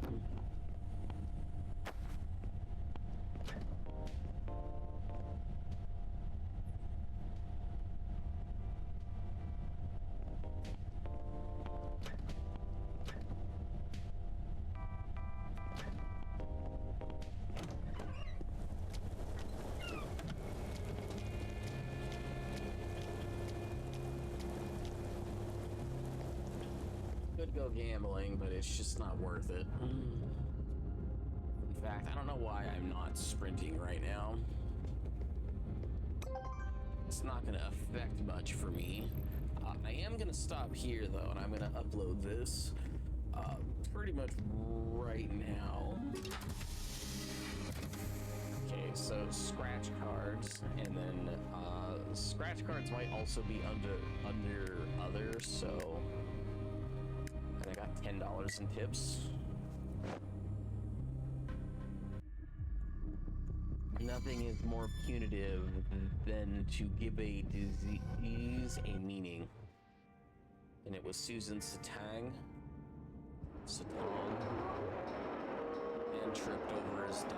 Could go gambling, but it's just not worth it. In fact, I don't know why I'm not sprinting right now. It's not going to affect much for me. I am going to stop here, though, and I'm going to upload this pretty much right now. Okay, so scratch cards, and then scratch cards might also be under other, so... I got $10 in tips. Nothing is more punitive than to give a disease a meaning. And it was Susan Satang, and tripped over his dog.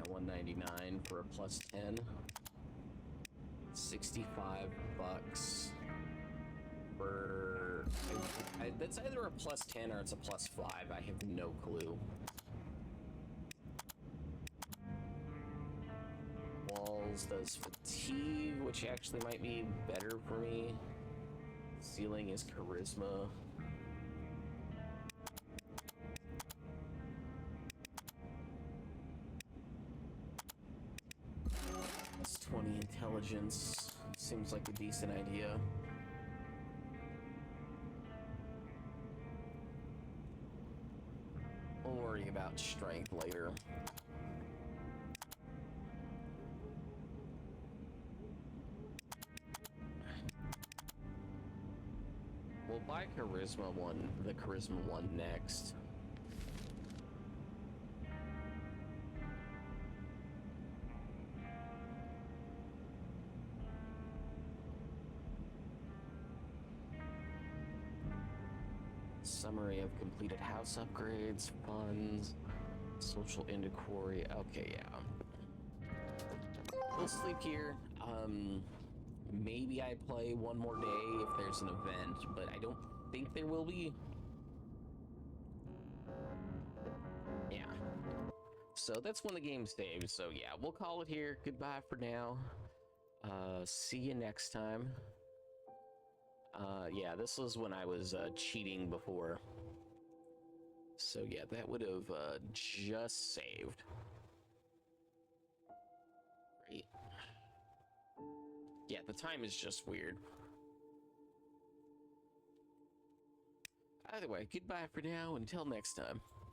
$199 for a +10. $65 for... that's either a +10 or it's a +5. I have no clue. Walls does fatigue, which actually might be better for me. Ceiling is charisma. It's 20 intelligence. Seems like a decent idea. We'll worry about strength later. We'll buy the charisma one next. Summary of completed house upgrades, funds, social inquiry. Okay, yeah. We'll sleep here. Maybe I play one more day if there's an event, but I don't think there will be. Yeah. So that's when the game saves. So yeah, we'll call it here. Goodbye for now. See you next time. Yeah, this was when I was cheating before. So yeah, that would have just saved. Great. Yeah, the time is just weird. Either way, goodbye for now, until next time.